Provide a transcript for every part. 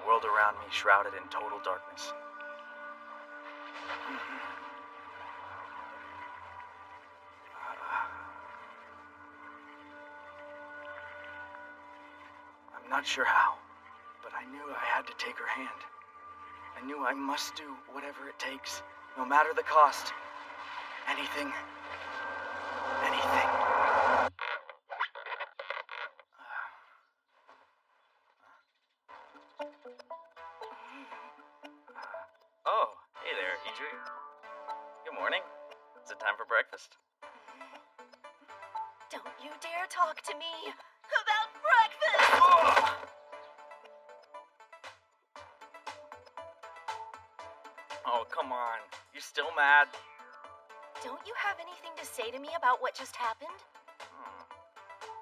world around me shrouded in total darkness. I'm not sure how, but I knew I had to take her hand. I knew I must do whatever it takes, no matter the cost. Anything. Anything. Oh, hey there, Idri. Good morning. Is it time for breakfast? Don't you dare talk to me about breakfast! Oh, come on. You still mad? Don't you have anything to say to me about what just happened?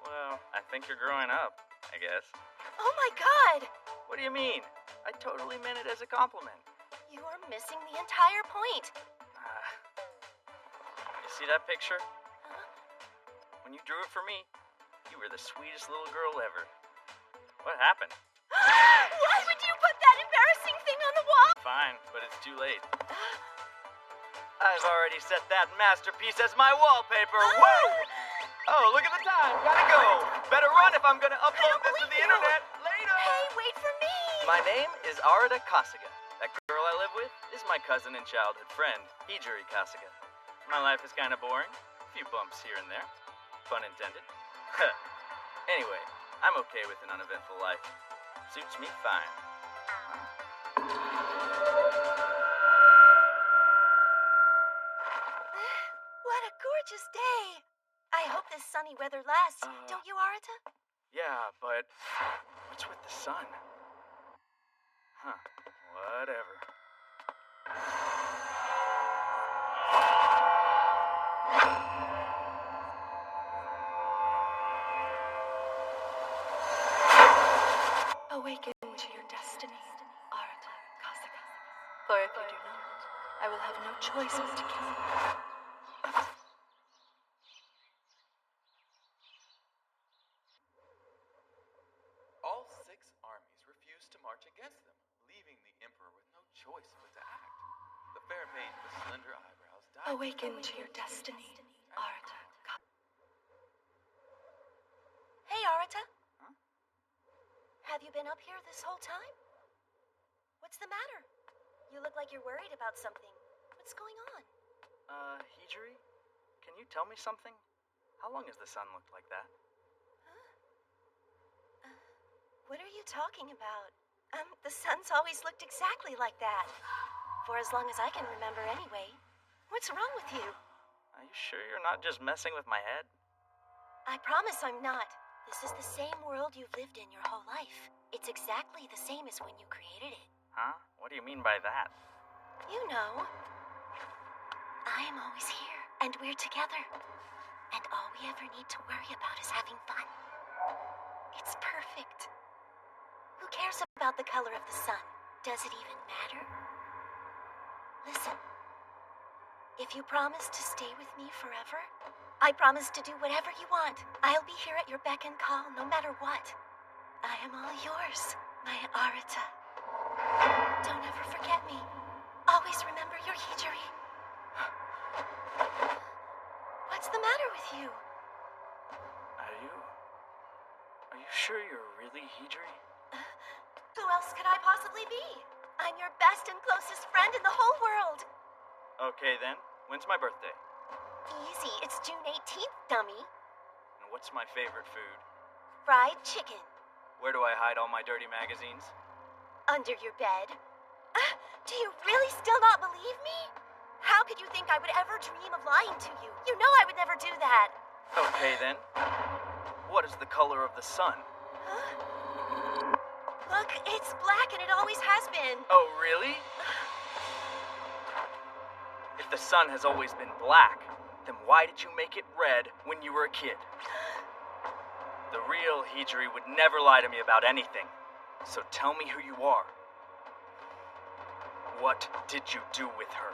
Well, I think you're growing up, I guess. Oh my god! What do you mean? I totally meant it as a compliment. You are missing the entire point. You see that picture? Huh? When you drew it for me, you were the sweetest little girl ever. What happened? Why would you put that embarrassing thing on the wall? Fine, but it's too late. I've already set that masterpiece as my wallpaper. Woo! Oh, look at the time. Gotta go. Better run if I'm gonna upload this to the internet. Later. Hey, wait for me! My name is Arata Kasuga. That girl I live with is my cousin and childhood friend, Hijiri Kasuga. My life is kind of boring. A few bumps here and there. Pun intended. Anyway, I'm okay with an uneventful life. Suits me fine. What a gorgeous day! I hope this sunny weather lasts, don't you, Arata? Yeah, but what's with the sun? Huh, whatever. Awaken to your destiny, Arata Kasuga. For if you do not, I will have no choice but to kill you. All 6 armies refused to march against them, leaving the emperor with no choice but to act. The fair maid with slender eyebrows died. Awaken to your destiny, Arata Kasuga. Hey, Arata. Huh? Have you been up here this whole time? What's the matter? You look like you're worried about something. What's going on? Hijiri? Can you tell me something? How long has the sun looked like that? What are you talking about? The sun's always looked exactly like that. For as long as I can remember anyway. What's wrong with you? Are you sure you're not just messing with my head? I promise I'm not. This is the same world you've lived in your whole life. It's exactly the same as when you created it. Huh? What do you mean by that? You know. I am always here, and we're together. And all we ever need to worry about is having fun. It's perfect. Who cares about the color of the sun? Does it even matter? Listen. If you promise to stay with me forever, I promise to do whatever you want. I'll be here at your beck and call no matter what. I am all yours, my Arata. Don't ever forget me. Always remember your Hijiri. What's the matter with you? Are you sure you're really Hijiri? Who else could I possibly be? I'm your best and closest friend in the whole world. Okay then, when's my birthday? Easy, it's June 18th, dummy. And what's my favorite food? Fried chicken. Where do I hide all my dirty magazines? Under your bed. Do you really still not believe me? How could you think I would ever dream of lying to you? You know I would never do that. Okay then. What is the color of the sun? Look, it's black and it always has been. Oh, really? If the sun has always been black, then why did you make it red when you were a kid? The real Hijiri would never lie to me about anything. So tell me who you are. What did you do with her?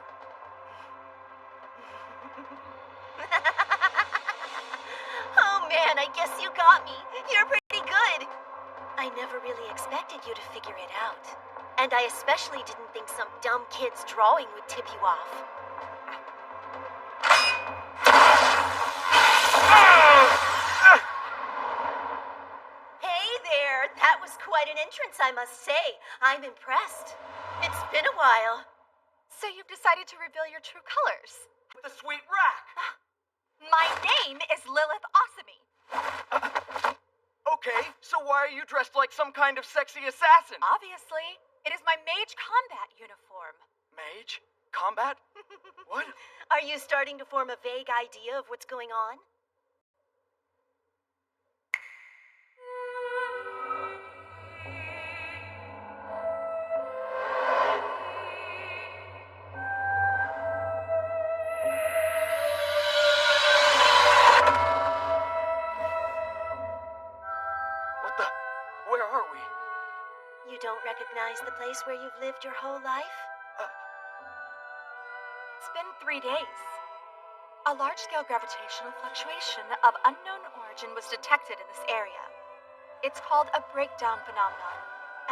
Oh man, I guess you got me. You're pretty good. I never really expected you to figure it out. And I especially didn't think some dumb kid's drawing would tip you off. Hey there, that was quite an entrance, I must say. I'm impressed. It's been a while. So you've decided to reveal your true colors. With a sweet rack. My name is Lilith Osami. Okay, so why are you dressed like some kind of sexy assassin? Obviously, it is my mage combat uniform. Mage? Combat? What? Are you starting to form a vague idea of what's going on? Where are we? You don't recognize the place where you've lived your whole life? It's been 3 days. A large-scale gravitational fluctuation of unknown origin was detected in this area. It's called a breakdown phenomenon,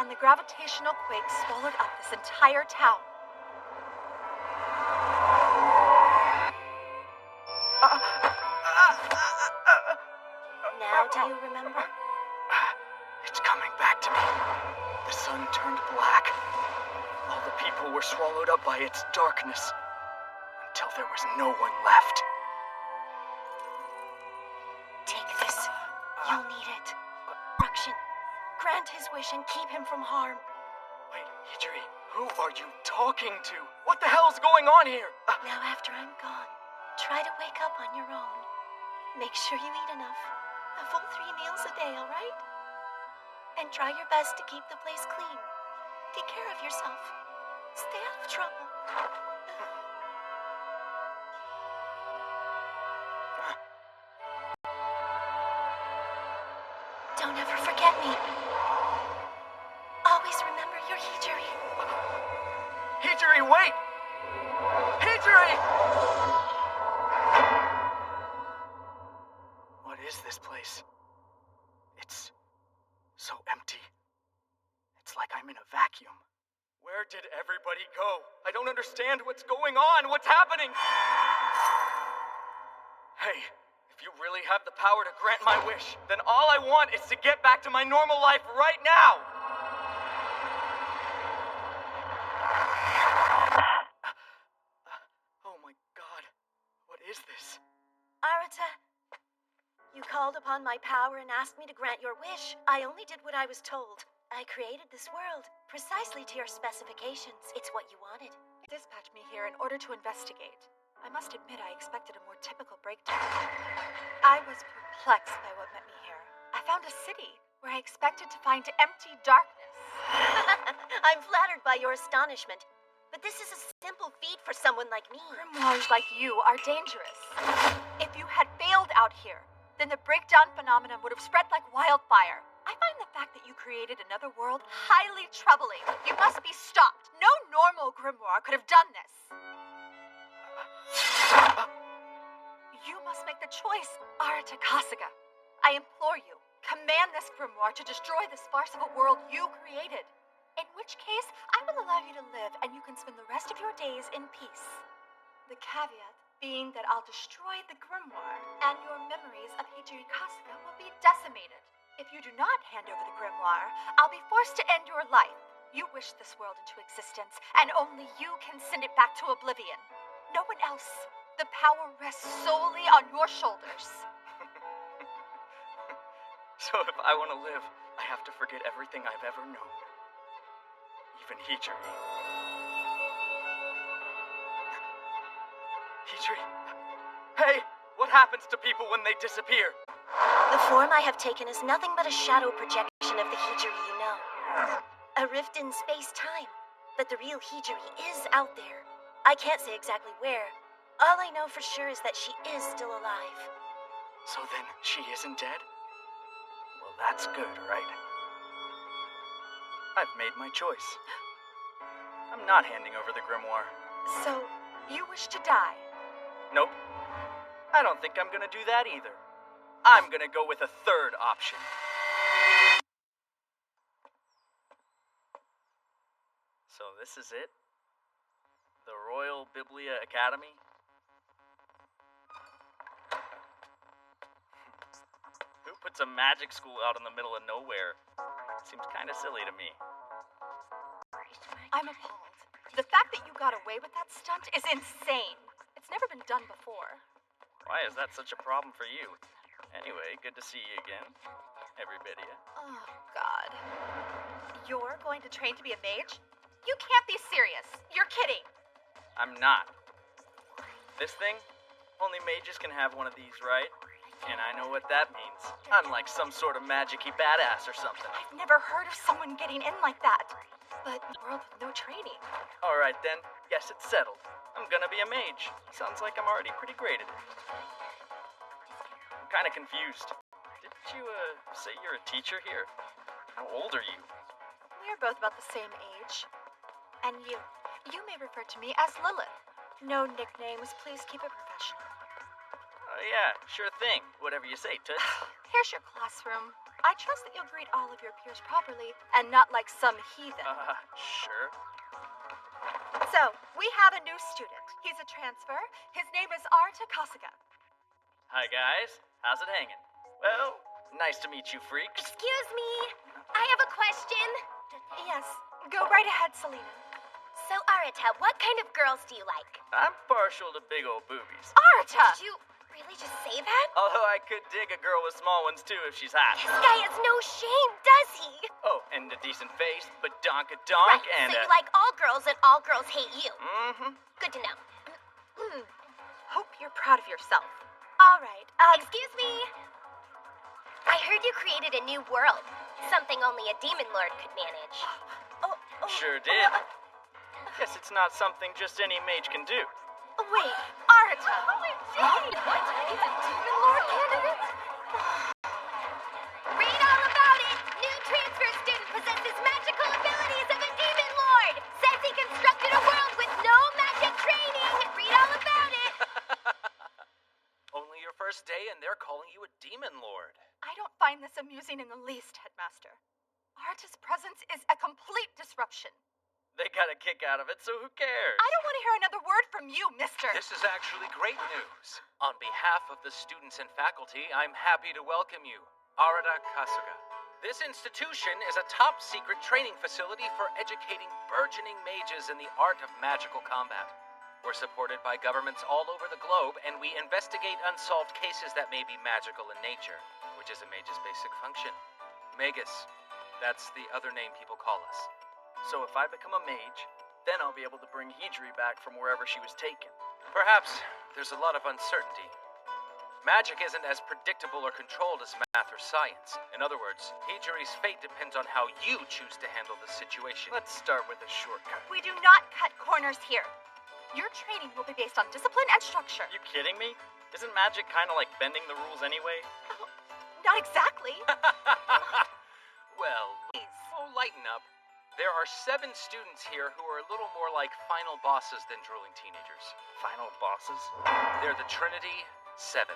and the gravitational quake swallowed up this entire town. Now do you remember? It's coming back to me. The sun turned black. All the people were swallowed up by its darkness. Until there was no one left. Take this. You'll need it. Rakshin, grant his wish and keep him from harm. Wait, Hijiri, who are you talking to? What the hell's going on here? Now after I'm gone, try to wake up on your own. Make sure you eat enough. A full 3 meals a day, alright? And try your best to keep the place clean. Take care of yourself. Stay out of trouble. Don't ever forget me. Always remember your Hijiri. Hijiri, wait! Hijiri! What is this place? It's so empty. It's like I'm in a vacuum. Where did everybody go? I don't understand what's going on. What's happening? Hey, if you really have the power to grant my wish, then all I want is to get back to my normal life right now. Oh my God. What is this? Arata, you called upon my power and asked me to grant your wish. I only did what I was told. I created this world precisely to your specifications. It's what you wanted. Dispatch me here in order to investigate. I must admit I expected a more typical breakdown. I was perplexed by what met me here. I found a city where I expected to find empty darkness. I'm flattered by your astonishment, but this is a simple feat for someone like me. Grimoires like you are dangerous. If you had failed out here, then the breakdown phenomenon would have spread like wildfire. I find the fact that you created another world highly troubling. You must be stopped. No normal grimoire could have done this. You must make the choice, Arata Kasuga. I implore you, command this grimoire to destroy this farce of a world you created. In which case, I will allow you to live and you can spend the rest of your days in peace. The caveat being that I'll destroy the grimoire and your memories of Hijiri Kasuga will be decimated. If you do not hand over the grimoire, I'll be forced to end your life. You wish this world into existence, and only you can send it back to oblivion. No one else. The power rests solely on your shoulders. So if I want to live, I have to forget everything I've ever known. Even Hijiri. Hijiri. Hey, what happens to people when they disappear? The form I have taken is nothing but a shadow projection of the Hijiri you know. A rift in space-time. But the real Hijiri is out there. I can't say exactly where. All I know for sure is that she is still alive. So then, she isn't dead? Well, that's good, right? I've made my choice. I'm not handing over the grimoire. So, you wish to die? Nope. I don't think I'm gonna do that either. I'm gonna go with a third option. So this is it? The Royal Biblia Academy? Who puts a magic school out in the middle of nowhere? Seems kinda silly to me. I'm appalled. The fact that you got away with that stunt is insane. It's never been done before. Why is that such a problem for you? Anyway, good to see you again. Everybody. Oh, God. You're going to train to be a mage? You can't be serious. You're kidding. I'm not. This thing? Only mages can have one of these, right? And I know what that means. I'm like some sort of magic-y badass or something. I've never heard of someone getting in like that. But in a world with no training. Alright then, guess it's settled. I'm gonna be a mage. Sounds like I'm already pretty great at it. I'm kinda confused. Didn't you, say you're a teacher here? How old are you? We're both about the same age. And you may refer to me as Lilith. No nicknames, please keep it professional. Yeah, sure thing. Whatever you say, Toots. Here's your classroom. I trust that you'll greet all of your peers properly and not like some heathen. Sure. So, we have a new student. He's a transfer. His name is Arta Kasuga. Hi, guys. How's it hanging? Well, nice to meet you, freaks. Excuse me. I have a question. Yes, go right ahead, Selena. So, Arata, what kind of girls do you like? I'm partial to big old boobies. Arta! Did you really just say that? Although I could dig a girl with small ones, too, if she's hot. This guy has no shame, does he? Oh, and a decent face, but donk-a-donk, Right, and so you like all girls and all girls hate you. Mm-hmm. Good to know. Hope you're proud of yourself. All right, Excuse me. I heard you created a new world. Something only a demon lord could manage. Sure did. Guess it's not something just any mage can do. Wait, Arta! What? He's a demon lord candidate? Read all about it. New transfer student possesses magical abilities of a demon lord. Says he constructed a world with no magic training. Read all about it. Only your first day and they're calling you a demon lord. I don't find this amusing in the least, Headmaster. Arta's presence is a complete disruption. They got a kick out of it, so who cares? I don't want to hear another word from you, mister. This is actually great news. On behalf of the students and faculty, I'm happy to welcome you, Arata Kasuga. This institution is a top-secret training facility for educating burgeoning mages in the art of magical combat. We're supported by governments all over the globe, and we investigate unsolved cases that may be magical in nature, which is a mage's basic function. Magus, that's the other name people call us. So if I become a mage, then I'll be able to bring Hijri back from wherever she was taken. Perhaps there's a lot of uncertainty. Magic isn't as predictable or controlled as math or science. In other words, Hijiri's fate depends on how you choose to handle the situation. Let's start with a shortcut. We do not cut corners here. Your training will be based on discipline and structure. You kidding me? Isn't magic kind of like bending the rules anyway? Not exactly. Well, lighten up. There are 7 students here who are a little more like final bosses than drooling teenagers. Final bosses? They're the Trinity 7.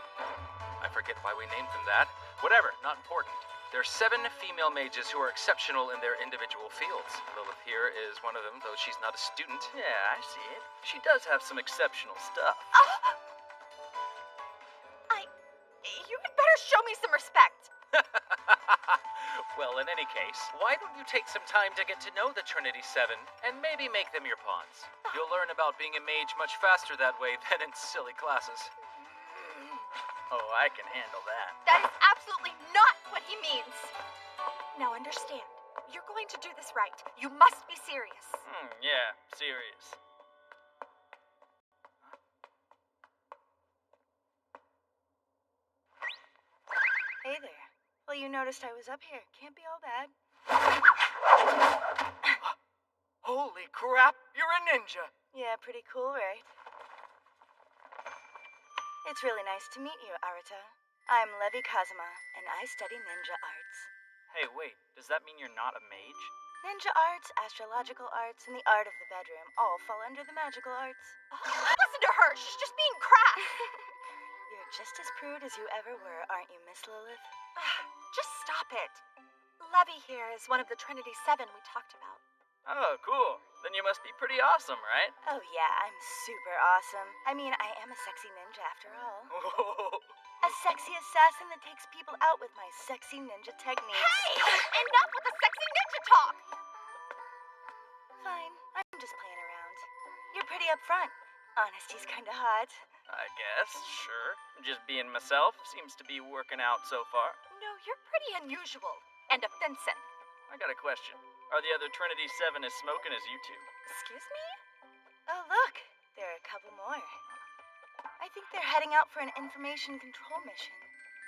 I forget why we named them that. Whatever, not important. There are 7 female mages who are exceptional in their individual fields. Lilith here is one of them, though she's not a student. Yeah, I see it. She does have some exceptional stuff. You had better show me some respect. Well, in any case, why don't you take some time to get to know the Trinity 7 and maybe make them your pawns? You'll learn about being a mage much faster that way than in silly classes. Oh, I can handle that. That is absolutely not what he means. Now understand, you're going to do this right. You must be serious. Yeah, serious. Hey there. Well, you noticed I was up here. Can't be all bad. Holy crap, you're a ninja! Yeah, pretty cool, right? It's really nice to meet you, Arata. I'm Levi Kazuma, and I study ninja arts. Hey, wait, does that mean you're not a mage? Ninja arts, astrological arts, and the art of the bedroom all fall under the magical arts. Listen to her! She's just being crass! You're just as prude as you ever were, aren't you, Miss Lilith? Just stop it. Levi here is one of the Trinity 7 we talked about. Oh, cool. Then you must be pretty awesome, right? Oh, yeah, I'm super awesome. I mean, I am a sexy ninja after all. A sexy assassin that takes people out with my sexy ninja techniques. Hey! Enough with the sexy ninja talk! Fine, I'm just playing around. You're pretty upfront. Honesty's kinda hot. I guess, sure. Just being myself seems to be working out so far. No, you're pretty unusual and offensive. I got a question. Are the other Trinity 7 as smoking as you two? Excuse me? Oh, look, there are a couple more. I think they're heading out for an information control mission.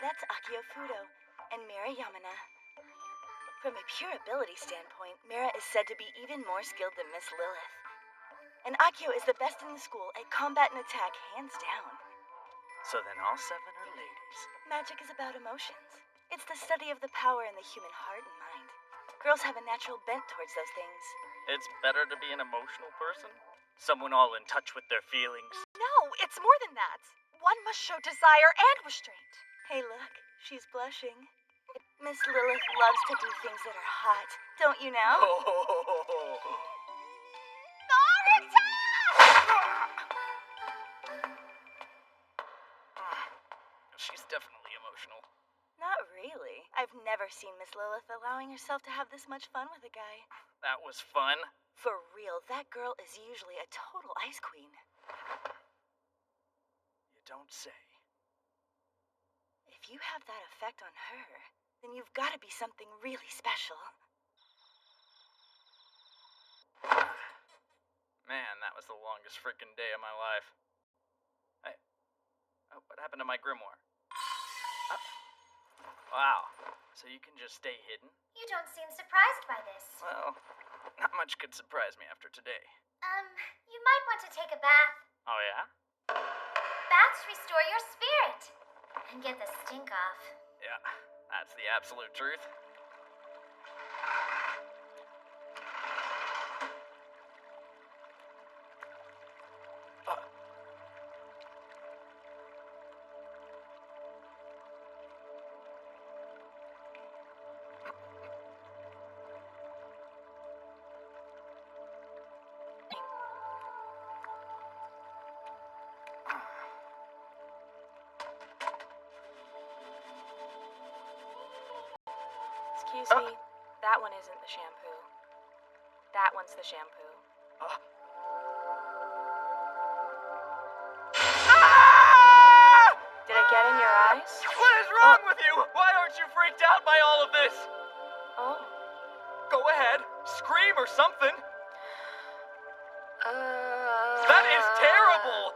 That's Akio Fudo and Mira Yamana. From a pure ability standpoint, Mira is said to be even more skilled than Miss Lilith. And Akio is the best in the school at combat and attack, hands down. So then all 7 are ladies. Magic is about emotions. It's the study of the power in the human heart and mind. Girls have a natural bent towards those things. It's better to be an emotional person? Someone all in touch with their feelings. No, it's more than that. One must show desire and restraint. Hey, look, she's blushing. Miss Lilith loves to do things that are hot, don't you know? She's definitely emotional. Not really. I've never seen Miss Lilith allowing herself to have this much fun with a guy. That was fun. For real, that girl is usually a total ice queen. You don't say. If you have that effect on her, then you've got to be something really special. Man, that was the longest freaking day of my life. Hey, what happened to my grimoire? Wow, so you can just stay hidden? You don't seem surprised by this. Well, not much could surprise me after today. You might want to take a bath. Oh yeah? Baths restore your spirit and get the stink off. Yeah, that's the absolute truth. Excuse me, that one isn't the shampoo. That one's the shampoo. Did it get in your eyes? What is wrong with you? Why aren't you freaked out by all of this? Oh. Go ahead, scream or something. That is terrible!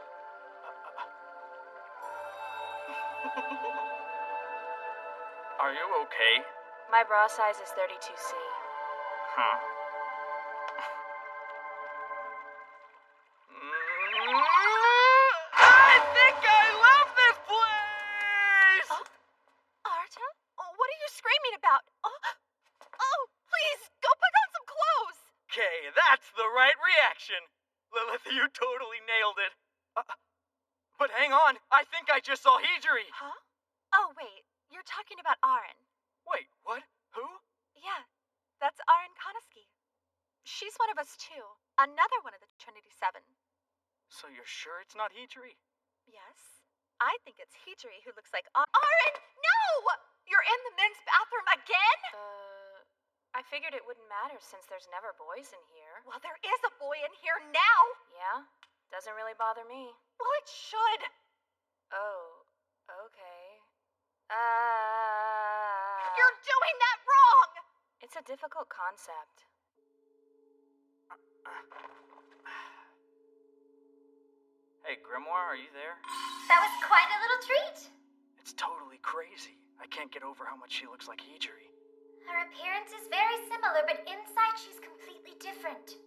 Are you okay? My bra size is 32C. Huh. I think I love this place! Arta? Oh, what are you screaming about? Oh, please, go put on some clothes! Okay, that's the right reaction. Lilith, you totally nailed it. But hang on, I think I just saw Hijiri. Huh? Oh, wait, you're talking about Aren. Wait, what? Who? Yeah, that's Aren Kanaski. She's one of us too. Another one of the Trinity 7. So you're sure it's not Hijiri? Yes, I think it's Hijiri who looks like Aren! No! You're in the men's bathroom again? I figured it wouldn't matter since there's never boys in here. Well, there is a boy in here now. Yeah? Doesn't really bother me. Well, it should. Oh, okay. You're doing that wrong! It's a difficult concept. Hey, Grimoire, are you there? That was quite a little treat. It's totally crazy. I can't get over how much she looks like Hijiri. Her appearance is very similar, but inside she's completely different.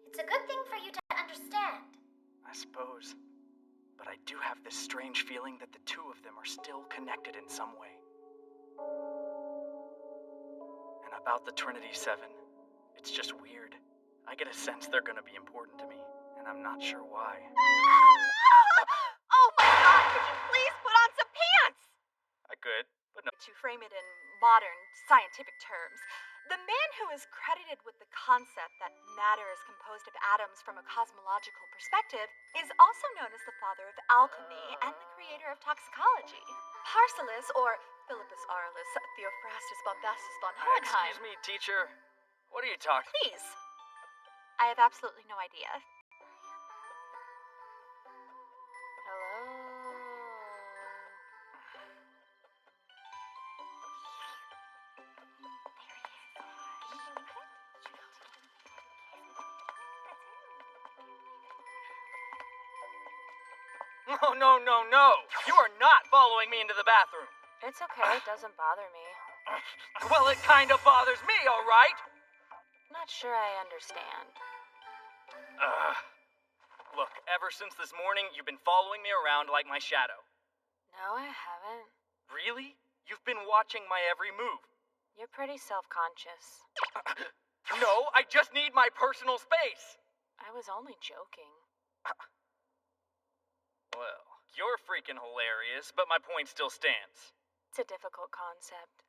It's a good thing for you to understand. I suppose. But I do have this strange feeling that the two of them are still connected in some way. And about the Trinity 7, it's just weird. I get a sense they're gonna be important to me, and I'm not sure why. Oh my god, could you please put on some pants? I could, but no. To frame it in modern scientific terms, The man who is credited with the concept that matter is composed of atoms from a cosmological perspective is also known as the father of alchemy and the creator of toxicology. Paracelsus, or Philippus Aurelius Theophrastus Bombastus von Hohenheim. Excuse me, teacher. What are you talking? Please. I have absolutely no idea. Hello? No, no, no, no! You are not following me into the bathroom! It's okay, it doesn't bother me. Well, it kinda bothers me, alright? Not sure I understand. Look, ever since this morning, you've been following me around like my shadow. No, I haven't. Really? You've been watching my every move. You're pretty self-conscious. No, I just need my personal space! I was only joking. Well, you're freaking hilarious, but my point still stands. It's a difficult concept.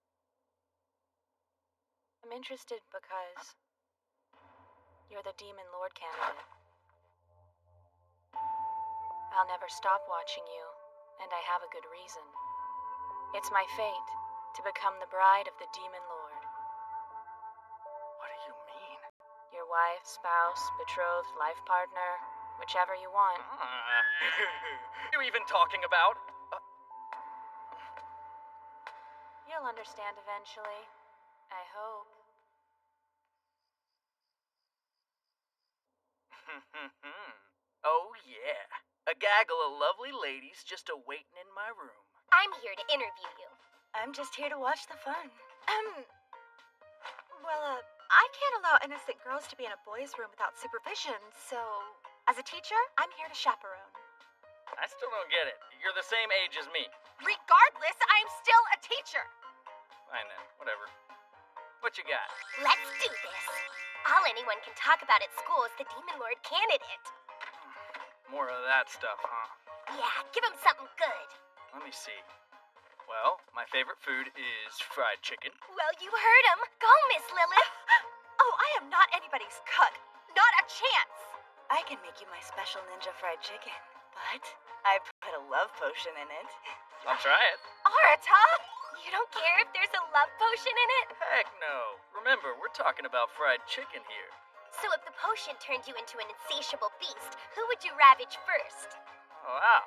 I'm interested because you're the Demon Lord candidate. I'll never stop watching you, and I have a good reason. It's my fate to become the bride of the Demon Lord. What do you mean? Your wife, spouse, betrothed, life partner, whichever you want. You even talking about? You'll understand eventually. I hope. Oh, yeah. A gaggle of lovely ladies just a-waiting in my room. I'm here to interview you. I'm just here to watch the fun. I can't allow innocent girls to be in a boys' room without supervision, so as a teacher, I'm here to chaperone. I still don't get it. You're the same age as me. Regardless, I'm still a teacher. Fine then, whatever. What you got? Let's do this. All anyone can talk about at school is the Demon Lord candidate. More of that stuff, huh? Yeah, give him something good. Let me see. Well, my favorite food is fried chicken. Well, you heard him. Go, Miss Lilith. Oh, I am not anybody's cook. Not a chance. I can make you my special ninja fried chicken, but I put a love potion in it. I'll try it. Arata! You don't care if there's a love potion in it? Heck no. Remember, we're talking about fried chicken here. So if the potion turned you into an insatiable beast, who would you ravage first? Oh, wow.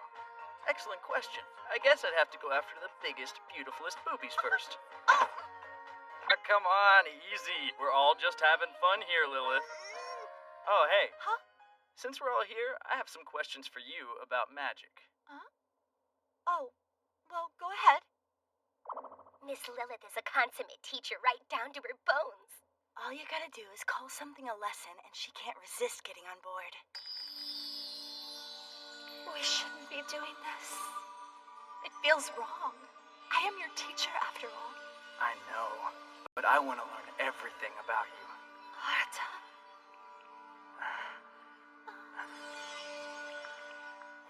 Excellent question. I guess I'd have to go after the biggest, beautifulest boobies first. Oh, come on, easy. We're all just having fun here, Lilith. Oh, hey. Huh? Since we're all here, I have some questions for you about magic. Huh? Oh, well, go ahead. Miss Lilith is a consummate teacher right down to her bones. All you gotta do is call something a lesson, and she can't resist getting on board. We shouldn't be doing this. It feels wrong. I am your teacher, after all. I know, but I want to learn everything about you. Arata.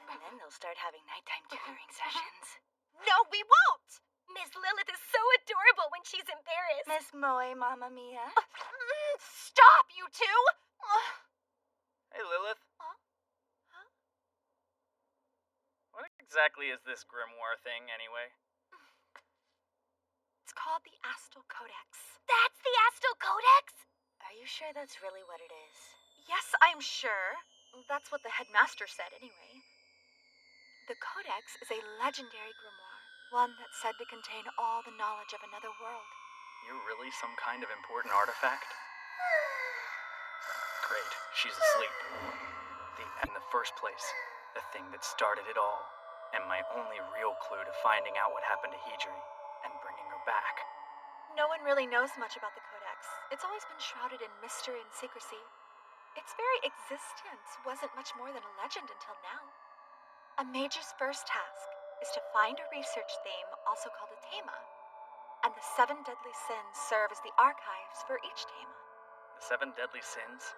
And then they'll start having nighttime tutoring sessions. No, we won't! Miss Lilith is so adorable when she's embarrassed. Miss Moe, Mamma Mia. Stop, you two! Hey, Lilith. Huh? Huh? What exactly is this grimoire thing, anyway? It's called the Astal Codex. That's the Astal Codex? Are you sure that's really what it is? Yes, I'm sure. That's what the headmaster said, anyway. The Codex is a legendary grimoire, one that's said to contain all the knowledge of another world. You're really some kind of important artifact? Great, she's asleep. In the first place, the thing that started it all, and my only real clue to finding out what happened to Hijri and bringing her back. No one really knows much about the Codex. It's always been shrouded in mystery and secrecy. Its very existence wasn't much more than a legend until now. A mage's first task is to find a research theme, also called a thema, and the 7 deadly sins serve as the archives for each thema. The 7 deadly sins?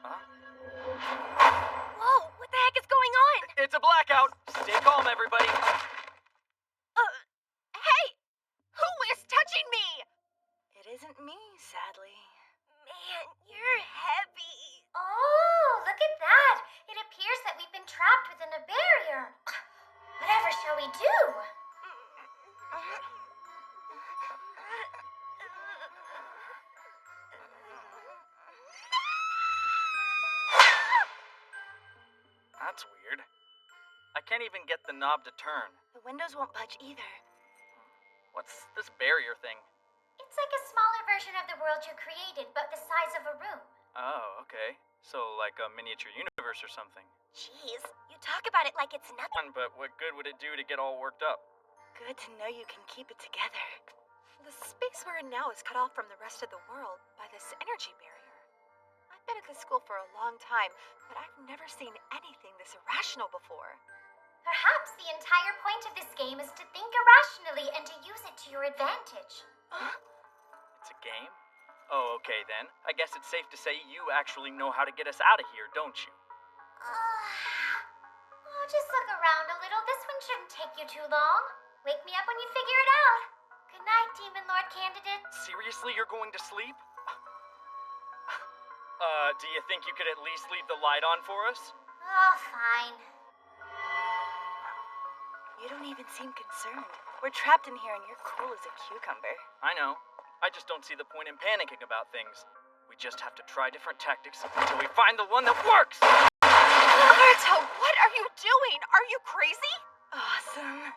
Huh? Whoa, what the heck is going on? It's a blackout! Stay calm, everybody! Hey, me, sadly. Man, you're heavy. Oh, look at that. It appears that we've been trapped within a barrier. Whatever shall we do? That's weird. I can't even get the knob to turn. The windows won't budge either. What's this barrier thing? It's like a smaller version of the world you created, but the size of a room. Oh, okay. So like a miniature universe or something. Jeez, you talk about it like it's nothing. But what good would it do to get all worked up? Good to know you can keep it together. The space we're in now is cut off from the rest of the world by this energy barrier. I've been at this school for a long time, but I've never seen anything this irrational before. Perhaps the entire point of this game is to think irrationally and to use it to your advantage. It's a game? Oh, okay then. I guess it's safe to say you actually know how to get us out of here, don't you? Oh, just look around a little. This one shouldn't take you too long. Wake me up when you figure it out. Good night, Demon Lord candidate. Seriously, you're going to sleep? Do you think you could at least leave the light on for us? Oh, fine. You don't even seem concerned. We're trapped in here and you're cool as a cucumber. I know. I just don't see the point in panicking about things. We just have to try different tactics until we find the one that works! Arta, what are you doing? Are you crazy? Awesome.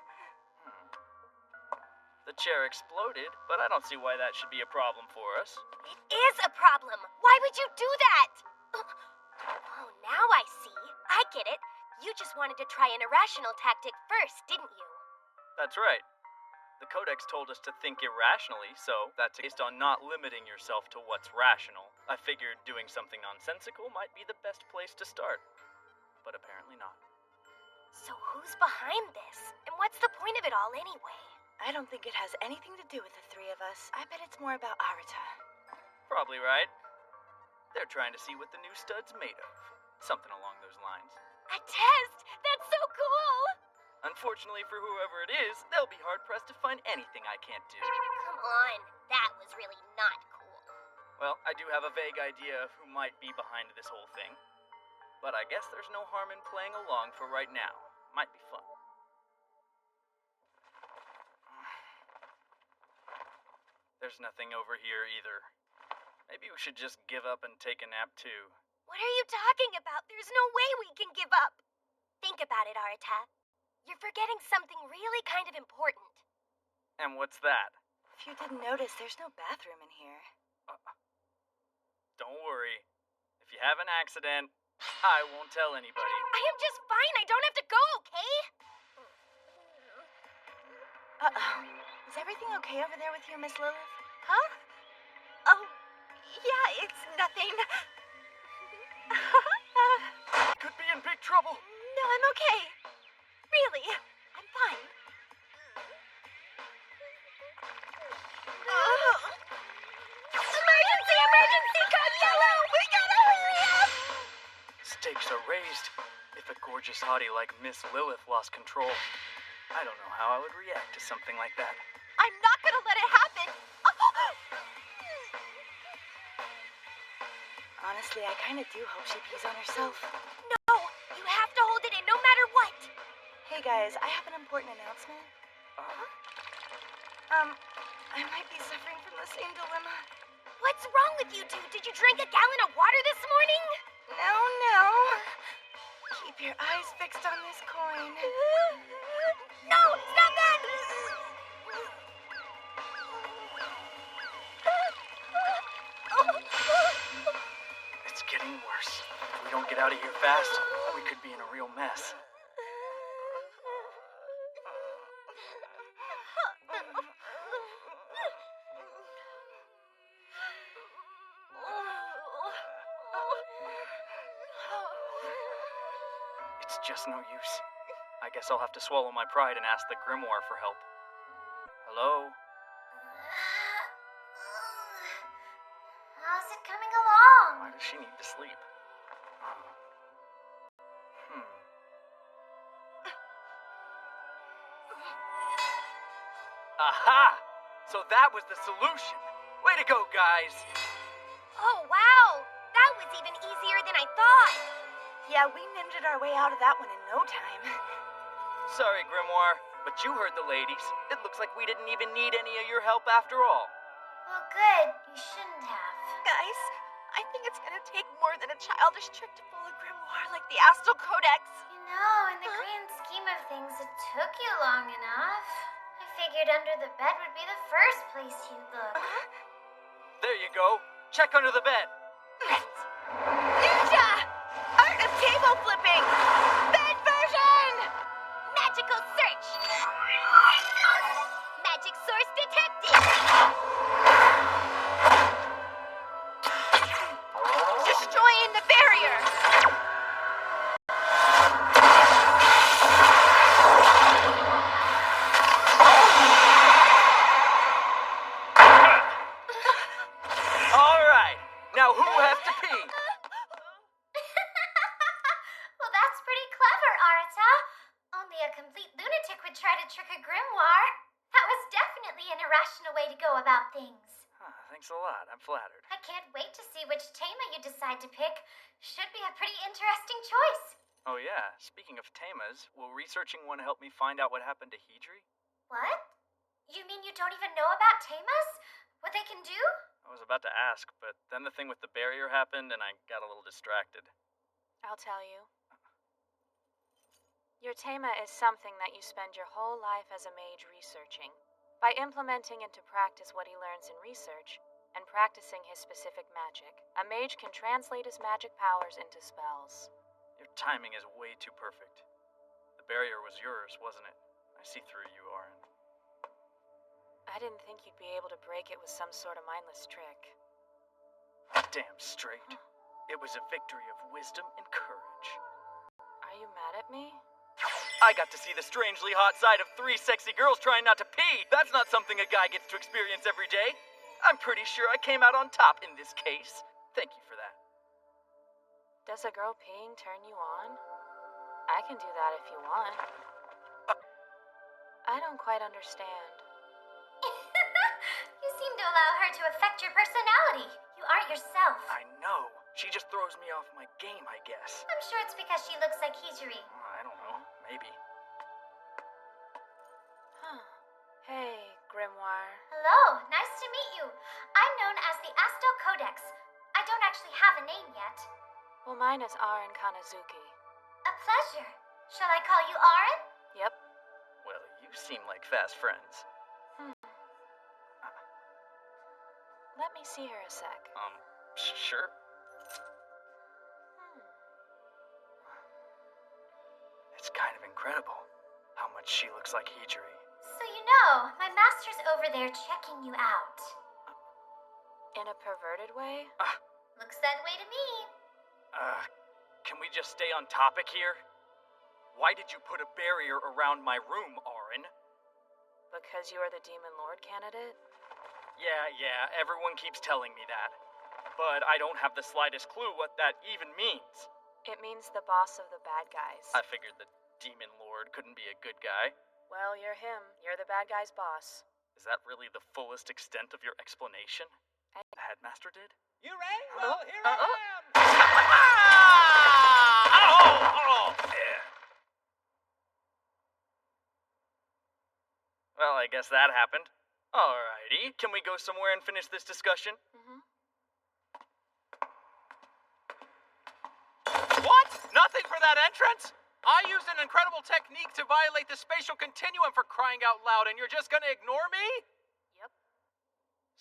The chair exploded, but I don't see why that should be a problem for us. It is a problem. Why would you do that? Oh, now I see. I get it. You just wanted to try an irrational tactic first, didn't you? That's right. The Codex told us to think irrationally, so that's based on not limiting yourself to what's rational. I figured doing something nonsensical might be the best place to start. But apparently not. So who's behind this? And what's the point of it all anyway? I don't think it has anything to do with the three of us. I bet it's more about Arata. Probably right. They're trying to see what the new stud's made of. Something along those lines. A test! That's so cool! Unfortunately for whoever it is, they'll be hard-pressed to find anything I can't do. Come on, that was really not cool. Well, I do have a vague idea of who might be behind this whole thing. But I guess there's no harm in playing along for right now. Might be fun. There's nothing over here either. Maybe we should just give up and take a nap too. What are you talking about? There's no way we can give up. Think about it, Arata. You're forgetting something really kind of important. And what's that? If you didn't notice, there's no bathroom in here. Don't worry. If you have an accident, I won't tell anybody. I am just fine. I don't have to go, okay? Uh-oh. Is everything okay over there with you, Miss Lilith? Huh? Oh, yeah, it's nothing. Could be in big trouble. No, I'm okay. Really, I'm fine. Emergency! Emergency! Code yellow! We gotta hurry up! Stakes are raised. If a gorgeous hottie like Miss Lilith lost control, I don't know how I would react to something like that. I'm not gonna let it happen. Honestly, I kind of do hope she pees on herself. No, you have to hold it in no matter what. Hey guys, I have an important announcement. I might be suffering from the same dilemma. What's wrong with you two? Did you drink a gallon of water this morning? No. Keep your eyes fixed on this coin. No, stop that! It's getting worse. If we don't get out of here fast, we could be in a real mess. It's just no use. I guess I'll have to swallow my pride and ask the Grimoire for help. Hello? How's it coming along? Why does she need to sleep? Aha! So that was the solution. Way to go, guys! Oh, wow! That was even easier than I thought. Yeah, we ninja'd our way out of that one in no time. Sorry, Grimoire, but you heard the ladies. It looks like we didn't even need any of your help after all. Well, good. You shouldn't have. Guys, I think it's gonna take more than a childish trick to pull a grimoire like the Astal Codex. You know, in the grand scheme of things, it took you long enough. I figured under the bed would be the first place you'd look. There you go. Check under the bed. Ninja! Art of table flipping! Bed version! Magical search! Magic source detected! Destroying the barrier! All right. Now who has to pee? Well, that's pretty clever, Arata. Only a complete lunatic would try to trick a grimoire. That was definitely an irrational way to go about things. Thanks a lot. I'm flattered. I can't wait to see which Tama you decide to pick. Should be a pretty interesting choice. Oh yeah, speaking of Tamas, will researching one help me find out what happened to Hidri? What? You mean you don't even know about Tamas? What they can do? I was about to ask, but then the thing with the barrier happened and I got a little distracted. I'll tell you. Your Tama is something that you spend your whole life as a mage researching. By implementing into practice what he learns in research, and practicing his specific magic, a mage can translate his magic powers into spells. Your timing is way too perfect. The barrier was yours, wasn't it? I see through you, Auron. I didn't think you'd be able to break it with some sort of mindless trick. Damn straight. It was a victory of wisdom and courage. Are you mad at me? I got to see the strangely hot side of 3 sexy girls trying not to pee. That's not something a guy gets to experience every day. I'm pretty sure I came out on top in this case. Thank you for that. Does a girl peeing turn you on? I can do that if you want. I don't quite understand. You seem to allow her to affect your personality. You aren't yourself. I know. She just throws me off my game, I guess. I'm sure it's because she looks like Hijiri. I don't know. Maybe. Huh. Hey, Grimoire. Hello, nice to meet you. I'm known as the Astal Codex. I don't actually have a name yet. Well, mine is Auron Kanazuki. A pleasure. Shall I call you Auron? Yep. Well, you seem like fast friends. Let me see her a sec. Sure. It's kind of incredible how much she looks like Hijiri. So you know, my master's over there checking you out. In a perverted way? Looks that way to me. Can we just stay on topic here? Why did you put a barrier around my room, Auron? Because you are the Demon Lord candidate? Yeah, everyone keeps telling me that. But I don't have the slightest clue what that even means. It means the boss of the bad guys. I figured the Demon Lord couldn't be a good guy. Well, you're him. You're the bad guy's boss. Is that really the fullest extent of your explanation? The headmaster did? You rang? Well, here I am! Well, I guess that happened. Alrighty, can we go somewhere and finish this discussion? What? Nothing for that entrance? I used an incredible technique to violate the spatial continuum for crying out loud, and you're just gonna ignore me? Yep.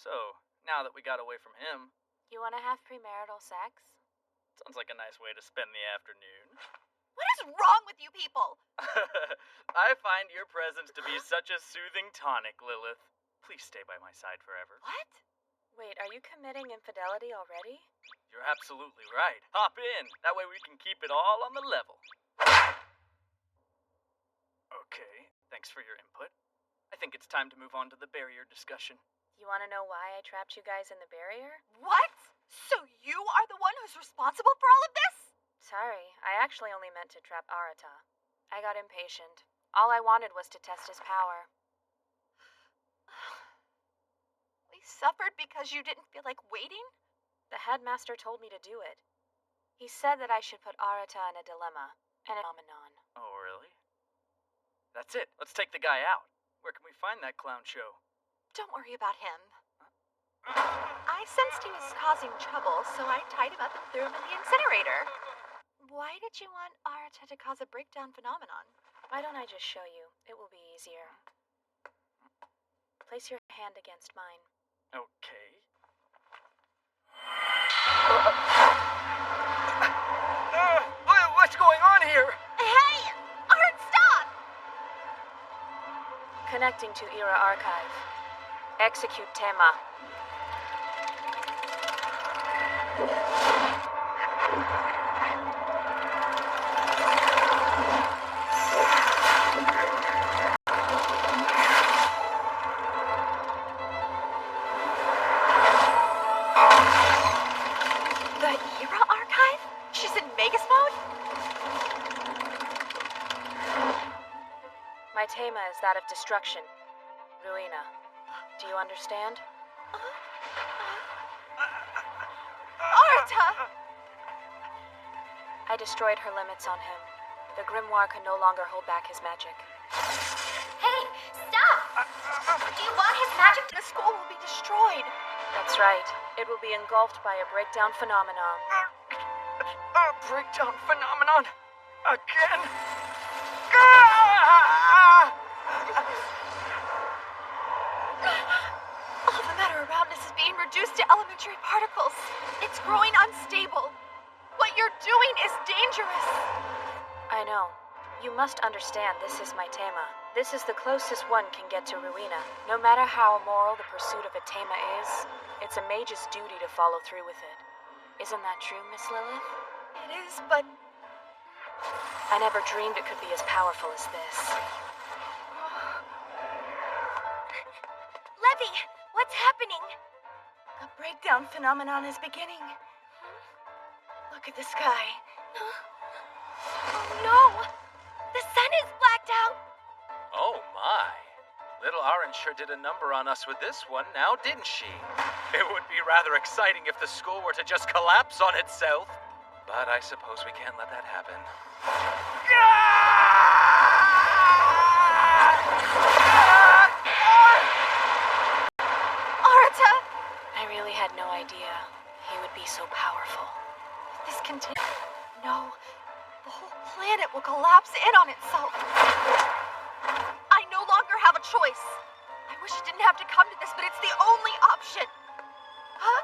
So, now that we got away from him, You want to have premarital sex? sounds like a nice way to spend the afternoon. What is wrong with you people? I find your presence to be such a soothing tonic, Lilith. Please stay by my side forever. What? Wait, are you committing infidelity already? You're absolutely right. Hop in. That way we can keep it all on the level. Okay, thanks for your input. I think it's time to move on to the barrier discussion. You want to know why I trapped you guys in the barrier? What? So you are the one who's responsible for all of this? Sorry, I actually only meant to trap Arata. I got impatient. All I wanted was to test his power. We suffered because you didn't feel like waiting? The headmaster told me to do it. He said that I should put Arata in a dilemma, and a phenomenon. Oh, really? That's it. Let's take the guy out. Where can we find that clown show? Don't worry about him. I sensed he was causing trouble, so I tied him up and threw him in the incinerator. Why did you want Arata to cause a breakdown phenomenon? Why don't I just show you? It will be easier. Place your hand against mine. Okay. What's going on here? Hey! Art, stop! Connecting to Era Archive. Execute Tema. The Era Archive? She's in Magus mode? My Tema is that of destruction. Ruina. Do you understand? Arata! I destroyed her limits on him. The grimoire can no longer hold back his magic. Hey, stop! Do you want his magic to... The school will be destroyed. That's right. It will be engulfed by a breakdown phenomenon. A breakdown phenomenon? Again? All the matter around us is being reduced to elementary particles. It's growing unstable. What you're doing is dangerous. I know. You must understand this is my Tema. This is the closest one can get to Ruina. No matter how immoral the pursuit of a Tema is, it's a mage's duty to follow through with it. Isn't that true, Miss Lilith? It is, but I never dreamed it could be as powerful as this. Levy, what's happening? A breakdown phenomenon is beginning. Look at the sky. Oh no! The sun is blacked out! Oh my. Little Orange sure did a number on us with this one now, didn't she? It would be rather exciting if the school were to just collapse on itself. But I suppose we can't let that happen. Arata! I really had no idea he would be so powerful. If this continues, no, the whole planet will collapse in on itself. I no longer have a choice. I wish it didn't have to come to this, but it's the only option. Huh?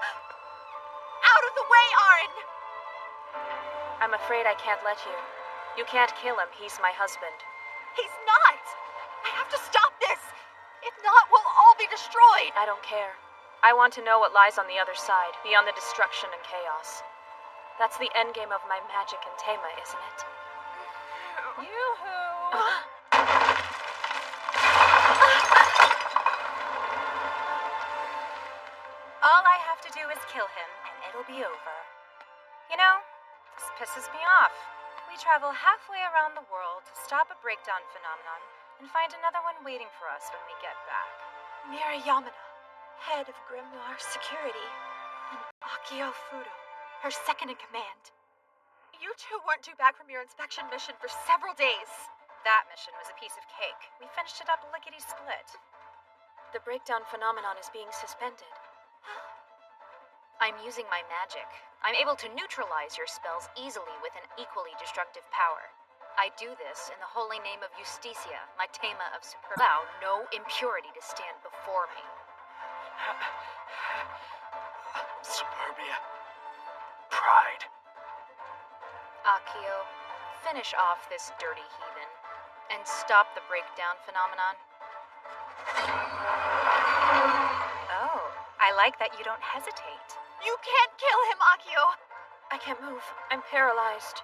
Out of the way, Arin! I'm afraid I can't let you. You can't kill him. He's my husband. He's not! I have to stop this! If not, we'll all be destroyed! I don't care. I want to know what lies on the other side, beyond the destruction and chaos. That's the endgame of my magic and Tema, isn't it? Yoo-hoo! All I have to do is kill him, and it'll be over. You know, this pisses me off. We travel halfway around the world to stop a breakdown phenomenon and find another one waiting for us when we get back. Mira Yamana, head of Grimoire Security, and Akio Fudo, her second in command. You two weren't due back from your inspection mission for several days. That mission was a piece of cake. We finished it up lickety-split. The breakdown phenomenon is being suspended. I'm using my magic. I'm able to neutralize your spells easily with an equally destructive power. I do this in the holy name of Justicia, my Tema of Superbia. Allow no impurity to stand before me. Superbia. Pride. Akio, finish off this dirty heathen and stop the breakdown phenomenon. Oh, I like that you don't hesitate. You can't kill him, Akio! I can't move. I'm paralyzed.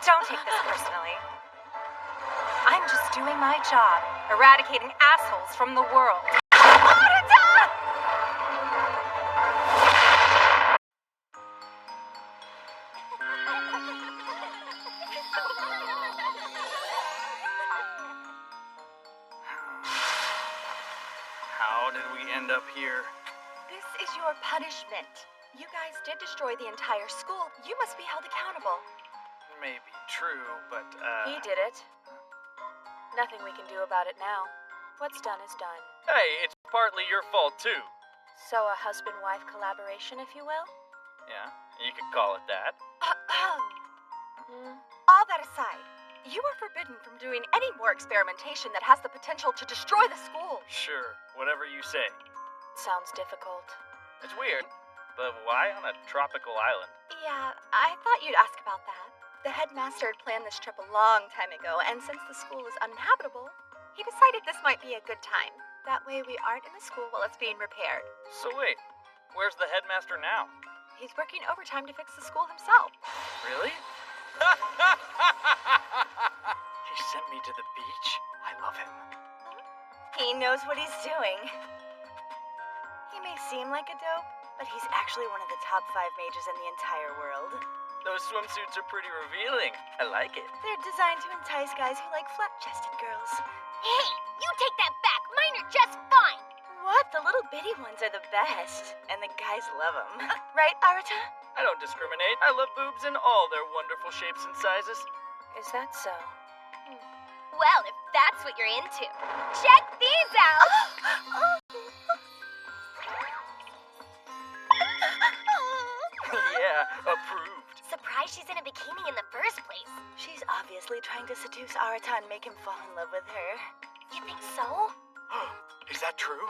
Don't take this personally. I'm just doing my job, eradicating assholes from the world. Arata! How did we end here. This is your punishment. You guys did destroy the entire school. You must be held accountable. May be true, but, He did it. Nothing we can do about it now. What's done is done. Hey, it's partly your fault, too. So a husband-wife collaboration, if you will? Yeah, you could call it that. All that aside, you are forbidden from doing any more experimentation that has the potential to destroy the school. Sure, whatever you say. Sounds difficult. It's weird, but why on a tropical island? Yeah, I thought you'd ask about that. The headmaster had planned this trip a long time ago, and since the school is uninhabitable, he decided this might be a good time. That way we aren't in the school while it's being repaired. So wait, where's the headmaster now? He's working overtime to fix the school himself. Really? He sent me to the beach? I love him. He knows what he's doing. He may seem like a dope, but he's actually one of the top 5 mages in the entire world. Those swimsuits are pretty revealing. I like it. They're designed to entice guys who like flat-chested girls. Hey, you take that back. Mine are just fine. What? The little bitty ones are the best, and the guys love them. Right, Arata? I don't discriminate. I love boobs in all their wonderful shapes and sizes. Is that so? Well, if that's what you're into, check these out. Yeah, approved. Surprised she's in a bikini in the first place. She's obviously trying to seduce Arata and make him fall in love with her. You think so? Is that true?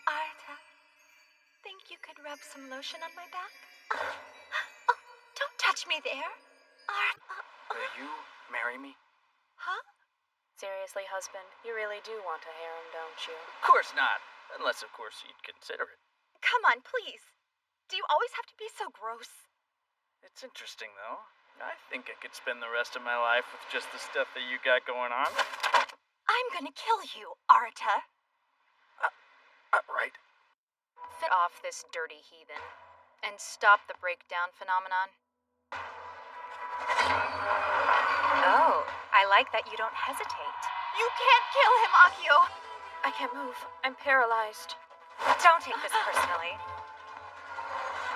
Arata, think you could rub some lotion on my back? Oh, don't touch me there. Arata. Will you marry me? Huh? Seriously, husband, you really do want a harem, don't you? Of course not. Unless, of course, you'd consider it. Come on, please. Do you always have to be so gross? It's interesting, though. I think I could spend the rest of my life with just the stuff that you got going on. I'm gonna kill you, Arata. Right. Fit off this dirty heathen and stop the breakdown phenomenon. Oh, I like that you don't hesitate. You can't kill him, Akio. I can't move. I'm paralyzed. Don't take this personally.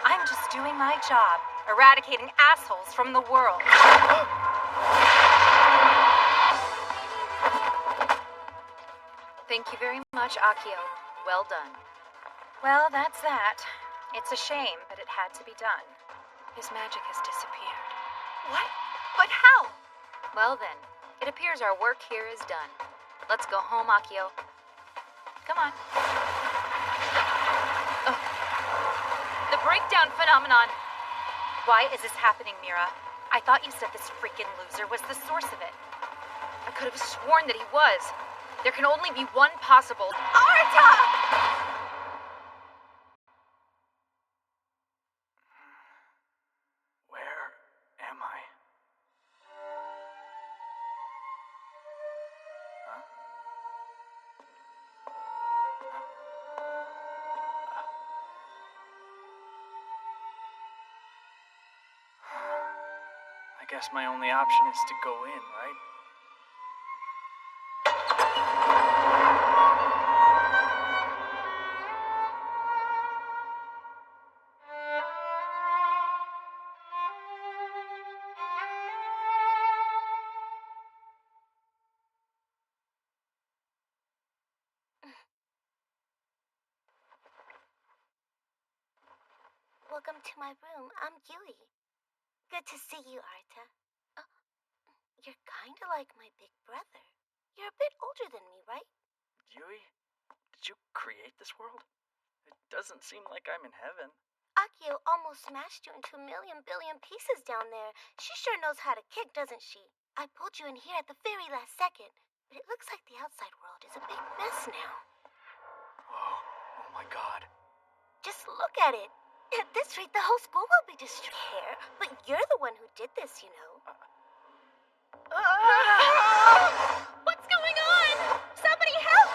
I'm just doing my job, eradicating assholes from the world. Thank you very much, Akio. Well done. Well, that's that. It's a shame, but it had to be done. His magic has disappeared. What? But how? Well then, it appears our work here is done. Let's go home, Akio. Come on. Ugh. The breakdown phenomenon. Why is this happening, Mira? I thought you said this freaking loser was the source of it. I could have sworn that he was. There can only be one possible. Arata! Where am I? Huh? I guess my only option is to go in, right? Welcome to my room. I'm Yui. Good to see you, Arta. You're kinda like my big brother. You're a bit older than me, right? Yui, did you create this world? It doesn't seem like I'm in heaven. Akio almost smashed you into a million billion pieces down there. She sure knows how to kick, doesn't she? I pulled you in here at the very last second, but it looks like the outside world is a big mess now. Whoa, oh my god. Just look at it. At this rate, the whole school will be destroyed. But you're the one who did this, you know. What's going on? Somebody help!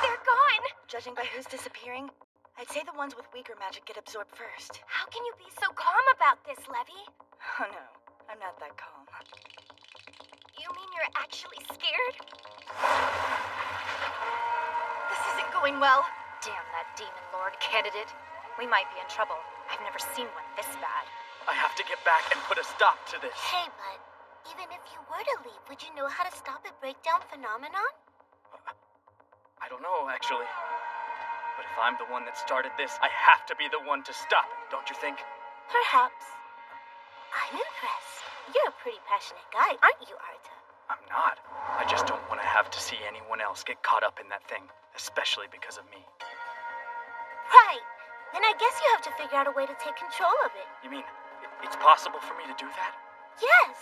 They're gone. Judging by who's disappearing, I'd say the ones with weaker magic get absorbed first. How can you be so calm about this, Levy? Oh no, I'm not that calm. You mean you're actually scared? going well. Damn that Demon Lord candidate. We might be in trouble. I've never seen one this bad. I have to get back and put a stop to this. Hey, bud. Even if you were to leave, would you know how to stop a breakdown phenomenon? I don't know, actually. But if I'm the one that started this, I have to be the one to stop it, don't you think? Perhaps. I'm impressed. You're a pretty passionate guy, aren't you, Arta? I'm not. I just don't want to have to see anyone else get caught up in that thing, especially because of me. Right. Then I guess you have to figure out a way to take control of it. You mean, it's possible for me to do that? Yes,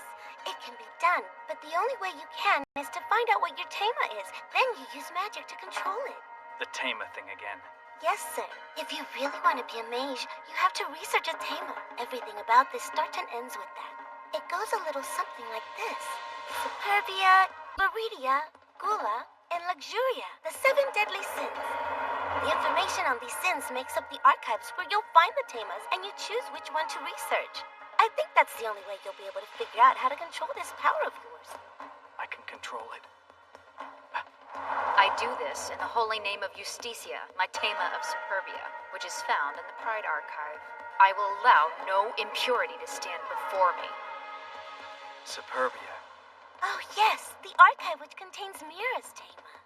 it can be done, but the only way you can is to find out what your Tama is. Then you use magic to control it. The Tama thing again. Yes, sir. If you really want to be a mage, you have to research a Tama. Everything about this starts and ends with that. It goes a little something like this. Superbia, Viridia, Gula, and Luxuria, the 7 deadly sins. The information on these sins makes up the archives where you'll find the Tamas, and you choose which one to research. I think that's the only way you'll be able to figure out how to control this power of yours. I can control it. I do this in the holy name of Justicia, my Tama of Superbia, which is found in the Pride Archive. I will allow no impurity to stand before me. Superbia. Oh, yes, the archive which contains Mira's Tama.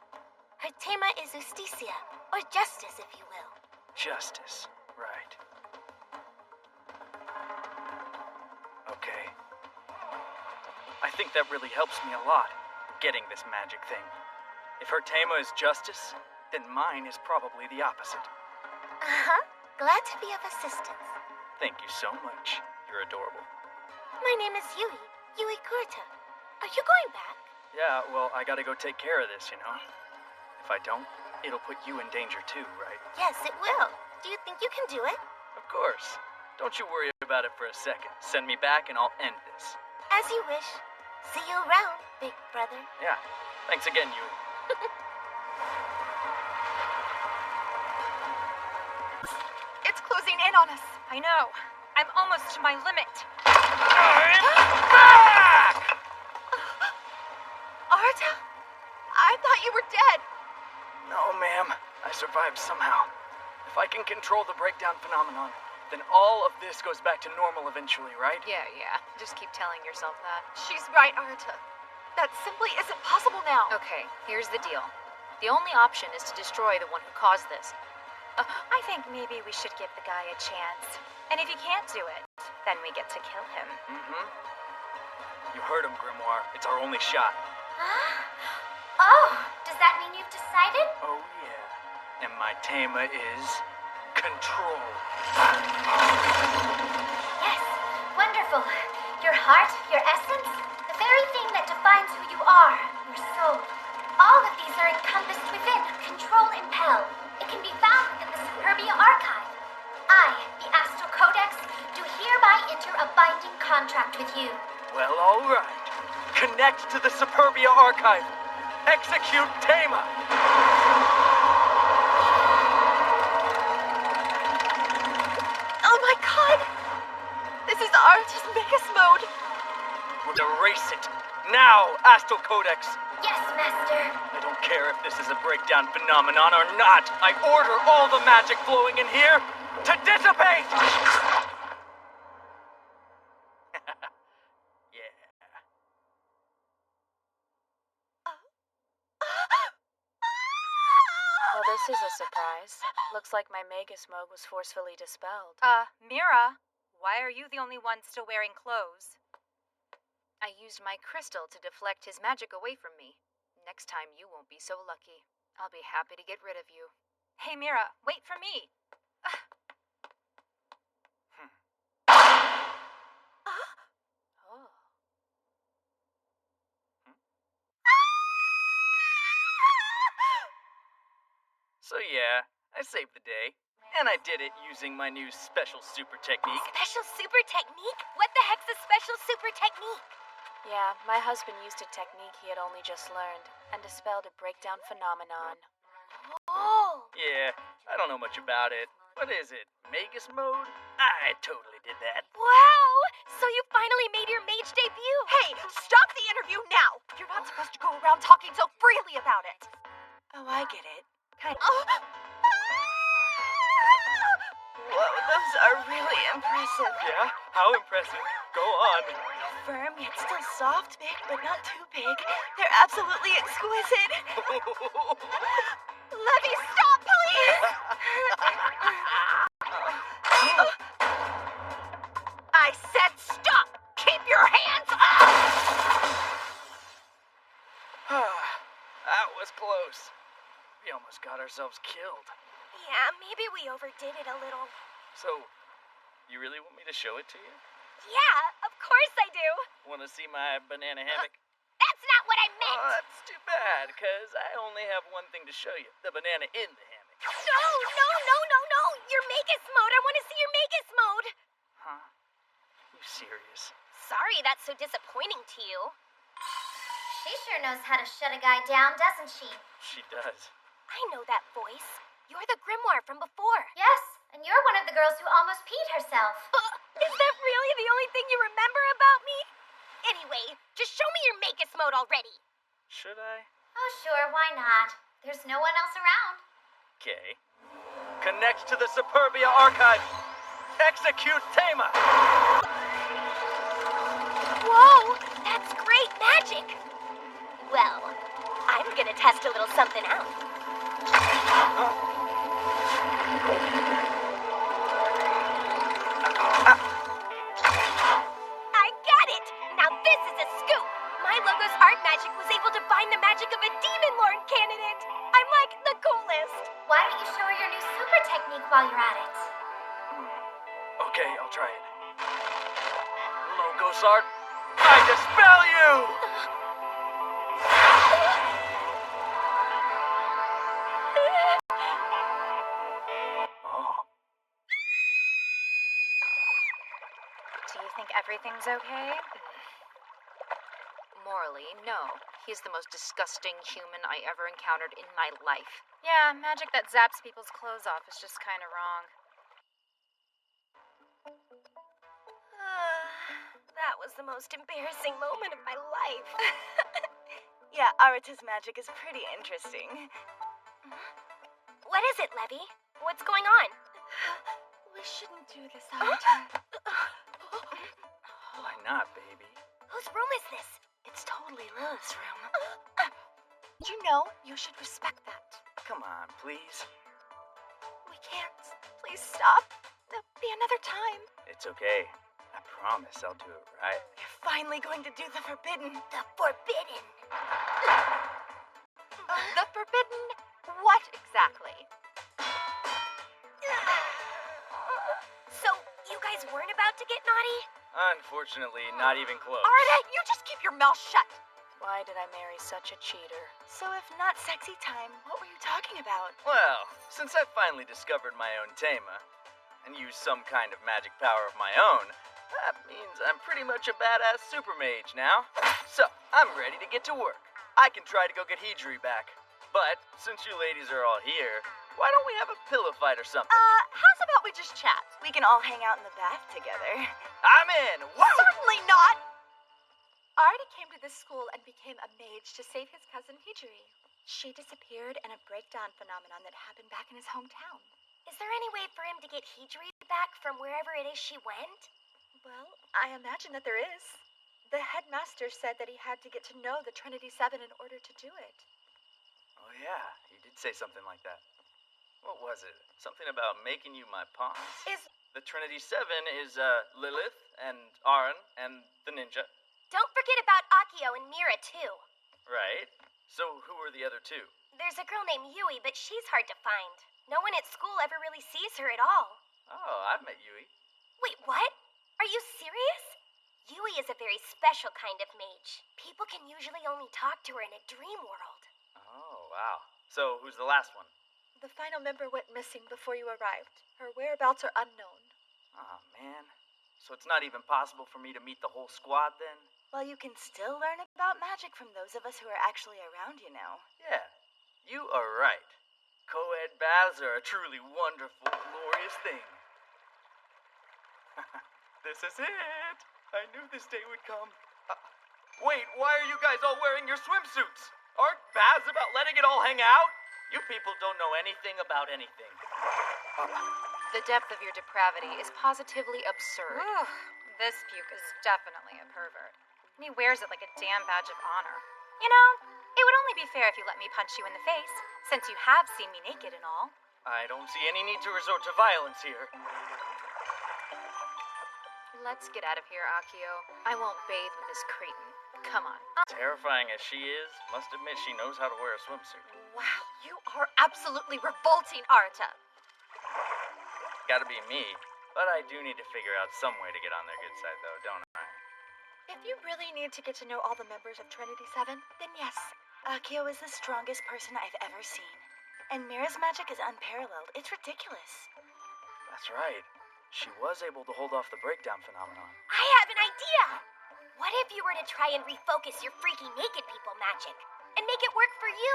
Her Tama is Justicia, or justice, if you will. Justice. Right. Okay. I think that really helps me a lot, getting this magic thing. If her Tama is justice, then mine is probably the opposite. Uh-huh. Glad to be of assistance. Thank you so much. You're adorable. My name is Yui Kurta. Are you going back? Yeah, well, I gotta go take care of this, you know? If I don't, it'll put you in danger too, right? Yes, it will. Do you think you can do it? Of course. Don't you worry about it for a second. Send me back and I'll end this. As you wish. See you around, big brother. Yeah. Thanks again, Yui. It's closing in on us. I know. I'm almost to my limit. I'm back! Arta? I thought you were dead. No, ma'am. I survived somehow. If I can control the breakdown phenomenon, then all of this goes back to normal eventually, right? Yeah. Just keep telling yourself that. She's right, Arta. That simply isn't possible now. Okay, here's the deal. The only option is to destroy the one who caused this. I think maybe we should give the guy a chance. And if he can't do it, then we get to kill him. Mm-hmm. You heard him, Grimoire. It's our only shot. Oh, does that mean you've decided? Oh, yeah. And my Tama is... control. Yes, wonderful. Your heart, your essence, the very thing that defines who you are, your soul. All of these are encompassed within Control Impel. It can be found within the Superbia Archive. I, the Astral Codex, do hereby enter a binding contract with you. Well, all right. Connect to the Superbia Archive. Execute Tama. Oh my god! This is Arta's Megas mode. We'll erase it. Now, Astral Codex. Yes, Master. I don't care if this is a breakdown phenomenon or not. I order all the magic flowing in here to dissipate! Yeah. Well, this is a surprise. Looks like my Magus Mode was forcefully dispelled. Mira, why are you the only one still wearing clothes? I used my crystal to deflect his magic away from me. Next time you won't be so lucky. I'll be happy to get rid of you. Hey, Mira, wait for me. Oh. So yeah, I saved the day. And I did it using my new special super technique. Special super technique? What the heck's a special super technique? Yeah, my husband used a technique he had only just learned and dispelled a breakdown phenomenon. Oh! Yeah, I don't know much about it. What is it? Magus mode? I totally did that. Wow! So you finally made your mage debut! Hey, stop the interview now! You're not supposed to go around talking so freely about it. Oh, I get it. kind of... Oh. Whoa, those are really impressive. Yeah? How impressive. Go on. Firm, yet still soft, big, but not too big. They're absolutely exquisite. Levy, stop, please! I said stop! Keep your hands up! That was close. We almost got ourselves killed. Yeah, maybe we overdid it a little. So, you really want me to show it to you? Yeah, of course I do. Want to see my banana hammock? That's not what I meant. Oh, that's too bad, because I only have one thing to show you. The banana in the hammock. No. Your Magus mode. I want to see your Magus mode. Huh? You serious? Sorry that's so disappointing to you. She sure knows how to shut a guy down, doesn't she? She does. I know that voice. You're the Grimoire from before. Yes, and you're one of the girls who almost peed herself. Is that really the only thing you remember about me? Anyway, just show me your Magus mode already. Should I? Oh, sure, why not? There's no one else around. Okay. Connect to the Superbia archive. Execute Tama. Whoa, that's great magic. Well, I'm gonna test a little something out. I got it! Now this is a scoop! My logo's art magic was able to bind the magic of a Demon Lord candidate! I'm like the coolest! Why don't you show her your new super technique while you're at it? Okay, I'll try it. Logos art, I dispel you! Oh. Do you think everything's okay? Morally, no. He's the most disgusting human I ever encountered in my life. Yeah, magic that zaps people's clothes off is just kind of wrong. That was the most embarrassing moment of my life. Yeah, Arata's magic is pretty interesting. What is it, Levy? What's going on? We shouldn't do this, Arata. Why not, baby? Whose room is this? It's totally Lilith's room. You know, you should respect that. Come on, please. We can't. Please stop. There'll be another time. It's okay. I promise I'll do it right. You're finally going to do the forbidden. The forbidden. The forbidden what exactly? So, you guys weren't about to get naughty? Unfortunately, not even close. Arata, you just keep your mouth shut. Why did I marry such a cheater? So if not sexy time, what were you talking about? Well, since I finally discovered my own Tama, and used some kind of magic power of my own, that means I'm pretty much a badass super mage now. So, I'm ready to get to work. I can try to go get Hijiri back. But, since you ladies are all here, why don't we have a pillow fight or something? How's about we just chat? We can all hang out in the bath together. I'm in! Woo! Certainly not! Arata came to this school and became a mage to save his cousin Hijiri. She disappeared in a breakdown phenomenon that happened back in his hometown. Is there any way for him to get Hijiri back from wherever it is she went? Well, I imagine that there is. The headmaster said that he had to get to know the Trinity Seven in order to do it. Oh yeah, he did say something like that. What was it? Something about making you my pawns? The Trinity Seven is, Lilith, and Aaron, and the ninja. Don't forget about Akio and Mira, too. Right. So who are the other two? There's a girl named Yui, but she's hard to find. No one at school ever really sees her at all. Oh, I've met Yui. Wait, what? Are you serious? Yui is a very special kind of mage. People can usually only talk to her in a dream world. Oh, wow. So who's the last one? The final member went missing before you arrived. Her whereabouts are unknown. Oh, man. So it's not even possible for me to meet the whole squad then? Well, you can still learn about magic from those of us who are actually around, you know. Yeah, you are right. Co-ed baths are a truly wonderful, glorious thing. This is it. I knew this day would come. Wait, why are you guys all wearing your swimsuits? Aren't baths about letting it all hang out? You people don't know anything about anything. The depth of your depravity is positively absurd. Ooh, this puke is definitely a pervert. And he wears it like a damn badge of honor. You know, it would only be fair if you let me punch you in the face, since you have seen me naked and all. I don't see any need to resort to violence here. Let's get out of here, Akio. I won't bathe with this cretin. Come on. Terrifying as she is, must admit she knows how to wear a swimsuit. Wow, you are absolutely revolting, Arata. Gotta be me. But I do need to figure out some way to get on their good side, though, don't I? If you really need to get to know all the members of Trinity 7, then yes, Akio is the strongest person I've ever seen. And Mira's magic is unparalleled. It's ridiculous. That's right. She was able to hold off the breakdown phenomenon. I have an idea! What if you were to try and refocus your freaky naked people magic and make it work for you?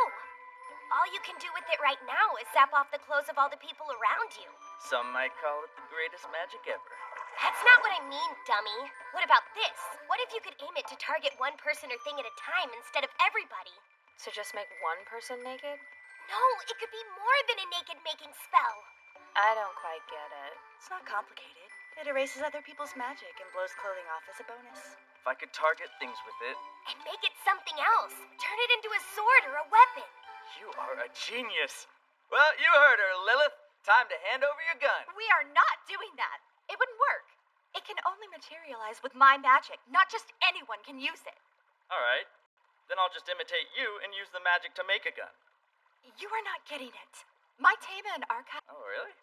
All you can do with it right now is zap off the clothes of all the people around you. Some might call it the greatest magic ever. That's not what I mean, dummy. What about this? What if you could aim it to target one person or thing at a time instead of everybody? So just make one person naked? No, it could be more than a naked making spell. I don't quite get it. It's not complicated. It erases other people's magic and blows clothing off as a bonus. If I could target things with it, And make it something else. Turn it into a sword or a weapon. you are a genius. Well, you heard her, Lilith. Time to hand over your gun. We are not doing that. It wouldn't work. It can only materialize with my magic. Not just anyone can use it. All right. Then I'll just imitate you and use the magic to make a gun. You are not getting it. My Tama and Archive. Oh, really?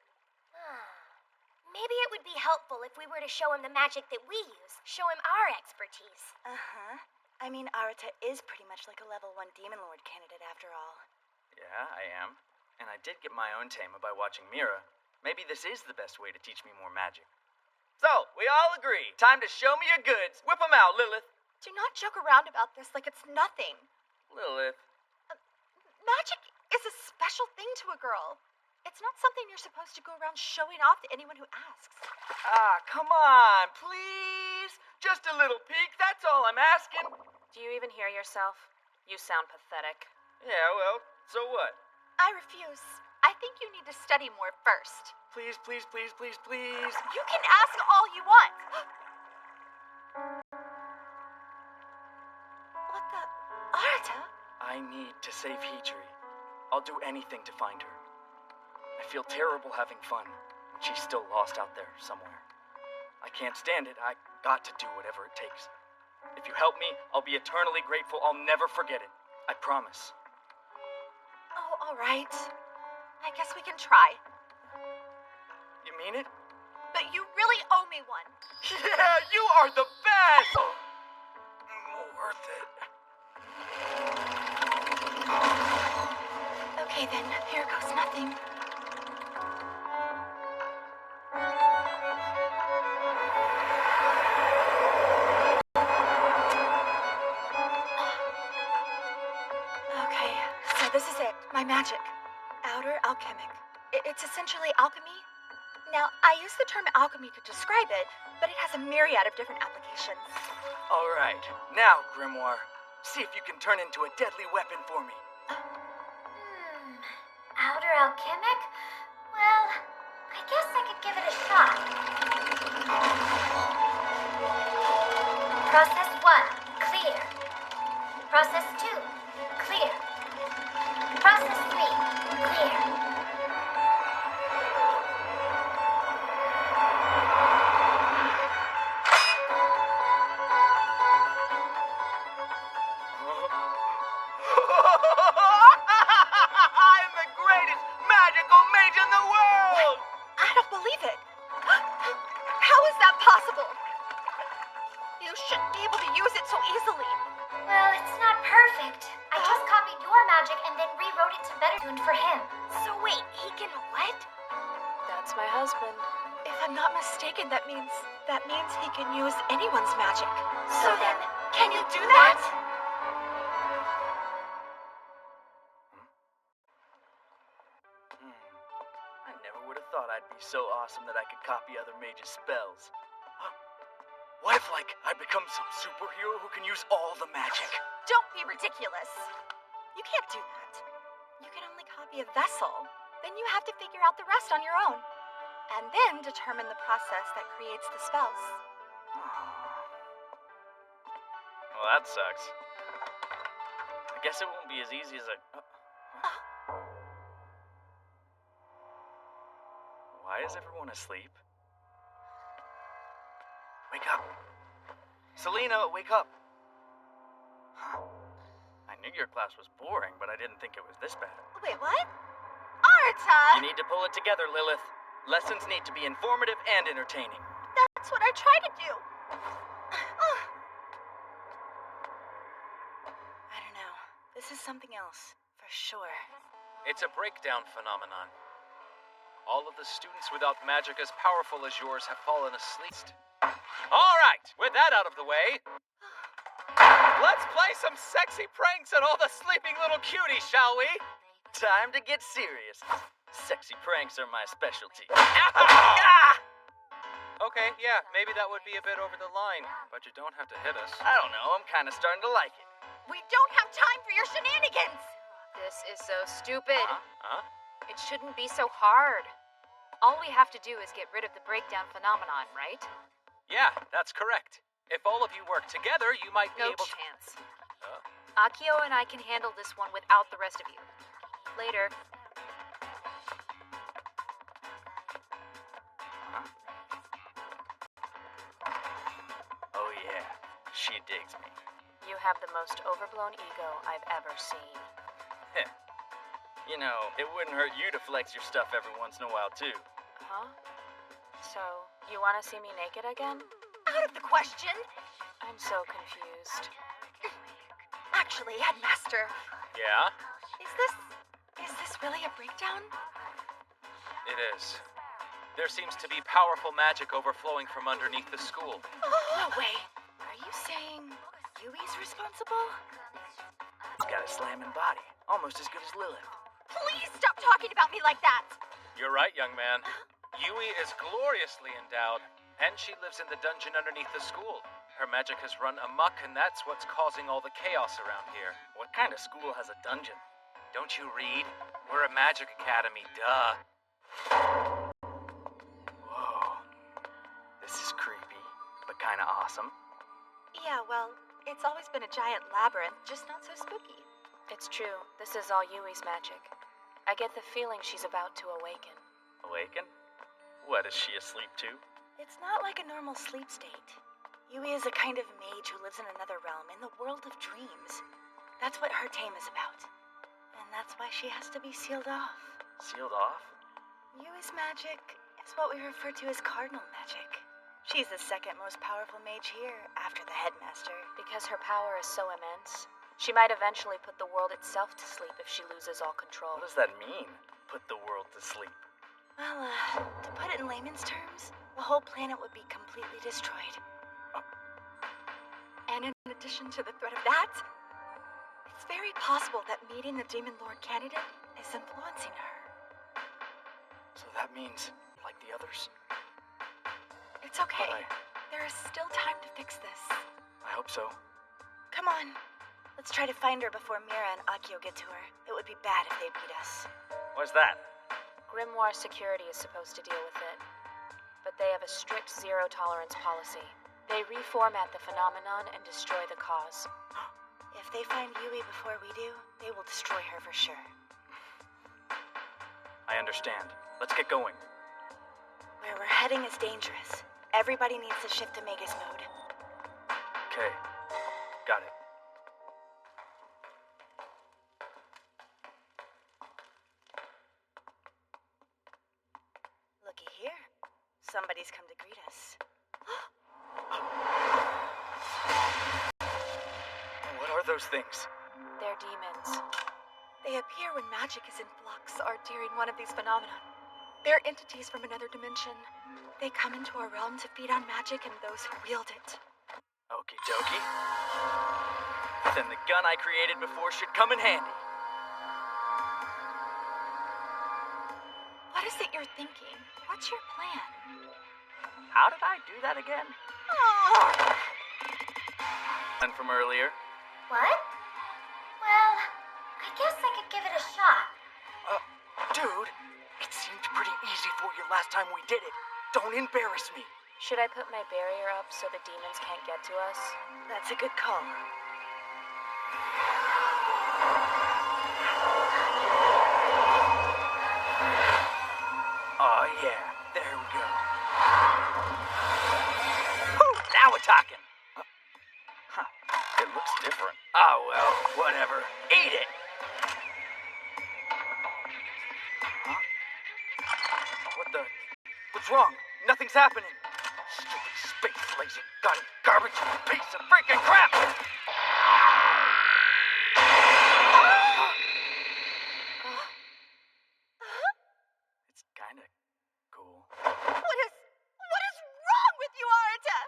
Maybe it would be helpful if we were to show him the magic that we use. Show him our expertise. Uh-huh. I mean, Arata is pretty much like a level 1 Demon Lord candidate after all. Yeah, I am. And I did get my own Tama by watching Mira. Maybe this is the best way to teach me more magic. So, we all agree. Time to show me your goods. Whip 'em out, Lilith. Do not joke around about this like it's nothing. Lilith. Magic is a special thing to a girl. It's not something you're supposed to go around showing off to anyone who asks. Ah, come on, please. Just a little peek, that's all I'm asking. Do you even hear yourself? You sound pathetic. Yeah, well, so what? I refuse. I think you need to study more first. Please, please, please, please, please. You can ask all you want. What the? Arata? I need to save Hijiri. I'll do anything to find her. I feel terrible having fun, and she's still lost out there somewhere. I can't stand it. I got to do whatever it takes. If you help me, I'll be eternally grateful. I'll never forget it. I promise. Oh, all right. I guess we can try. You mean it? But you really owe me one. Yeah, you are the best! Worth it. Okay then, here goes nothing. Okay, so this is it, my magic. Outer alchemic. It's essentially alchemy. Now, I use the term alchemy to describe it, but it has a myriad of different applications. All right. Now, Grimoire, see if you can turn into a deadly weapon for me. Outer alchemic? Well, I guess I could give it a shot. Process 1, clear. Process 2, clear. Process 3, clear. I'm the greatest magical mage in the world! I don't believe it. How is that possible? You shouldn't be able to use it so easily. Well, it's not perfect. I just copied your magic and then rewrote it to better tuned for him. So wait, he can what? That's my husband. If I'm not mistaken, that means he can use anyone's magic. So then, can you do that? I never would have thought I'd be so awesome that I could copy other mages' spells. What if, I become some superhero who can use all the magic? Don't be ridiculous. You can't do that. You can only copy a vessel. Then you have to figure out the rest on your own. And then determine the process that creates the spells. Well, that sucks. I guess it won't be as easy as I... Why is everyone asleep? Wake up. Selena, wake up. Huh. I knew your class was boring, but I didn't think it was this bad. Wait, what? Arta! You need to pull it together, Lilith. Lessons need to be informative and entertaining. That's what I try to do. I don't know. This is something else, for sure. It's a breakdown phenomenon. All of the students without magic as powerful as yours have fallen asleep. All right, with that out of the way, let's play some sexy pranks on all the sleeping little cuties, shall we? Time to get serious. Sexy pranks are my specialty. Okay, yeah, maybe that would be a bit over the line, but you don't have to hit us. I don't know, I'm kind of starting to like it. We don't have time for your shenanigans! This is so stupid. Huh? It shouldn't be so hard. All we have to do is get rid of the breakdown phenomenon, right? Yeah, that's correct. If all of you work together, you might be No able to... chance. Akio and I can handle this one without the rest of you. Later. Oh yeah, she digs me. You have the most overblown ego I've ever seen. You know, it wouldn't hurt you to flex your stuff every once in a while too. Huh? So, you want to see me naked again? Out of the question! I'm so confused. Actually, Headmaster, Yeah? is this really a breakdown? It is. There seems to be powerful magic overflowing from underneath the school. No way. Are you saying Yui's responsible? He's got a slamming body, almost as good as Lilith. Please stop talking about me like that! You're right, young man. Yui is gloriously endowed, and she lives in the dungeon underneath the school. Her magic has run amok, and that's what's causing all the chaos around here. What kind of school has a dungeon? Don't you read? We're a magic academy, duh. Whoa. This is creepy, but kind of awesome. Yeah, well, it's always been a giant labyrinth, just not so spooky. It's true. This is all Yui's magic. I get the feeling she's about to awaken. Awaken? What, is she asleep too? It's not like a normal sleep state. Yui is a kind of mage who lives in another realm, in the world of dreams. That's what her tame is about. And that's why she has to be sealed off. Sealed off? Yui's magic is what we refer to as cardinal magic. She's the second most powerful mage here, after the headmaster. Because her power is so immense, she might eventually put the world itself to sleep if she loses all control. What does that mean? Put the world to sleep. Well, to put it in layman's terms, the whole planet would be completely destroyed. And in addition to the threat of that, it's very possible that meeting the Demon Lord candidate is influencing her. So that means, like the others? It's okay. There is still time to fix this. I hope so. Come on. Let's try to find her before Mira and Akio get to her. It would be bad if they beat us. What's that? Grimoire Security is supposed to deal with it. But they have a strict zero-tolerance policy. They reformat the phenomenon and destroy the cause. If they find Yui before we do, they will destroy her for sure. I understand. Let's get going. Where we're heading is dangerous. Everybody needs to shift to Magus mode. Okay. Got it. Looky here. Somebody's come to greet us. What are those things? They're demons. They appear when magic is in flux or during one of these phenomena. They're entities from another dimension. They come into our realm to feed on magic and those who wield it. Okie dokie. Then the gun I created before should come in handy. What is it you're thinking? What's your plan? How did I do that again? Oh! And from earlier? What? Well, I I guess I could give it a shot. Dude, it seemed pretty easy for you last time we did it. Don't embarrass me. Should I put my barrier up so the demons can't get to us? That's a good call. Oh, yeah. There we go. Whew, now we're talking. Huh. It looks different. Oh, well, whatever. Eat it! Huh? What's wrong? Nothing's happening. Stupid space laser gun garbage piece of freaking crap! It's kinda cool. What is wrong with you, Arata?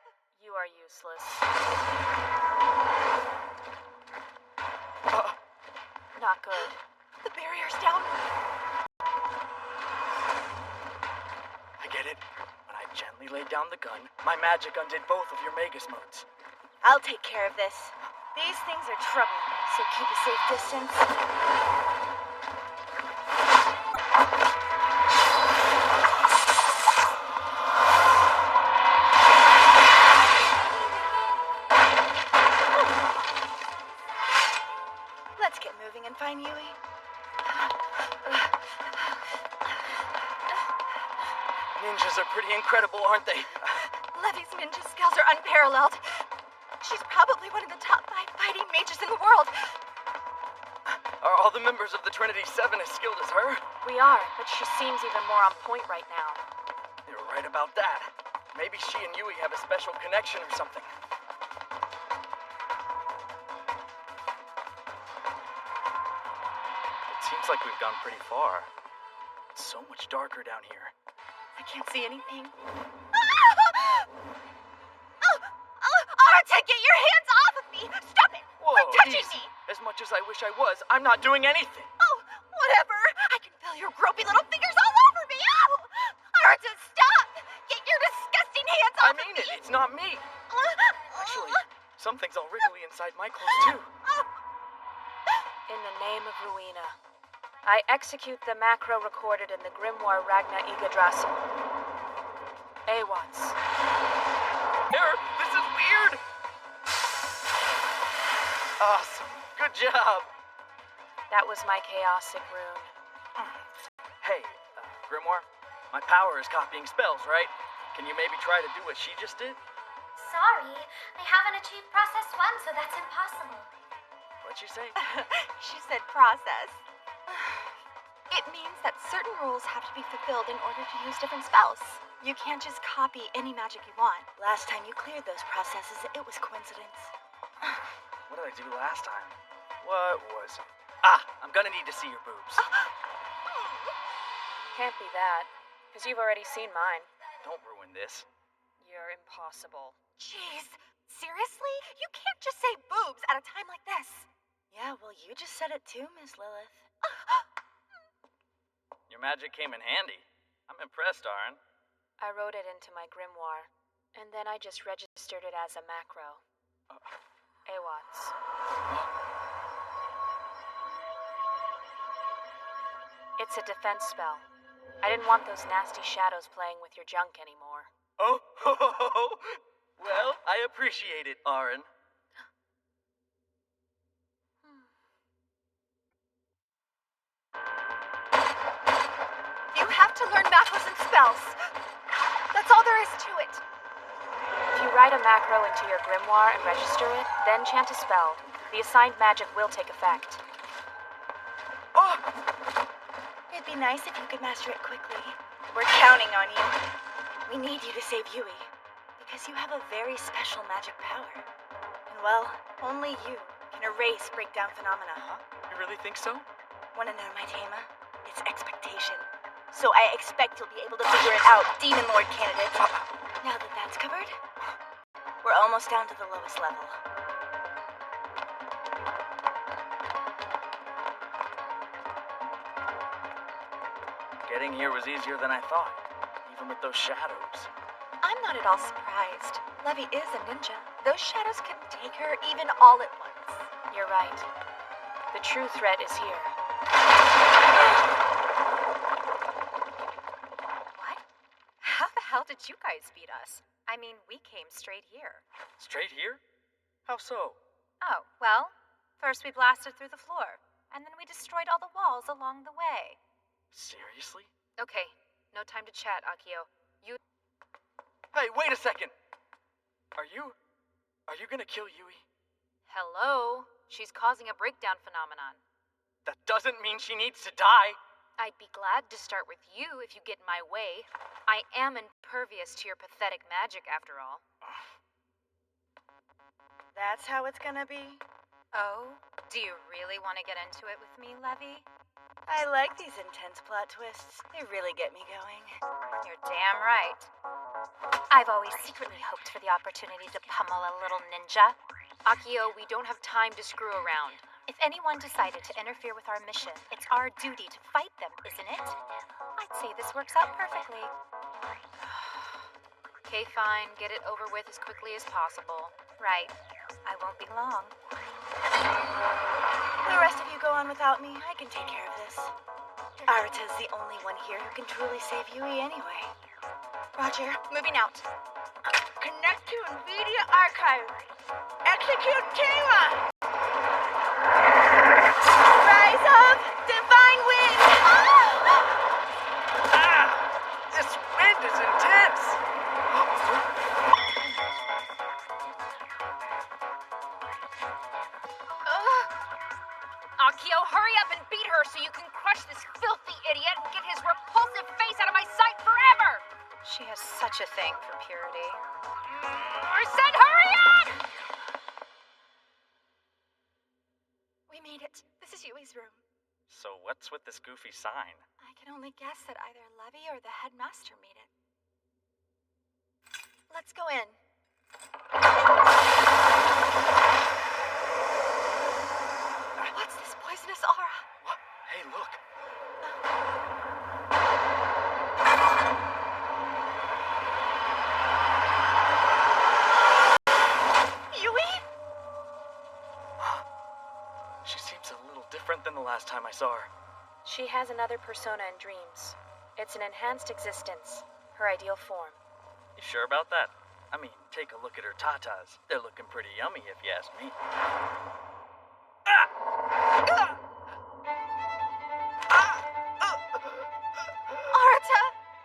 You are useless. Not good. The barrier's down. I get it. When I gently laid down the gun, my magic undid both of your Magus modes. I'll take care of this. These things are trouble, so keep a safe distance. Let's get moving and find Yui. Ninjas are pretty incredible, aren't they? Levy's ninja skills are unparalleled. She's probably one of the top 5 fighting mages in the world. Are all the members of the Trinity 7 as skilled as her? We are, but she seems even more on point right now. You're right about that. Maybe she and Yui have a special connection or something. It seems like we've gone pretty far. It's so much darker down here. I can't see anything. Arata, get your hands off of me! Stop it! Whoa, Quit touching easy. me! As much as I wish I was, I'm not doing anything. Oh, whatever. I can feel your gropey little fingers all over me. Oh! Arata, stop! Get your disgusting hands I off mean of it. me! It's not me. Actually, something's all wriggly inside my clothes, too. In the name of Ruina, I execute the macro recorded in the Grimoire Ragna Yggdrasil. Awats. Eric, this is weird. Awesome. Good job. That was my chaosic rune. Hey, Grimoire, my power is copying spells, right? Can you maybe try to do what she just did? Sorry, I haven't achieved process 1, so that's impossible. What'd you say? She said process. It means that certain rules have to be fulfilled in order to use different spells. You can't just copy any magic you want. Last time you cleared those processes, it was coincidence. What did I do last time? What was it? Ah, I'm gonna need to see your boobs. Can't be that, because you've already seen mine. Don't ruin this. You're impossible. Jeez, seriously? You can't just say boobs at a time like this. Yeah, well, you just said it too, Miss Lilith. Your magic came in handy. I'm impressed, Aaron. I wrote it into my grimoire, and then I just registered it as a macro. Awats. It's a defense spell. I didn't want those nasty shadows playing with your junk anymore. Oh, ho, ho, ho, ho. Well, I appreciate it, Aaron. You have to learn macros and spells. That's all there is to it. If you write a macro into your grimoire and register it, then chant a spell, the assigned magic will take effect. Oh! It'd be nice if you could master it quickly. We're counting on you. We need you to save Yui, because you have a very special magic power. And well, only you can erase breakdown phenomena. Huh? You really think so? Wanna know my Tama? It's expectation. So I expect you'll be able to figure it out, Demon Lord candidate. Now that that's covered, we're almost down to the lowest level. Getting here was easier than I thought, even with those shadows. I'm not at all surprised. Levy is a ninja. Those shadows couldn't take her even all at once. You're right. The true threat is here. What? How the hell did you guys beat us? I mean, we came straight here. Straight here? How so? Oh, well, first we blasted through the floor, and then we destroyed all the walls along the way. Seriously? Okay, no time to chat, Akio. Hey, wait a second! Are you gonna kill Yui? Hello? She's causing a breakdown phenomenon. That doesn't mean she needs to die! I'd be glad to start with you if you get in my way. I am impervious to your pathetic magic, after all. That's how it's gonna be? Oh? Do you really want to get into it with me, Levy? I like these intense plot twists. They really get me going. You're damn right. I've always secretly hoped for the opportunity to pummel a little ninja. Akio, we don't have time to screw around. If anyone decided to interfere with our mission, it's our duty to fight them, isn't it? I'd say this works out perfectly. Okay, fine. Get it over with as quickly as possible. Right. I won't be long. The rest of you go on without me. I can take care of this. Arata's the only one here who can truly save Yui anyway. Roger, moving out. Connect to NVIDIA Archive. Execute Tama! Rise of Divine Wind! This wind is intense! Akio, hurry up and beat her so you can crush this filthy idiot and get his repulsive face out of my sight forever! She has such a thing for purity. I said hurry up! We made it. This is Yui's room. So what's with this goofy sign? I can only guess that either Levy or the headmaster made it. Let's go in. What's this poisonous aura? What? Hey, look! Yui? She seems a little different than the last time I saw her. She has another persona in dreams. It's an enhanced existence, her ideal form. You sure about that? I mean, take a look at her tatas. They're looking pretty yummy if you ask me. Arata!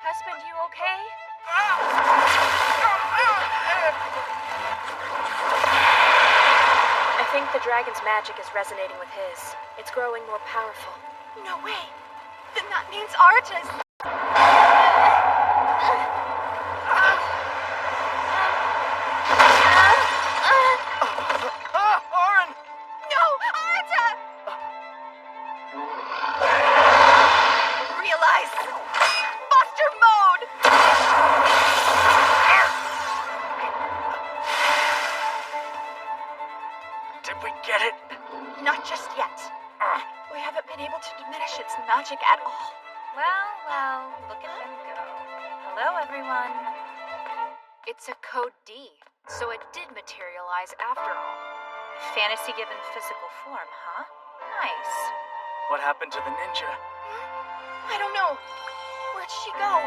Husband, you okay? I think the dragon's magic is resonating with his. It's growing more powerful. No way. Then that means Arata's... Auron! No! Arata! Realize! Buster mode! Did we get it? Not just yet. We haven't been able to diminish its magic at all. Well, look at them go. Hello, everyone. It's a code D, so it did materialize after all. Fantasy given physical form, huh? Nice. What happened to the ninja? I don't know. Where'd she go?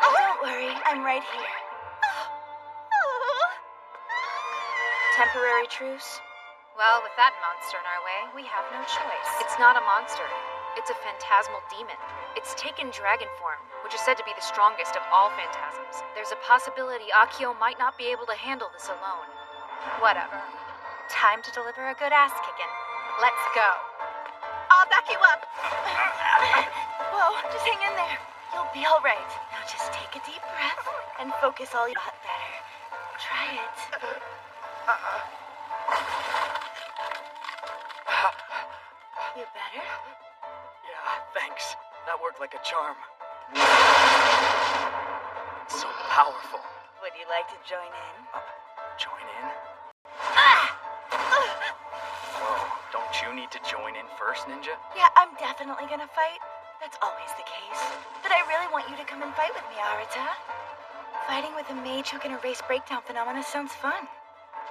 Don't worry, I'm right here. Temporary truce? Well, with that monster in our way, we have no choice. It's not a monster. It's a phantasmal demon. It's taken dragon form, which is said to be the strongest of all phantasms. There's a possibility Akio might not be able to handle this alone. Whatever. Time to deliver a good ass kicking. Let's go. I'll back you up. Whoa, just hang in there. You'll be all right. Now just take a deep breath and focus all you got better. Try it. You better? Yeah, thanks. That worked like a charm. So powerful. Would you like to join in? Join in? Whoa, don't you need to join in first, Ninja? Yeah, I'm definitely gonna fight. That's always the case. But I really want you to come and fight with me, Arata. Fighting with a mage who can erase breakdown phenomena sounds fun.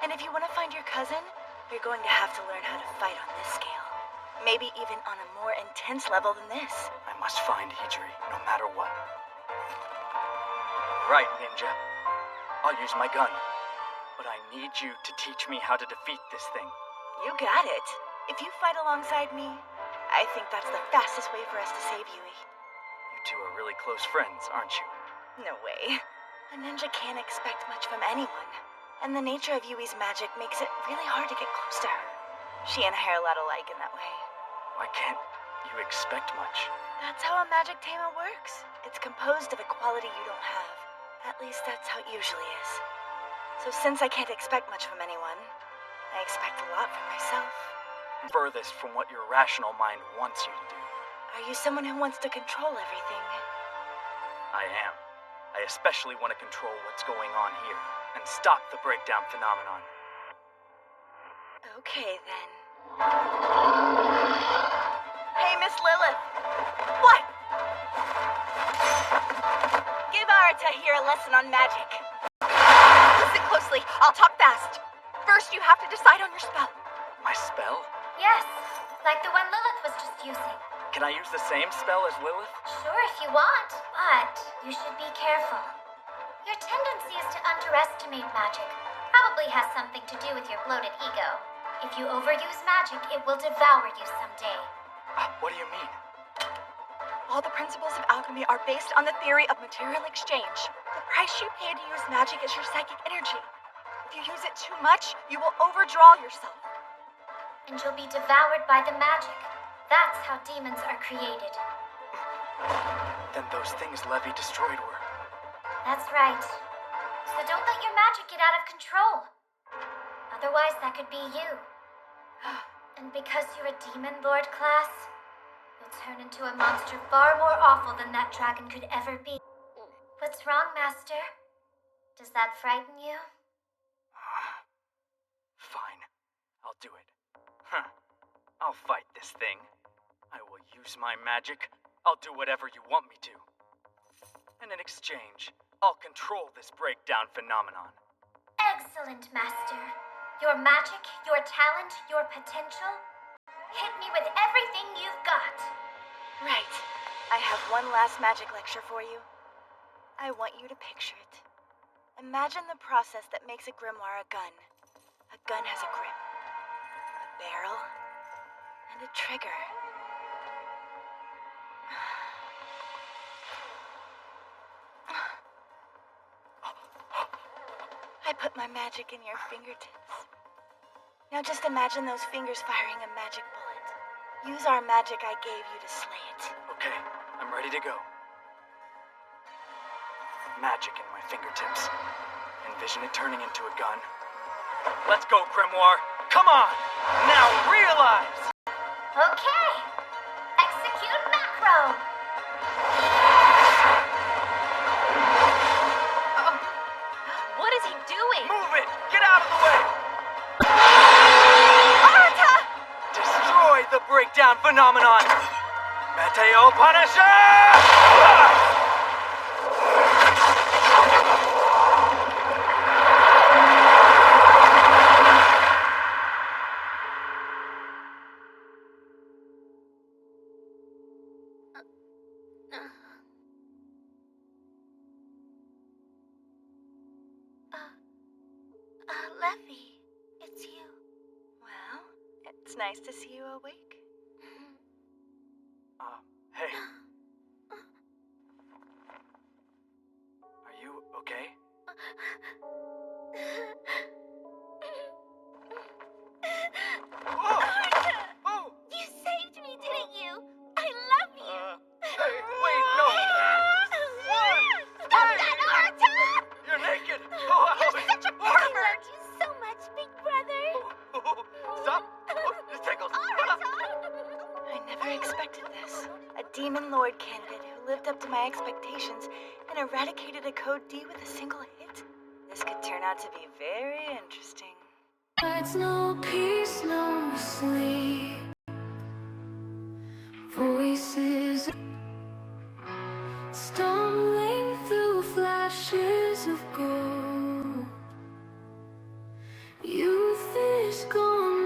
And if you want to find your cousin, You're going to have to learn how to fight on this scale. Maybe even on a more intense level than this. I must find Hijiri, no matter what. Right, ninja. I'll use my gun. But I need you to teach me how to defeat this thing. You got it. If you fight alongside me, I think that's the fastest way for us to save Yui. You two are really close friends, aren't you? No way. A ninja can't expect much from anyone. And the nature of Yui's magic makes it really hard to get close to her. She and I are a lot alike in that way. Why can't you expect much? That's how a magic tamer works. It's composed of a quality you don't have. At least that's how it usually is. So since I can't expect much from anyone, I expect a lot from myself. Furthest from what your rational mind wants you to do. Are you someone who wants to control everything? I am. I especially want to control what's going on here and stop the breakdown phenomenon. Okay, then. Hey, Miss Lilith! What? Give Arata here a lesson on magic. Listen closely. I'll talk fast. First, you have to decide on your spell. My spell? Yes, like the one Lilith was just using. Can I use the same spell as Lilith? Sure, if you want, but you should be careful. Your tendency is to underestimate magic. Probably has something to do with your bloated ego. If you overuse magic, it will devour you someday. What do you mean? All the principles of alchemy are based on the theory of material exchange. The price you pay to use magic is your psychic energy. If you use it too much, you will overdraw yourself. And you'll be devoured by the magic. That's how demons are created. Then those things Levi destroyed were... That's right. So don't let your magic get out of control. Otherwise, that could be you. And because you're a demon lord class, you'll turn into a monster far more awful than that dragon could ever be. What's wrong, Master? Does that frighten you? Fine. I'll do it. I'll fight this thing. I will use my magic. I'll do whatever you want me to. And in exchange, I'll control this breakdown phenomenon. Excellent, Master. Your magic, your talent, your potential. Hit me with everything you've got. Right. I have one last magic lecture for you. I want you to picture it. Imagine the process that makes a grimoire a gun. A gun has a grip, a barrel, and a trigger. I put my magic in your fingertips. Now just imagine those fingers firing a magic bullet. Use our magic I gave you to slay it. Okay, I'm ready to go. Magic in my fingertips. Envision it turning into a gun. Let's go, Grimoire! Come on! Now realize! Okay. Execute macro. What is he doing? Move it! Get out of the way! Arata! Destroy the breakdown phenomenon! Meteo Punisher! Leffy, it's you. Well, it's nice to see you awake. Hey. Are you okay? Oh! You saved me, didn't you? I love you. Hey, wait, no! Stop that, Arata! You're naked! Oh, You're such a pervert! I love you so much, big brother. Stop! This tickles! I never expected this. A demon lord candidate who lived up to my expectations and eradicated a code D with a single hit. This could turn out to be very interesting. It's no peace, no sleep. Voices stumbling through flashes of gold. Youth is gone.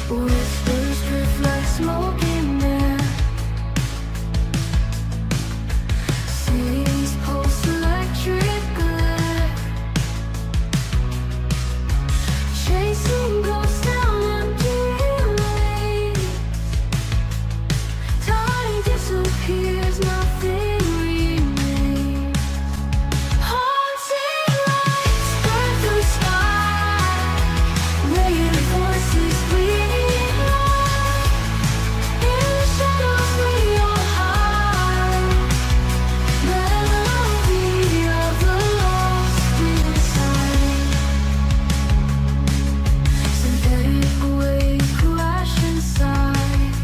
Whispers drift like smoke in air. Cities pulse electric glare. Chasing ghosts down empty lanes. Time disappears, nothing remains. Haunting lights burn through sky. Ragged voices bleeding light. In the shadows we all hide. Melody of the lost inside. Synthetic waves crash inside.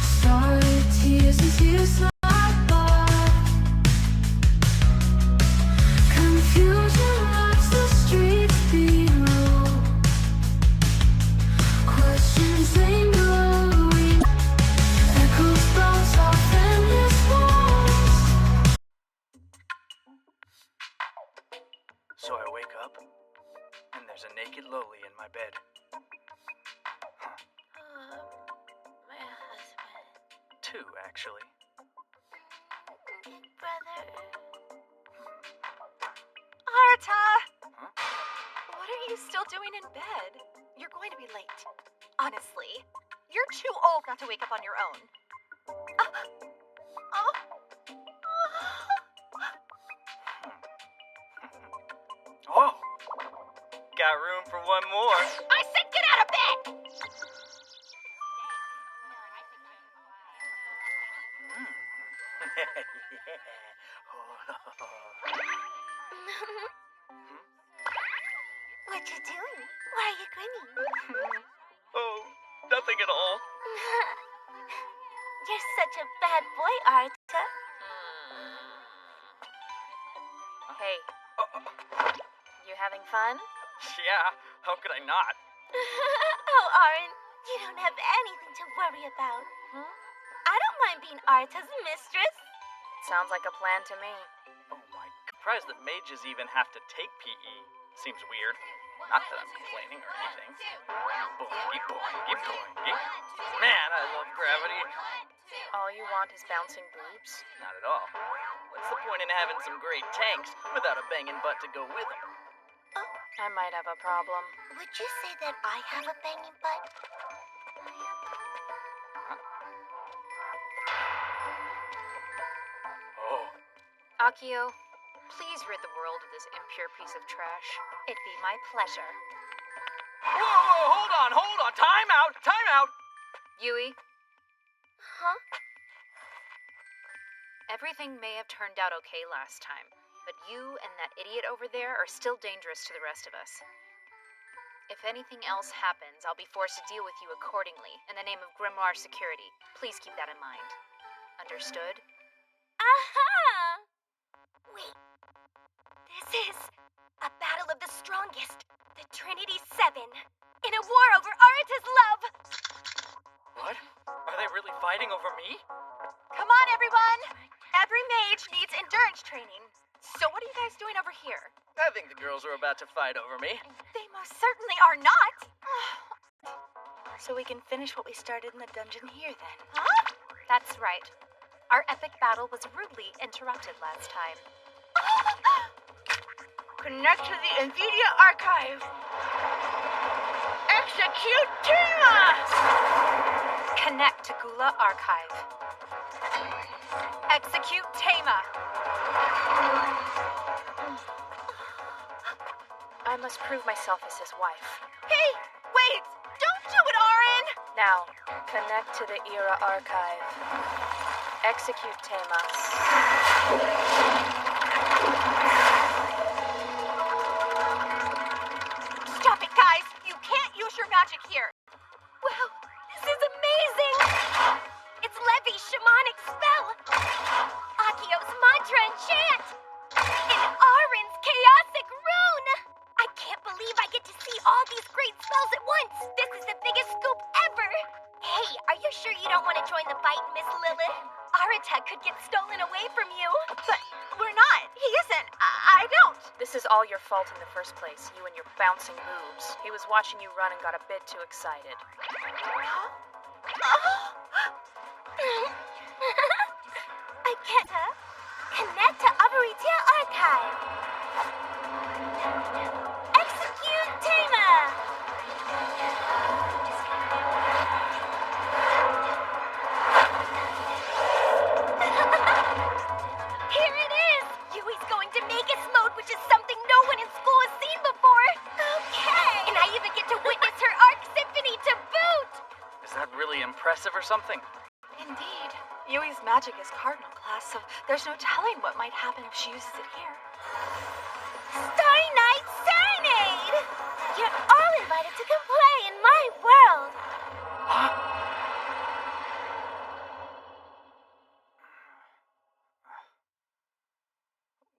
Started tears and tears slide by. Confusion lights the streets below. Questions lingering. Echoes bounce off endless walls. So I wake up, and there's a naked Loli in my bed. My husband. Two, actually. Big brother. Arata! Huh? What are you still doing in bed? You're going to be late. Honestly, you're too old not to wake up on your own. Oh. Oh! Got room for one more. I said get out of bed! What you doing? Why are you grinning? Oh, nothing at all. You're such a bad boy, Arta. Hey, you having fun? Yeah, how could I not? Oh, Arin, you don't have anything to worry about. I don't mind being Arta's mistress. Sounds like a plan to me. Oh my, surprised that mages even have to take PE. Seems weird. Not that I'm complaining or anything. Boingy, boingy, boingy. Man, I love gravity. All you want is bouncing boobs? Not at all. What's the point in having some great tanks without a banging butt to go with them? I might have a problem. Would you say that I have a banging butt? Oh, Akio, please rid the world of this impure piece of trash. It'd be my pleasure. whoa, hold on. Time out. Yui, Huh? everything may have turned out okay last time, but you and that idiot over there are still dangerous to the rest of us. If anything else happens, I'll be forced to deal with you accordingly in the name of Grimoire Security. Please keep that in mind. Understood? Aha! Wait. This is a battle of the strongest. The Trinity Seven. In a war over Arata's love. What? Are they really fighting over me? Come on, everyone! Every mage needs endurance training. So what are you guys doing over here? I think the girls are about to fight over me. They most certainly are not. So we can finish what we started in the dungeon here then. Huh? That's right. Our epic battle was rudely interrupted last time. Connect to the NVIDIA archive. Execute Tima! Connect to Gula Archive. Execute Tama. I must prove myself as his wife. Hey, wait! Don't do it, Arin! Now, connect to the Era archive. Execute Tama. Stop it, guys! You can't use your magic here. Wow, this is amazing! It's Levy's shamanic spell. Akio's mantra and chant. And Arin's chaosic rune. I can't believe I get to see all these great spells at once. This is the biggest scoop ever. Hey, are you sure you don't want to join the fight, Miss Lilith? Arata could get stolen away from you. But we're not. He isn't. I don't. This This is all your fault in the first place, you and your bouncing boobs. He was watching you run and got a bit too excited. I can't. Connect to Arboretia Archive. Execute Tama. Here it is. Yui's going to Magus mode, which is something no one in school has seen before. Okay. And I even get to witness her Arc Symphony to boot. Is that really impressive or something? Indeed. Yui's magic is cardinal class, so there's no telling what might happen if she uses it here. Starry Night Serenade! You're all invited to come play in my world. Huh?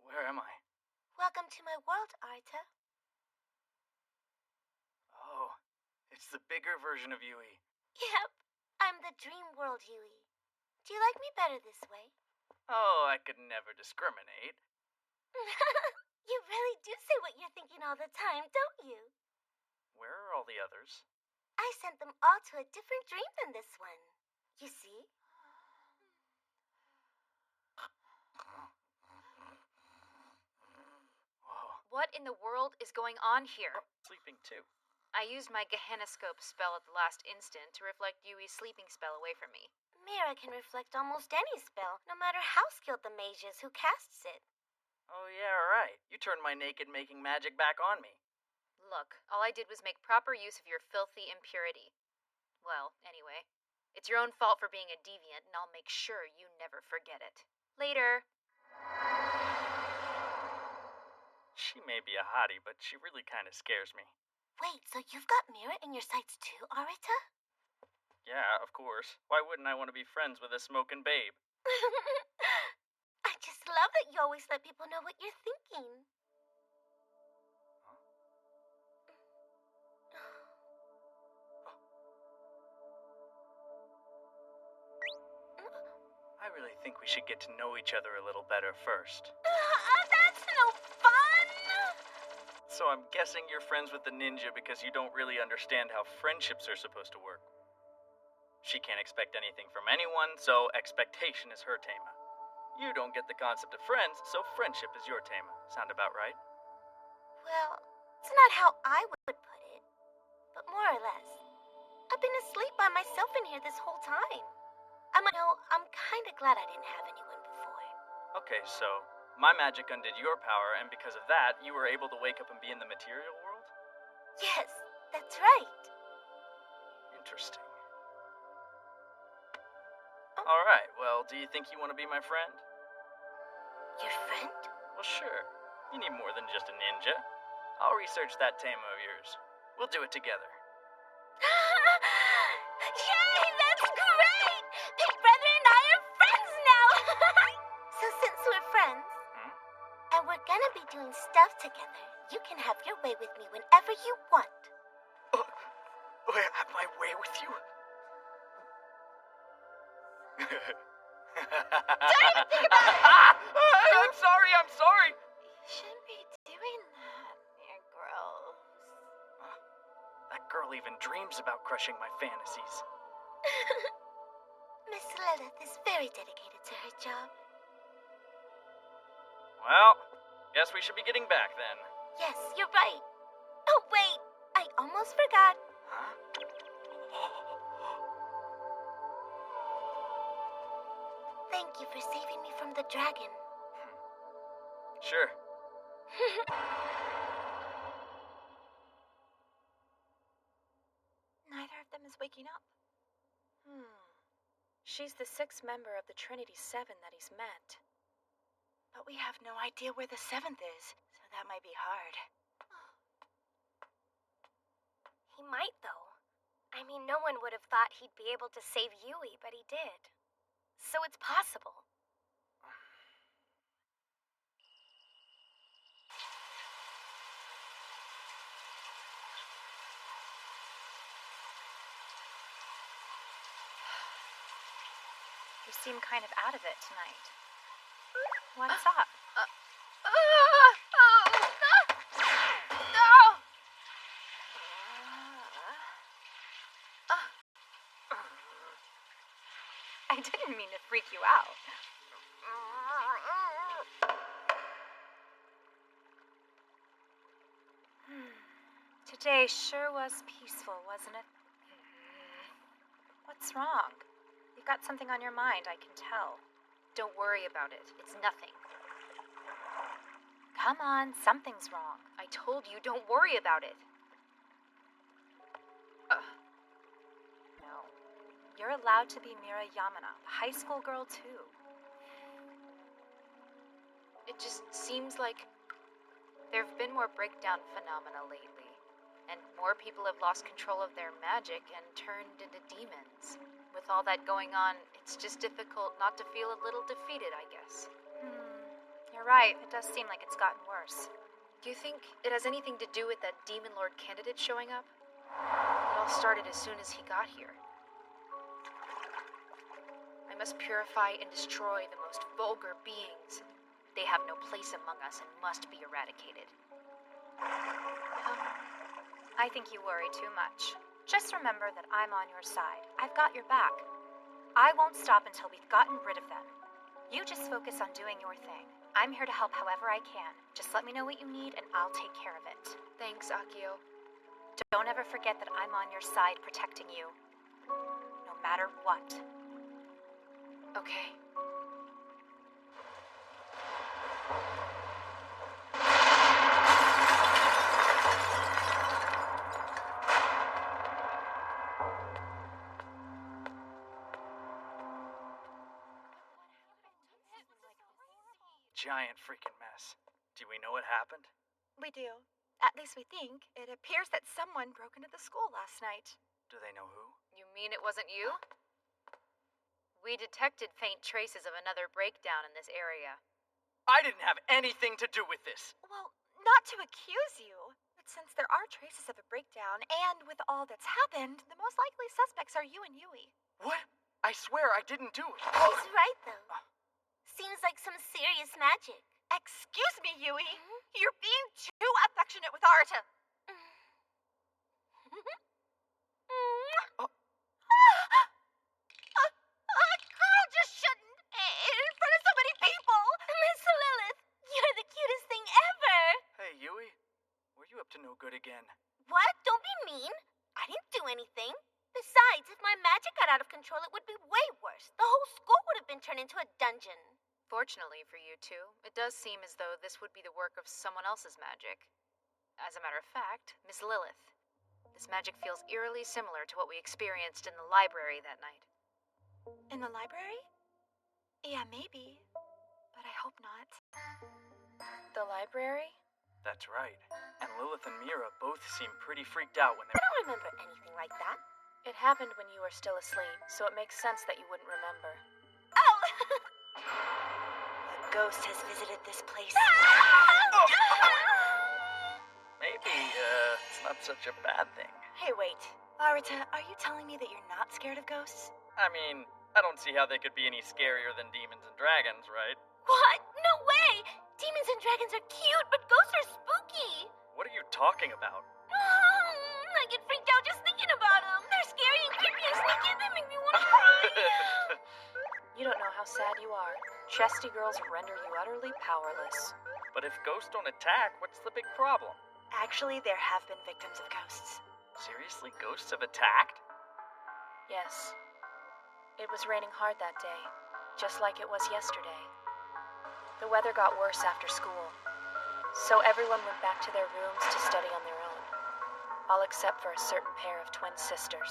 Where am I? Welcome to my world, Arta. Oh, it's the bigger version of Yui. Yep, I'm the dream world Yui. Do you like me better this way? Oh, I could never discriminate. You really do say what you're thinking all the time, don't you? Where are all the others? I sent them all to a different dream than this one. You see? Whoa, What in the world is going on here? sleeping too. I used my Gehenna-scope spell at the last instant to reflect Yui's sleeping spell away from me. Mira can reflect almost any spell, no matter how skilled the mage is who casts it. Oh yeah, right. You turned my naked making magic back on me. Look, all I did was make proper use of your filthy impurity. Well, anyway, it's your own fault for being a deviant, and I'll make sure you never forget it. Later. She may be a hottie, but she really kind of scares me. Wait, so you've got Mira in your sights too, Arita? Yeah, of course. Why wouldn't I want to be friends with a smoking babe? I just love that you always let people know what you're thinking. I really think we should get to know each other a little better first. That's no fun! So I'm guessing you're friends with the ninja because you don't really understand how friendships are supposed to work. She can't expect anything from anyone, so expectation is her Tama. You don't get the concept of friends, so friendship is your Tama. Sound about right? Well, it's not how I would put it, but more or less. I've been asleep by myself in here this whole time. I'm kind of glad I didn't have anyone before. Okay, so my magic undid your power, and because of that, you were able to wake up and be in the material world? Yes, that's right. Interesting. Alright, well, do you think you want to be my friend? Your friend? Well, sure. You need more than just a ninja. I'll research that Tama of yours. We'll do it together. Yay, that's great! Big Brother and I are friends now! So since we're friends, and we're gonna be doing stuff together, you can have your way with me whenever you want. Have my way with you? Don't even think about it! I'm sorry! You shouldn't be doing that. You're gross. That girl even dreams about crushing my fantasies. Miss Lilith is very dedicated to her job. Well, guess we should be getting back then. Yes, you're right. Oh, wait, I almost forgot. Huh? Thank you for saving me from the dragon. Sure. Neither of them is waking up. She's the sixth member of the Trinity Seven that he's met. But we have no idea where the seventh is, so that might be hard. He might, though. I mean, no one would have thought he'd be able to save Yui, but he did. So it's possible. You seem kind of out of it tonight. What's up? Oh, I didn't mean to freak you out. Today sure was peaceful, wasn't it? What's wrong? You've got something on your mind, I can tell. Don't worry about it. It's nothing. Come on, something's wrong. I told you, don't worry about it. No. You're allowed to be Mira Yamana, the high school girl, too. It just seems like there have been more breakdown phenomena lately, and more people have lost control of their magic and turned into demons. With all that going on, it's just difficult not to feel a little defeated, I guess. You're right. It does seem like it's gotten worse. Do you think it has anything to do with that Demon Lord candidate showing up? It all started as soon as he got here. I must purify and destroy the most vulgar beings. They have no place among us and must be eradicated. I think you worry too much. Just remember that I'm on your side. I've got your back. I won't stop until we've gotten rid of them. You just focus on doing your thing. I'm here to help however I can. Just let me know what you need and I'll take care of it. Thanks, Akio. Don't ever forget that I'm on your side protecting you. No matter what. Okay. Giant freaking mess. Do we know what happened? We do. At least we think. It appears that someone broke into the school last night. Do they know who? You mean it wasn't you? We detected faint traces of another breakdown in this area. I didn't have anything to do with this. Well, not to accuse you, but since there are traces of a breakdown, and with all that's happened, the most likely suspects are you and Yui. What? I swear I didn't do it. He's right, though. Seems like some serious magic. Excuse me, Yui. You're being too affectionate with Arata. A girl just shouldn't in front of so many people. Miss Lilith, you're the cutest thing ever. Hey, Yui. Were you up to no good again? What? Don't be mean. I didn't do anything. Besides, if my magic got out of control, it would be way worse. The whole school would have been turned into a dungeon. Fortunately for you two, it does seem as though this would be the work of someone else's magic. As a matter of fact, Miss Lilith, this magic feels eerily similar to what we experienced in the library that night. In the library? Yeah, maybe. But I hope not. The library? That's right. And Lilith and Mira both seem pretty freaked out when they... I don't remember anything like that. It happened when you were still asleep, so it makes sense that you wouldn't remember. Oh! A ghost has visited this place. Maybe, it's not such a bad thing. Hey, wait. Arata, are you telling me that you're not scared of ghosts? I mean, I don't see how they could be any scarier than demons and dragons, right? What? No way! Demons and dragons are cute, but ghosts are spooky. What are you talking about? I get freaked out just thinking about them. They're scary and creepy and sneaky and they make me want to cry. You don't know how sad you are. Chesty girls render you utterly powerless. But if ghosts don't attack, what's the big problem? Actually, there have been victims of ghosts. Seriously, ghosts have attacked? Yes. It was raining hard that day, just like it was yesterday. The weather got worse after school, so everyone went back to their rooms to study on their own, all except for a certain pair of twin sisters.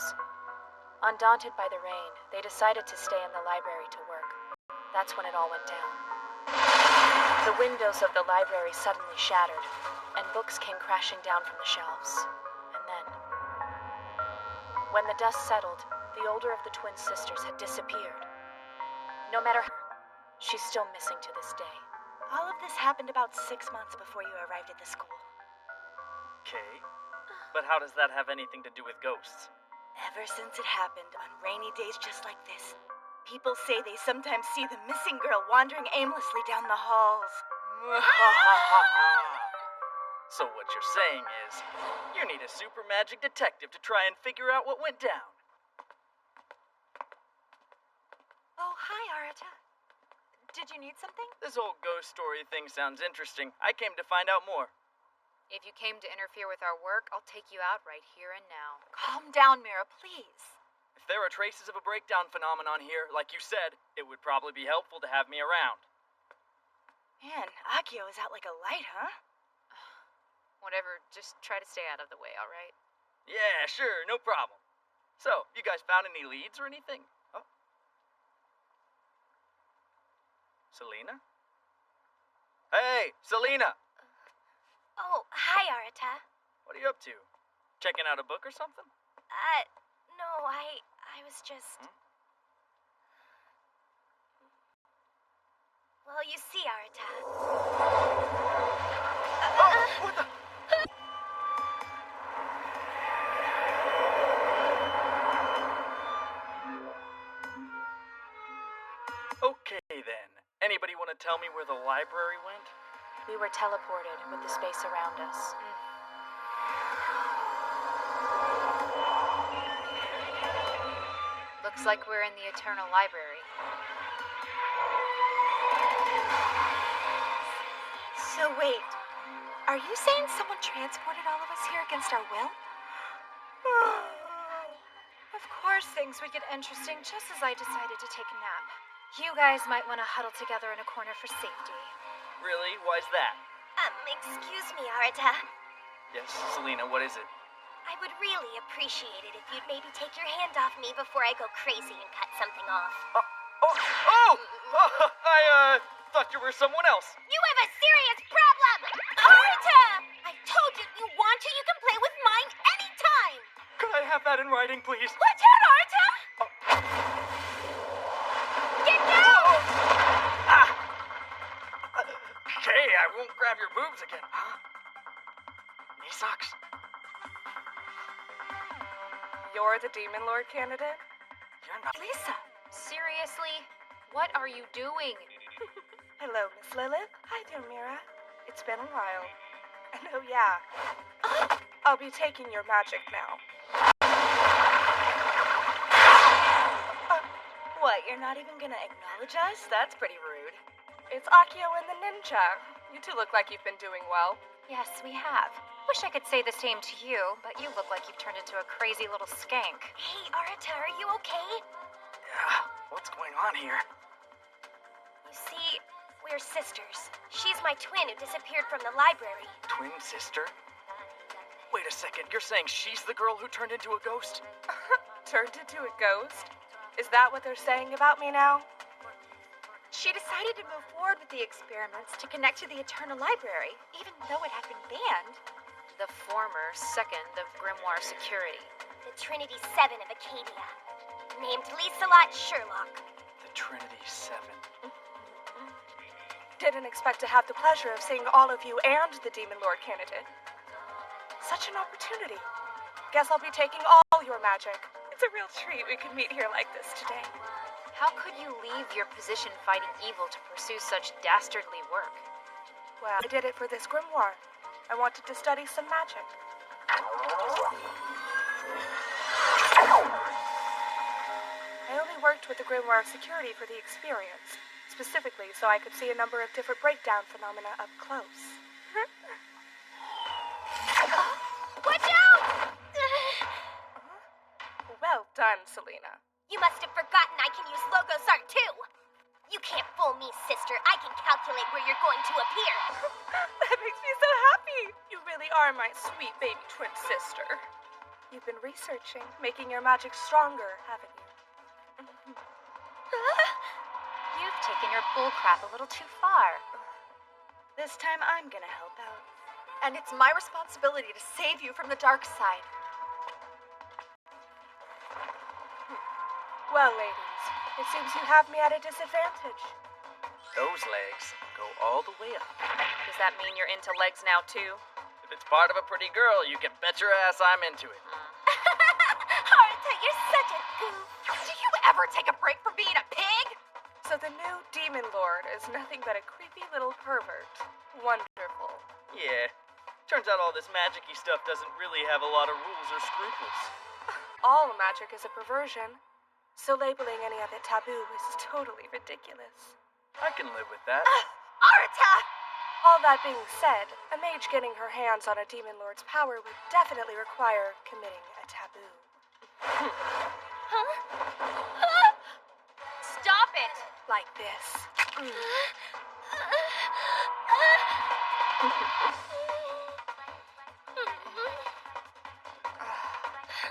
Undaunted by the rain, they decided to stay in the library to work. That's when it all went down. The windows of the library suddenly shattered, and books came crashing down from the shelves. And then, when the dust settled, the older of the twin sisters had disappeared. No matter how, she's still missing to this day. All of this happened about 6 months before you arrived at the school. Okay. But how does that have anything to do with ghosts? Ever since it happened, on rainy days just like this, people say they sometimes see the missing girl wandering aimlessly down the halls. So what you're saying is, you need a super magic detective to try and figure out what went down. Hi, Arata. Did you need something? This whole ghost story thing sounds interesting. I came to find out more. If you came to interfere with our work, I'll take you out right here and now. Calm down, Mira, please. If there are traces of a breakdown phenomenon here, like you said, it would probably be helpful to have me around. Man, Akio is out like a light, huh? Whatever, just try to stay out of the way, all right? Yeah, sure, no problem. So, you guys found any leads or anything? Oh. Selena? Hey, Selena! Oh, hi, Arata. What are you up to? Checking out a book or something? No, I was just... Well, you see, Arata. What the? Okay then. Anybody want to tell me where the library went? We were teleported with the space around us. Looks like we're in the Eternal Library. So wait, are you saying someone transported all of us here against our will? Of course things would get interesting just as I decided to take a nap. You guys might want to huddle together in a corner for safety. Really? Why's that? Excuse me, Arata. Yes, Selena, what is it? I would really appreciate it if you'd maybe take your hand off me before I go crazy and cut something off. I thought you were someone else. You have a serious problem! Arata! I told you, you want to, you can play with mine anytime! Could I have that in writing, please? Watch out, Arata! Get down! Okay, I won't grab your boobs again, huh? Knee socks? You're the Demon Lord candidate? You're not. Lisa! Seriously? What are you doing? Hello, Miss Lilith. Hi there, Mira. It's been a while. And oh yeah, I'll be taking your magic now. What, you're not even gonna acknowledge us? That's pretty rude. It's Akio and the ninja. You two look like you've been doing well. Yes, we have. Wish I could say the same to you, but you look like you've turned into a crazy little skank. Hey, Arata, are you okay? Yeah, what's going on here? You see, we're sisters. She's my twin who disappeared from the library. Twin sister? Wait a second, you're saying she's the girl who turned into a ghost? Turned into a ghost? Is that what they're saying about me now? She decided to move forward with the experiments to connect to the Eternal Library, even though it had been banned. The former second of Grimoire Security. The Trinity 7 of Acadia. Named Liselot Sherlock. The Trinity 7. Didn't expect to have the pleasure of seeing all of you and the Demon Lord candidate. Such an opportunity. Guess I'll be taking all your magic. It's a real treat we could meet here like this today. How could you leave your position fighting evil to pursue such dastardly work? Well, I did it for this grimoire. I wanted to study some magic. I only worked with the Grimoire Security for the experience, specifically so I could see a number of different breakdown phenomena up close. Watch out! Well done, Selena. You must have forgotten I can use Logos Art too. You can't fool me, sister. I can calculate where you're going to appear. That makes me so happy. You really are my sweet baby twin sister. You've been researching, making your magic stronger, haven't you? You've taken your bullcrap a little too far. This time I'm gonna help out. And it's my responsibility to save you from the dark side. Well, ladies, it seems you have me at a disadvantage. Those legs go all the way up. Does that mean you're into legs now, too? If it's part of a pretty girl, you can bet your ass I'm into it. Arata, you're such a goof. Do you ever take a break from being a pig? So the new Demon Lord is nothing but a creepy little pervert. Wonderful. Yeah. Turns out all this magic-y stuff doesn't really have a lot of rules or scruples. All magic is a perversion. so labeling any of it taboo is totally ridiculous. I can live with that. Arata! All that being said, a mage getting her hands on a demon lord's power would definitely require committing a taboo. Stop it! Like this.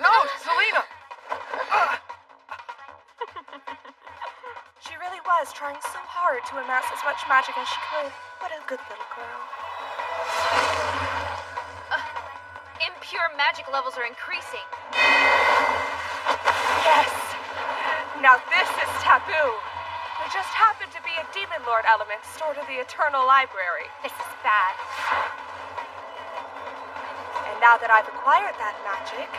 No, Selena! She really was trying so hard to amass as much magic as she could. What a good little girl. Impure magic levels are increasing. Yes! Now this is taboo. There just happened to be a demon lord element stored in the Eternal Library. This is bad. And now that I've acquired that magic,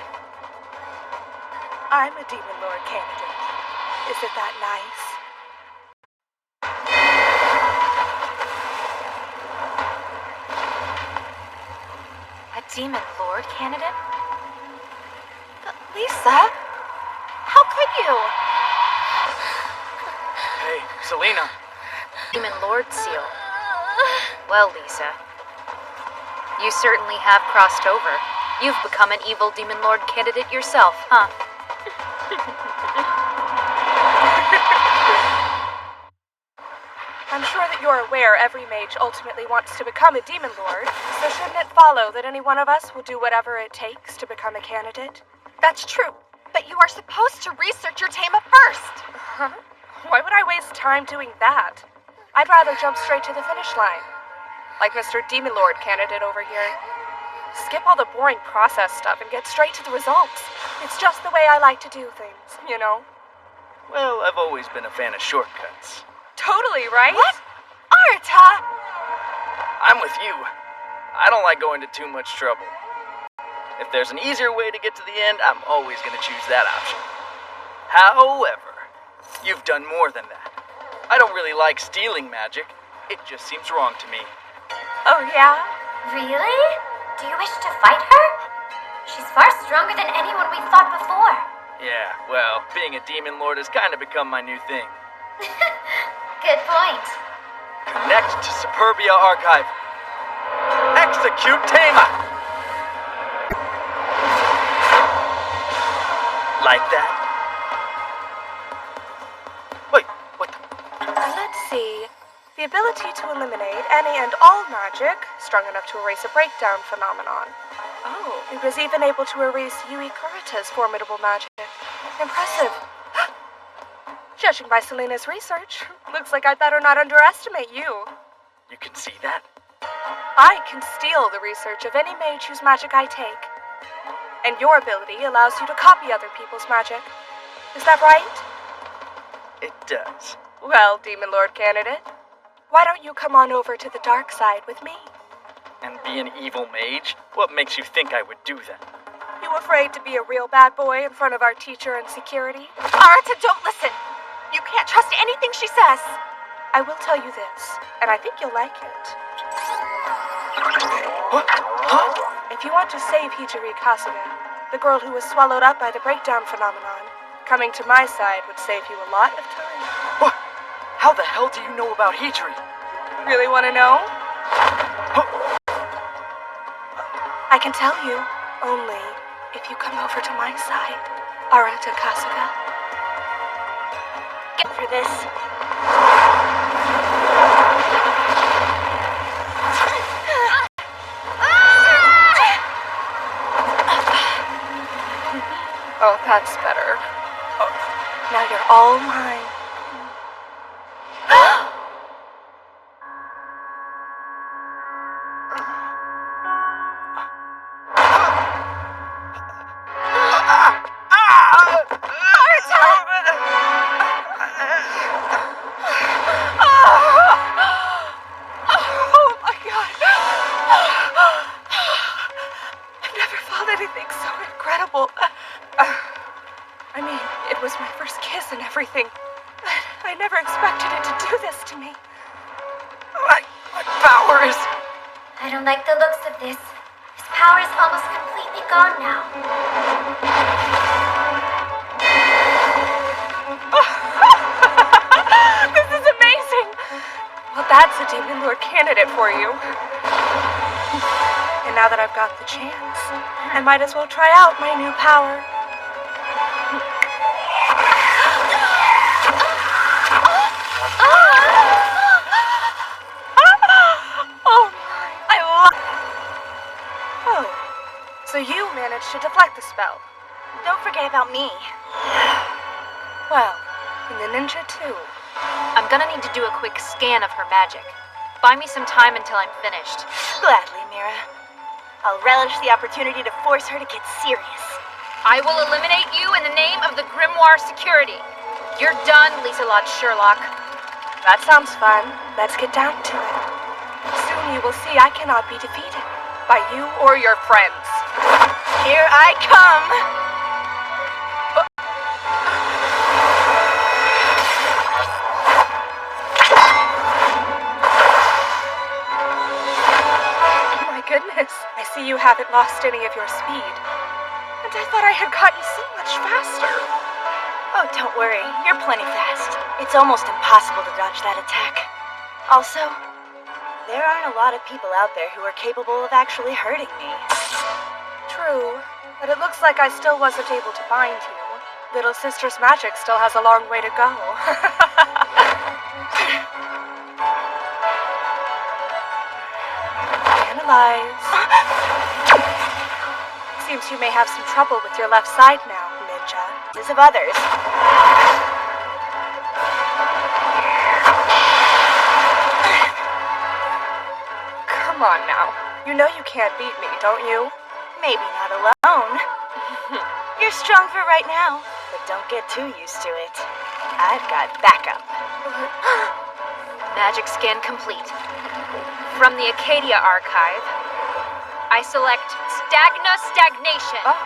I'm a demon lord candidate. Isn't that nice? A demon lord candidate? But Lisa, how could you? Hey, Selena. Demon lord seal. Well, Lisa, you certainly have crossed over. You've become an evil demon lord candidate yourself, huh? I'm sure that you're aware every mage ultimately wants to become a demon lord, so shouldn't it follow that any one of us will do whatever it takes to become a candidate? That's true, but you are supposed to research your Tama first. Huh? Why would I waste time doing that? I'd rather jump straight to the finish line. Like Mr. Demon Lord candidate over here. Skip all the boring process stuff and get straight to the results. It's just the way I like to do things, you know? Well, I've always been a fan of shortcuts. Totally, right? What? Arata! I'm with you. I don't like going to too much trouble. If there's an easier way to get to the end, I'm always going to choose that option. However, you've done more than that. I don't really like stealing magic. It just seems wrong to me. Oh, yeah? Really? Do you wish to fight her? She's far stronger than anyone we fought before. Yeah, well, being a demon lord has kind of become my new thing. Good point. Connect to Superbia Archive. Execute Tama! Like that? Wait, what the? Let's see. The ability to eliminate any and all magic, strong enough to erase a breakdown phenomenon. Oh, it was even able to erase Yui Kurita's formidable magic. Impressive. Judging by Selena's research, looks like I'd better not underestimate you. You can see that? I can steal the research of any mage whose magic I take. And your ability allows you to copy other people's magic. Is that right? It does. Well, Demon Lord candidate, why don't you come on over to the dark side with me? And be an evil mage? What makes you think I would do that? You afraid to be a real bad boy in front of our teacher and security? Arata, don't listen. You can't trust anything she says. I will tell you this, and I think you'll like it. What? Huh? If you want to save Hijiri Kasuga, the girl who was swallowed up by the breakdown phenomenon, coming to my side would save you a lot of time. What? How the hell do you know about Hijiri? Really want to know? I can tell you, only if you come over to my side, Arata Kasuga. Get for this. Oh, that's better. Now you're all mine. Everything. I never expected it to do this to me. My power is... I don't like the looks of this. His power is almost completely gone now. This is amazing! Well, that's a Demon Lord candidate for you. And now that I've got the chance, I might as well try out my new power. So you managed to deflect the spell. Don't forget about me. Well, and the ninja too. I'm gonna need to do a quick scan of her magic. Buy me some time until I'm finished. Gladly, Mira. I'll relish the opportunity to force her to get serious. I will eliminate you in the name of the Grimoire Security. You're done, Lieselot Sherlock. That sounds fun. Let's get down to it. Soon you will see I cannot be defeated by you or your friends. Here I come! My goodness, I see you haven't lost any of your speed. And I thought I had gotten so much faster. Oh, don't worry. You're plenty fast. It's almost impossible to dodge that attack. Also, there aren't a lot of people out there who are capable of actually hurting me. True, but it looks like I still wasn't able to bind you. Little sister's magic still has a long way to go. Analyze. Seems you may have some trouble with your left side now, ninja. As of others. Come on now. You know you can't beat me, don't you? Maybe not alone. You're strong for right now, but don't get too used to it. I've got backup. Magic scan complete. From the Acadia archive, I select Stagna Stagnation. Oh,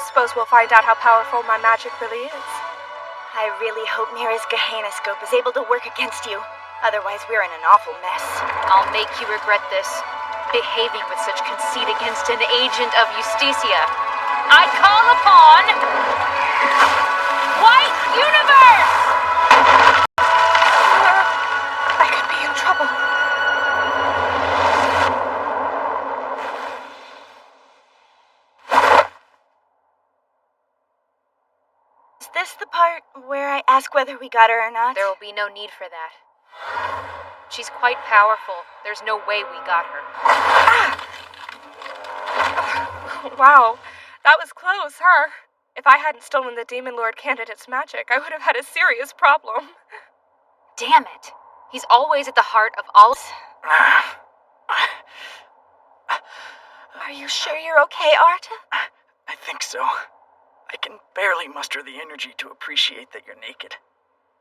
suppose we'll find out how powerful my magic really is. I really hope Mira's Gehenna-scope is able to work against you. Otherwise, we're in an awful mess. I'll make you regret this. Behaving with such conceit against an agent of Justicia. I call upon White Universe! I could be in trouble. Is this the part where I ask whether we got her or not? There will be no need for that. She's quite powerful. There's no way we got her. Wow, that was close, huh? If I hadn't stolen the Demon Lord candidate's magic, I would have had a serious problem. Damn it. He's always at the heart of all... Are you sure you're okay, Arta? I think so. I can barely muster the energy to appreciate that you're naked.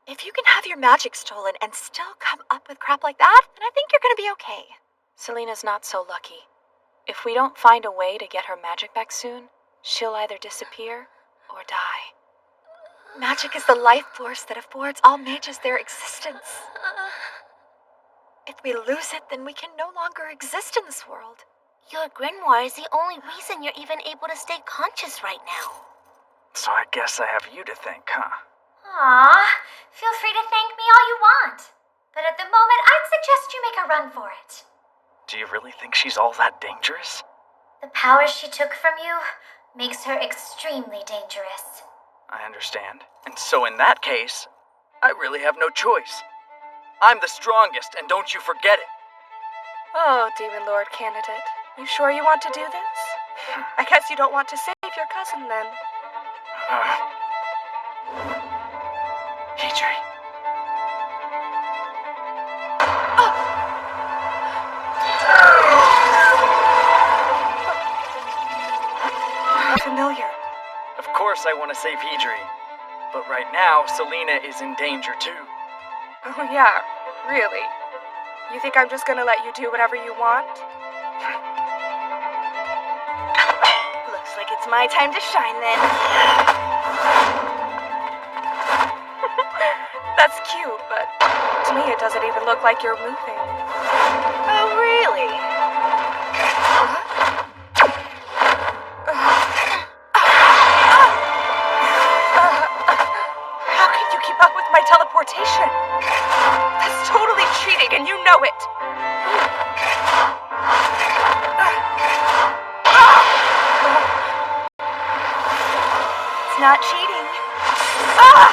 If you can have your magic stolen and still come up with crap like that, then I think you're gonna be okay. Selena's not so lucky. If we don't find a way to get her magic back soon, she'll either disappear or die. Magic is the life force that affords all mages their existence. If we lose it, then we can no longer exist in this world. Your grimoire is the only reason you're even able to stay conscious right now. So I guess I have you to thank, huh? Aw, feel free to thank me all you want. But at the moment, I'd suggest you make a run for it. Do you really think she's all that dangerous? The power she took from you makes her extremely dangerous. I understand. And so in that case, I really have no choice. I'm the strongest, and don't you forget it. Oh, Demon Lord candidate, you sure you want to do this? I guess you don't want to save your cousin then. Hijri. Familiar. Of course I want to save Hijri. But right now, Selena is in danger too. Oh yeah, really? You think I'm just gonna let you do whatever you want? Looks like it's my time to shine then. That's cute, but to me it doesn't even look like you're moving. Oh, really? How can you not cheating. Ah!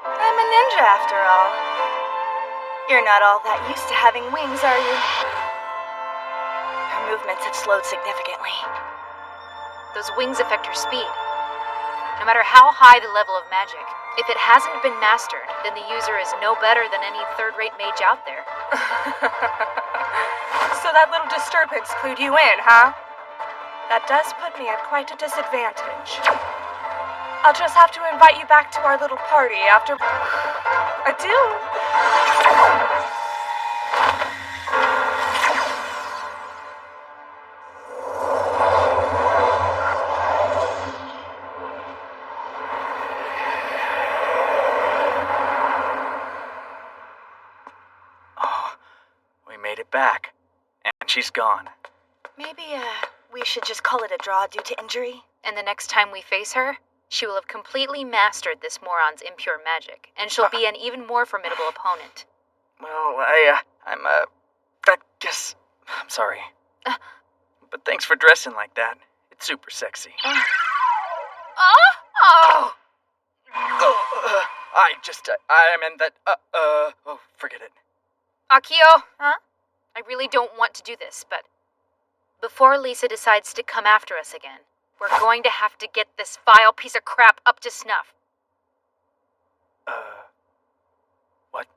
I'm a ninja after all. You're not all that used to having wings, are you? Her movements have slowed significantly. Those wings affect her speed. No matter how high the level of magic, if it hasn't been mastered, then the user is no better than any third-rate mage out there. So that little disturbance clued you in, huh? That does put me at quite a disadvantage. I'll just have to invite you back to our little party after... Adieu! Back, and she's gone. Maybe, we should just call it a draw due to injury? And the next time we face her, she will have completely mastered this moron's impure magic, and she'll be an even more formidable opponent. Well, I'm sorry. But thanks for dressing like that. It's super sexy. I meant that, forget it. Akio? Huh? I really don't want to do this, but before Lisa decides to come after us again, we're going to have to get this vile piece of crap up to snuff. What?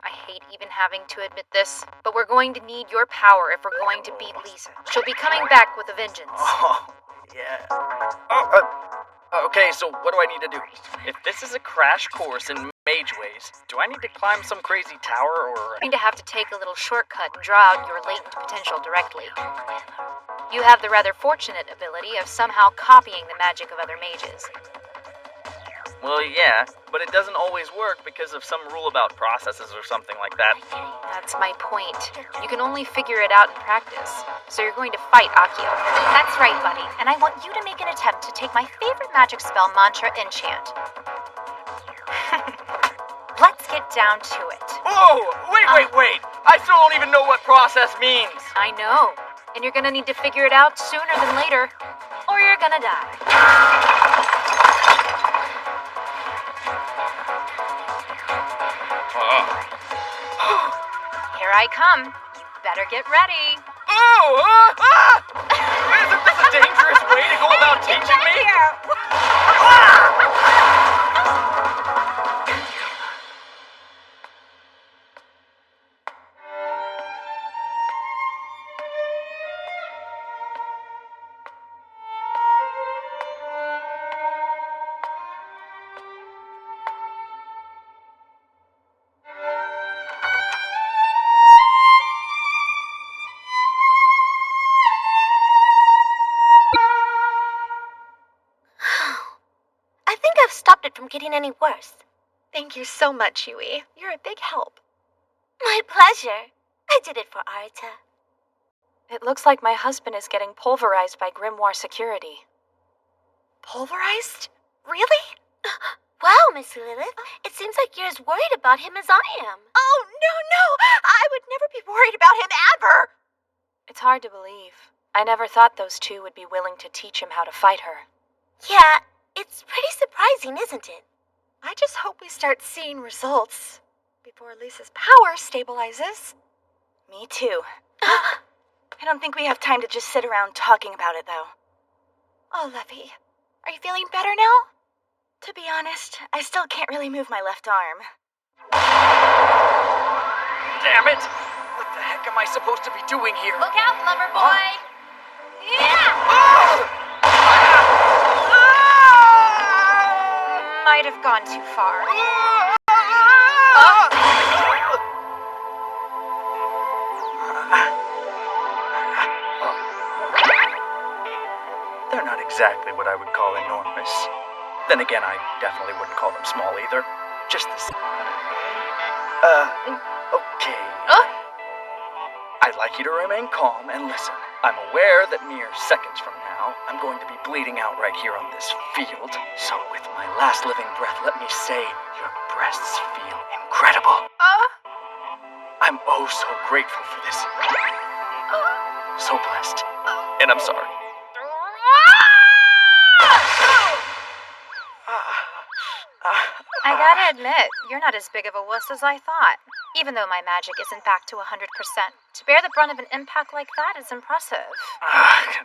I hate even having to admit this, but we're going to need your power if we're going to beat Lisa. She'll be coming back with a vengeance. Oh, yeah. Okay, so what do I need to do? If this is a crash course in mage ways, do I need to climb some crazy tower, or... You're going to have to take a little shortcut and draw out your latent potential directly. You have the rather fortunate ability of somehow copying the magic of other mages. Well, yeah, but it doesn't always work because of some rule about processes or something like that. That's my point. You can only figure it out in practice. So you're going to fight Akio. That's right, buddy. And I want you to make an attempt to take my favorite magic spell, Mantra Enchant. Let's get down to it. Oh, wait! I still don't even know what process means. I know. And you're gonna need to figure it out sooner than later, or you're gonna die. Here I come. You better get ready. Isn't this a dangerous way to go about teaching me? Stopped it from getting any worse. Thank you so much, Yui. You're a big help. My pleasure. I did it for Arata. It looks like my husband is getting pulverized by Grimoire security. Pulverized? Really? Wow, Miss Lilith. It seems like you're as worried about him as I am. Oh, no! I would never be worried about him, ever! It's hard to believe. I never thought those two would be willing to teach him how to fight her. Yeah. It's pretty surprising, isn't it? I just hope we start seeing results before Lisa's power stabilizes. Me too. I don't think we have time to just sit around talking about it, though. Oh, Leffy, are you feeling better now? To be honest, I still can't really move my left arm. Damn it! What the heck am I supposed to be doing here? Look out, lover boy! Might have gone too far. They're not exactly what I would call enormous. Then again, I definitely wouldn't call them small either. Just the same. Okay. I'd like you to remain calm and listen. I'm aware that mere seconds from now, I'm going to be bleeding out right here on this field. So with my last living breath, let me say, your breasts feel incredible. I'm oh so grateful for this. So blessed. and I'm sorry. I gotta admit, you're not as big of a wuss as I thought. Even though my magic isn't back to 100%, to bear the brunt of an impact like that is impressive.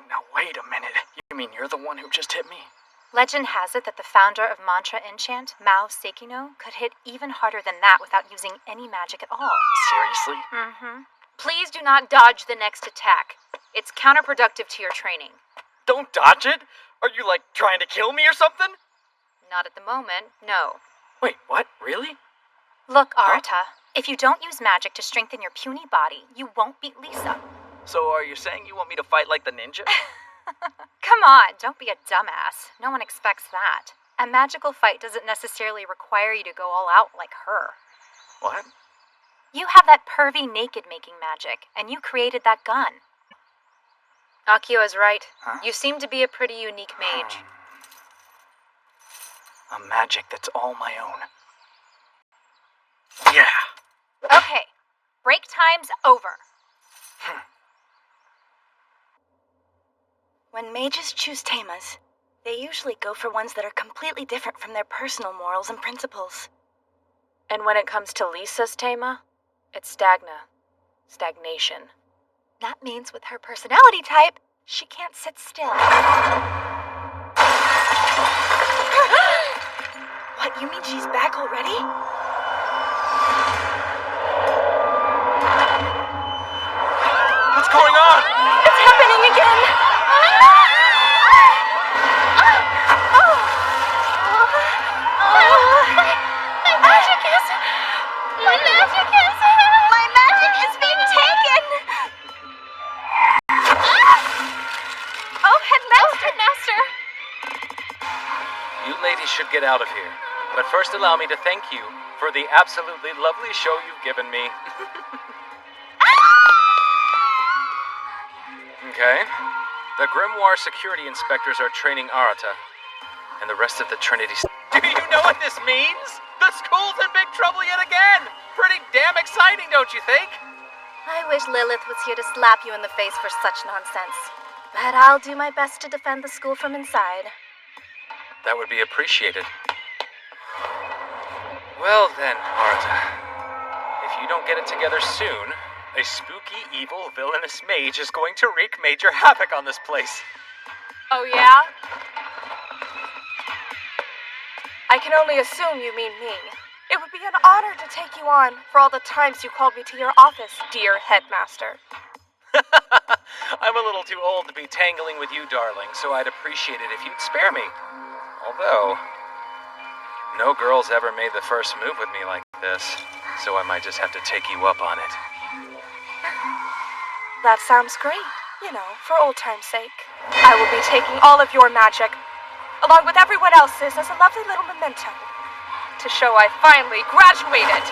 Now wait a minute. You mean you're the one who just hit me? Legend has it that the founder of Mantra Enchant, Mao Sekino, could hit even harder than that without using any magic at all. Seriously? Mm-hmm. Please do not dodge the next attack. It's counterproductive to your training. Don't dodge it? Are you, like, trying to kill me or something? Not at the moment, no. Wait, what? Really? Look, Arata, if you don't use magic to strengthen your puny body, you won't beat Lisa. So are you saying you want me to fight like the ninja? Come on, don't be a dumbass. No one expects that. A magical fight doesn't necessarily require you to go all out like her. What? You have that pervy naked-making magic, and you created that gun. Akio is right. Huh? You seem to be a pretty unique mage. A magic that's all my own. Yeah. Okay, break time's over. When mages choose Temas, they usually go for ones that are completely different from their personal morals and principles. And when it comes to Lisa's Tema, it's stagnation. That means with her personality type, she can't sit still. What, you mean she's back already? What's going on? It's happening again! My magic is being taken! Oh, Headmaster! You ladies should get out of here. But first allow me to thank you for the absolutely lovely show you've given me. Okay. The Grimoire security inspectors are training Arata, and the rest of the Trinity... Do you know what this means? The school's in big trouble yet again! Pretty damn exciting, don't you think? I wish Lilith was here to slap you in the face for such nonsense. But I'll do my best to defend the school from inside. That would be appreciated. Well then, Arata. If you don't get it together soon, a spooky, evil, villainous mage is going to wreak major havoc on this place. Oh, yeah? I can only assume you mean me. It would be an honor to take you on for all the times you called me to your office, dear Headmaster. I'm a little too old to be tangling with you, darling, so I'd appreciate it if you'd spare me. Although, no girl's ever made the first move with me like this, so I might just have to take you up on it. That sounds great, you know, for old time's sake. I will be taking all of your magic, along with everyone else's, as a lovely little memento, to show I finally graduated.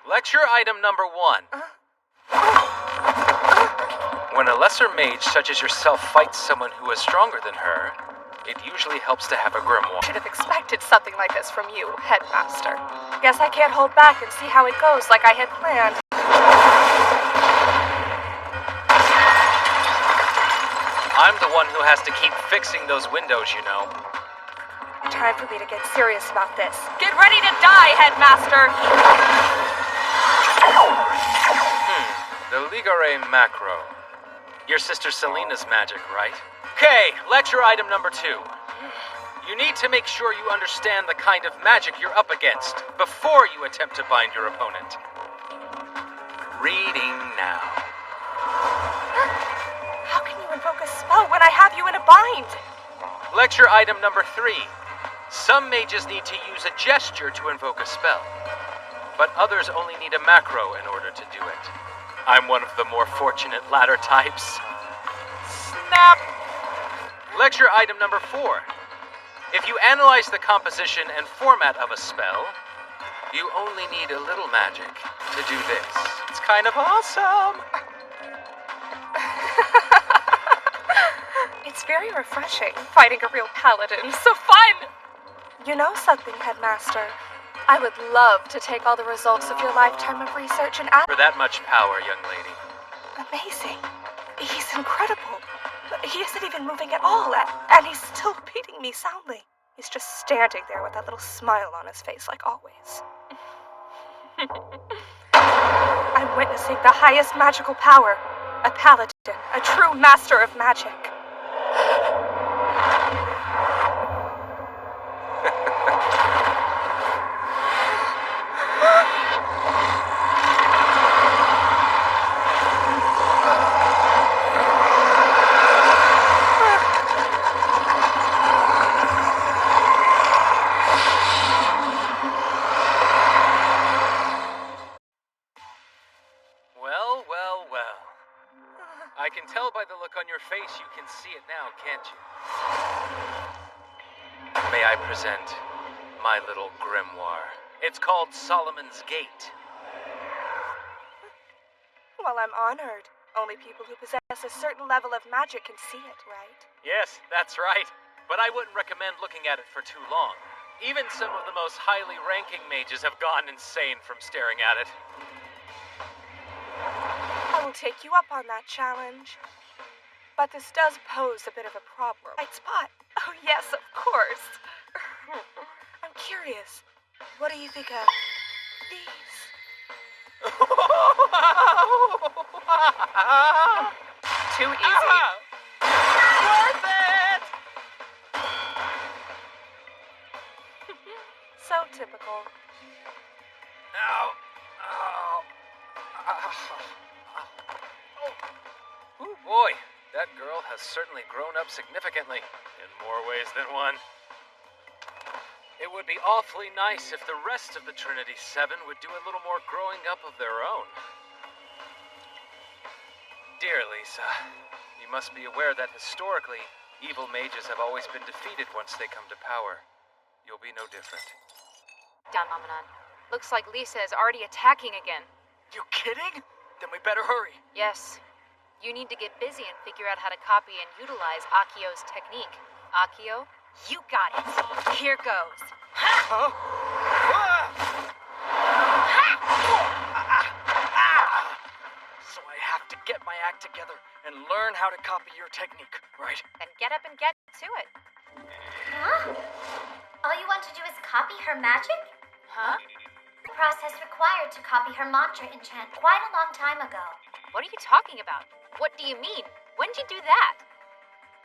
Lecture item number 1. When a lesser mage such as yourself fights someone who is stronger than her, it usually helps to have a grimoire. Should have expected something like this from you, Headmaster. Guess I can't hold back and see how it goes like I had planned. I'm the one who has to keep fixing those windows, you know. Time for me to get serious about this. Get ready to die, Headmaster! The Ligare Macro. Your sister Selena's magic, right? Okay, lecture item number 2. You need to make sure you understand the kind of magic you're up against before you attempt to bind your opponent. Reading now. How can you invoke a spell when I have you in a bind? Lecture item number 3. Some mages need to use a gesture to invoke a spell, but others only need a macro in order to do it. I'm one of the more fortunate latter types. Snap! Lecture item number 4. If you analyze the composition and format of a spell, you only need a little magic to do this. It's kind of awesome! It's very refreshing, fighting a real paladin. So fun! You know something, Headmaster? I would love to take all the results of your lifetime of research and For that much power, young lady. Amazing. He's incredible. He isn't even moving at all, and he's still beating me soundly. He's just standing there with that little smile on his face like always. I'm witnessing the highest magical power. A paladin, a true master of magic. I can tell by the look on your face you can see it now, can't you? May I present my little grimoire? It's called Solomon's Gate. Well, I'm honored. Only people who possess a certain level of magic can see it, right? Yes, that's right. But I wouldn't recommend looking at it for too long. Even some of the most highly ranking mages have gone insane from staring at it. I will take you up on that challenge. But this does pose a bit of a problem. Right spot. Oh, yes, of course. I'm curious. What do you think of these? Too easy. Worth it! So typical. Ow. Ow. Ooh, boy, that girl has certainly grown up significantly, in more ways than one. It would be awfully nice if the rest of the Trinity Seven would do a little more growing up of their own. Dear Lisa, you must be aware that historically, evil mages have always been defeated once they come to power. You'll be no different. Phenomenon. Looks like Lisa is already attacking again. You kidding? Then we better hurry. Yes. You need to get busy and figure out how to copy and utilize Akio's technique. Akio? You got it. Here goes. Huh? So I have to get my act together and learn how to copy your technique, right? Then get up and get to it. Huh? All you want to do is copy her magic? Huh? The process required to copy her mantra enchant quite a long time ago. What are you talking about? What do you mean? When did you do that?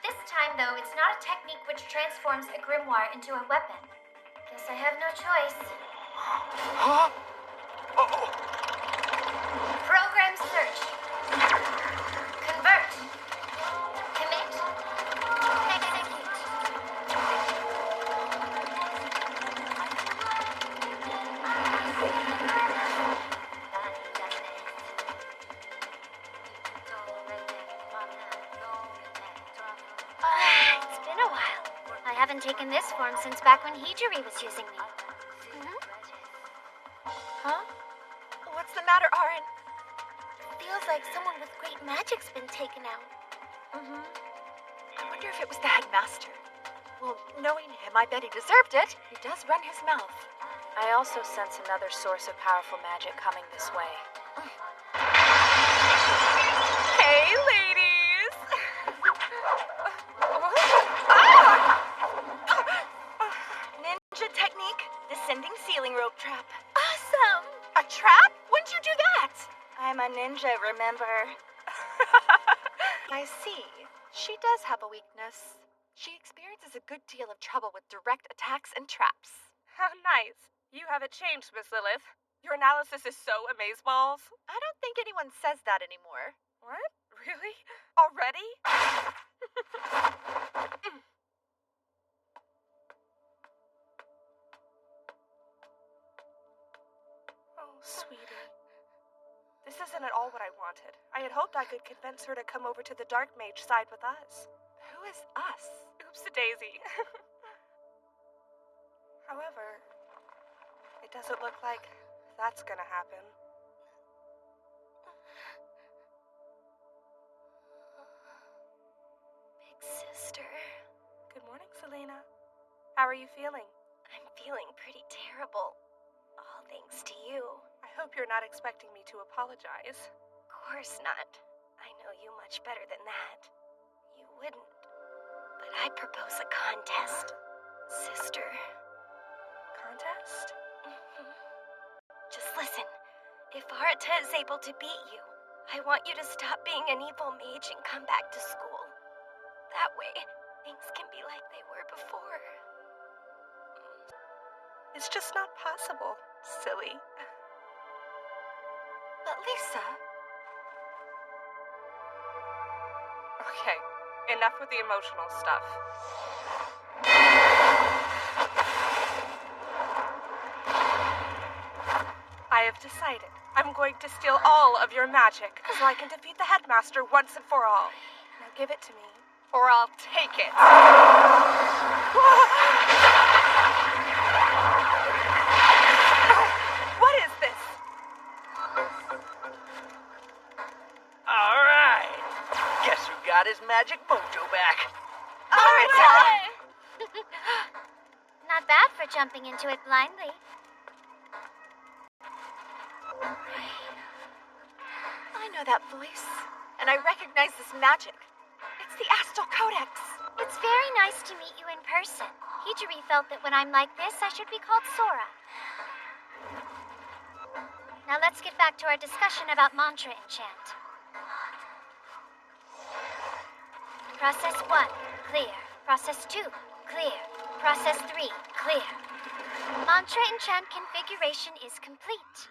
This time, though, it's not a technique which transforms a grimoire into a weapon. Guess I have no choice. Huh? Oh. Program search. Convert. Commit. Execute. It's been a while. I haven't taken this form since back when Hijiri was using me. Huh? What's the matter, Arin? Feels like someone with great magic's been taken out. I wonder if it was the headmaster. Well, knowing him, I bet he deserved it. He does run his mouth. I also sense another source of powerful magic coming this way. Hey, ladies! Ninja technique, descending ceiling rope trap. Awesome! A trap? When'd you do that? I'm a ninja, remember? I see. She does have a weakness. She experiences a good deal of trouble with direct attacks and traps. How nice. You haven't changed, Miss Lilith. Your analysis is so amazeballs. I don't think anyone says that anymore. What? Really? Already? Oh, sweetie. This isn't at all what I wanted. I had hoped I could convince her to come over to the Dark Mage side with us. Who is us? Oops-a-daisy. However, it doesn't look like that's gonna happen. Big sister. Good morning, Selena. How are you feeling? I'm feeling pretty terrible. All thanks to you. I hope you're not expecting me to apologize. Of course not. I know you much better than that. You wouldn't. But I propose a contest, sister. Contest? Just listen. If Arata is able to beat you, I want you to stop being an evil mage and come back to school. That way, things can be like they were before. It's just not possible, silly. But Lisa... Okay, enough with the emotional stuff. I have decided. I'm going to steal all of your magic so I can defeat the headmaster once and for all. Now give it to me, or I'll take it. What is this? All right. Guess who got his magic mojo back? Arata! Not bad for jumping into it blindly. I know that voice, and I recognize this magic. It's the Astal Codex. It's very nice to meet you in person. Hijiri felt that when I'm like this, I should be called Sora. Now let's get back to our discussion about mantra enchant. Process 1, clear. Process 2, clear. Process 3, clear. Mantra enchant configuration is complete.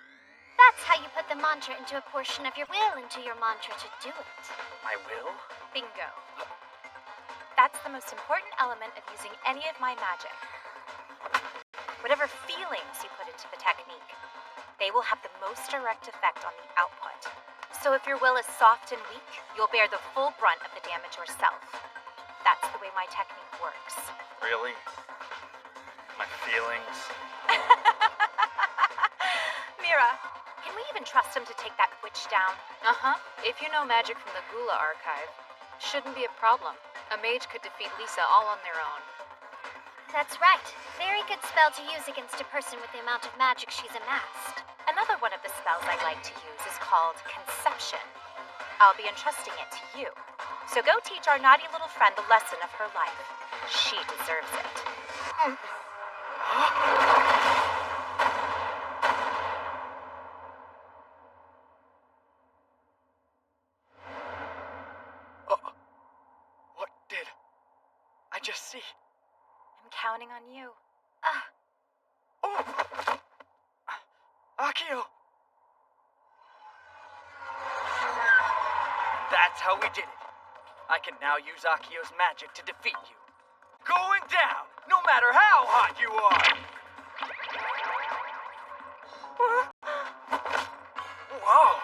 That's how you put the mantra into a portion of your will into your mantra to do it. My will? Bingo. That's the most important element of using any of my magic. Whatever feelings you put into the technique, they will have the most direct effect on the output. So if your will is soft and weak, you'll bear the full brunt of the damage yourself. That's the way my technique works. Really? My feelings? Mira, can we even trust him to take that witch down? Uh-huh. If you know magic from the Gula archive, shouldn't be a problem. A mage could defeat Lisa all on their own. That's right. Very good spell to use against a person with the amount of magic she's amassed. Another one of the spells I like to use is called Conception. I'll be entrusting it to you. So go teach our naughty little friend the lesson of her life. She deserves it. What did I just see? I'm counting on you. Oh! Akio! That's how we did it. I can now use Akio's magic to defeat you. Going down, no matter how hot you are! Whoa!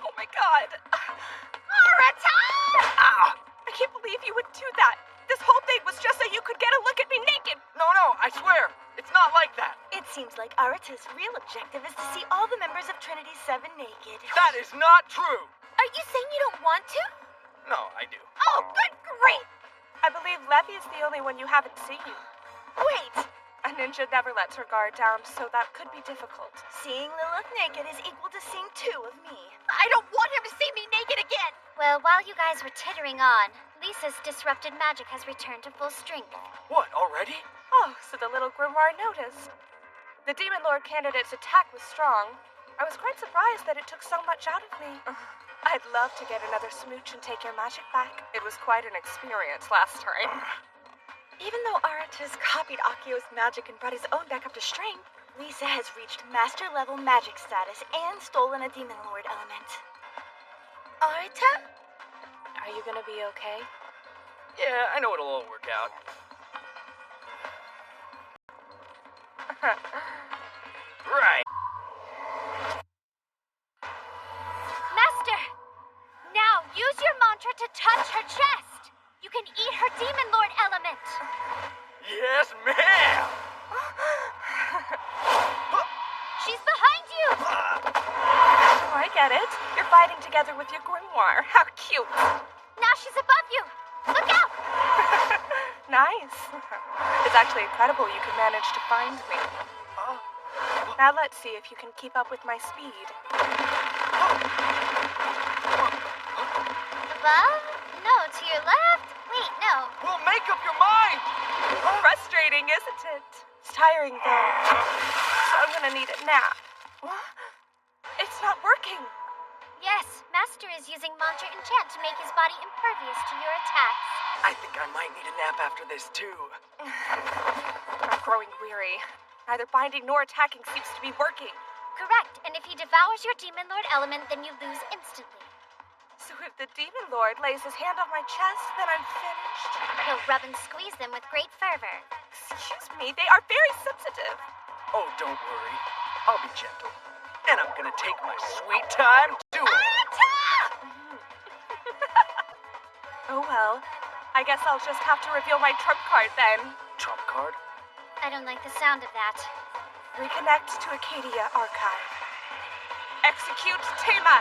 Oh my god! Arata! Ah! I can't believe you would do that! This whole thing was just so you could get a look at me naked! No, I swear, it's not like that. It seems like Arata's real objective is to see all the members of Trinity 7 naked. That is not true. Are you saying you don't want to? No, I do. Oh, good grief! I believe Levy is the only one you haven't seen. Wait! A ninja never lets her guard down, so that could be difficult. Seeing Lilith naked is equal to seeing two of me. I don't want him to see me naked again! Well, while you guys were tittering on, Lisa's disrupted magic has returned to full strength. What, already? Oh, so the little grimoire noticed. The Demon Lord candidate's attack was strong. I was quite surprised that it took so much out of me. I'd love to get another smooch and take your magic back. It was quite an experience last time. Even though Arata's copied Akio's magic and brought his own back up to strength, Lisa has reached master level magic status and stolen a Demon Lord element. Arata? Are you gonna be okay? Yeah, I know it'll all work out. Right. Master! Now use your mantra to touch her chest! You can eat her Demon Lord element! Yes, ma'am! She's behind you! Oh, I get it. You're fighting together with your grimoire. How cute. Now she's above you! Look out! Nice. It's actually incredible you can manage to find me. Now let's see if you can keep up with my speed. Above? No, to your left? Wait, no. Well, make up your mind! Frustrating, isn't it? It's tiring, though. So I'm gonna need a nap. It's not working. Yes, Master is using mantra enchant to make his body impervious to your attacks. I think I might need a nap after this, too. I'm growing weary. Neither binding nor attacking seems to be working. Correct, and if he devours your Demon Lord element, then you lose instantly. So if the Demon Lord lays his hand on my chest, then I'm finished? He'll rub and squeeze them with great fervor. Excuse me, they are very sensitive. Oh, don't worry. I'll be gentle. And I'm gonna take my sweet time doing it. Oh well. I guess I'll just have to reveal my trump card then. Trump card? I don't like the sound of that. Reconnect to Acadia Archive. Execute Tama.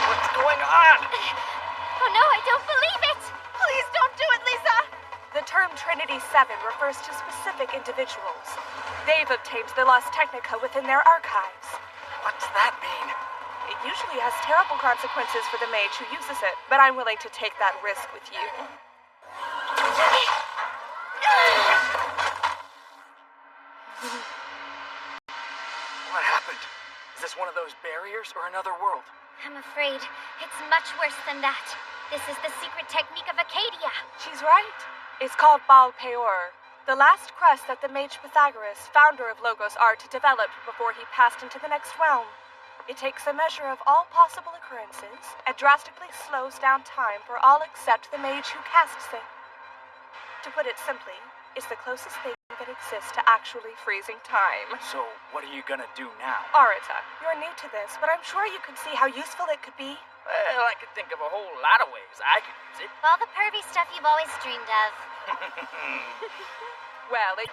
What's going on? Oh no, I don't believe it! Please don't do it, Lisa! The term Trinity 7 refers to specific individuals. They've obtained the Lost Technica within their archives. What's that mean? It usually has terrible consequences for the mage who uses it, but I'm willing to take that risk with you. What happened? Is this one of those barriers or another world? I'm afraid it's much worse than that. This is the secret technique of Acadia. She's right. It's called Baal Peor, the last crest that the mage Pythagoras, founder of Logos Art, developed before he passed into the next realm. It takes a measure of all possible occurrences and drastically slows down time for all except the mage who casts it. To put it simply, it's the closest thing that exists to actually freezing time. So, what are you gonna do now? Arita, you're new to this, but I'm sure you can see how useful it could be. Well, I could think of a whole lot of ways I could use it. All the pervy stuff you've always dreamed of. Well, it...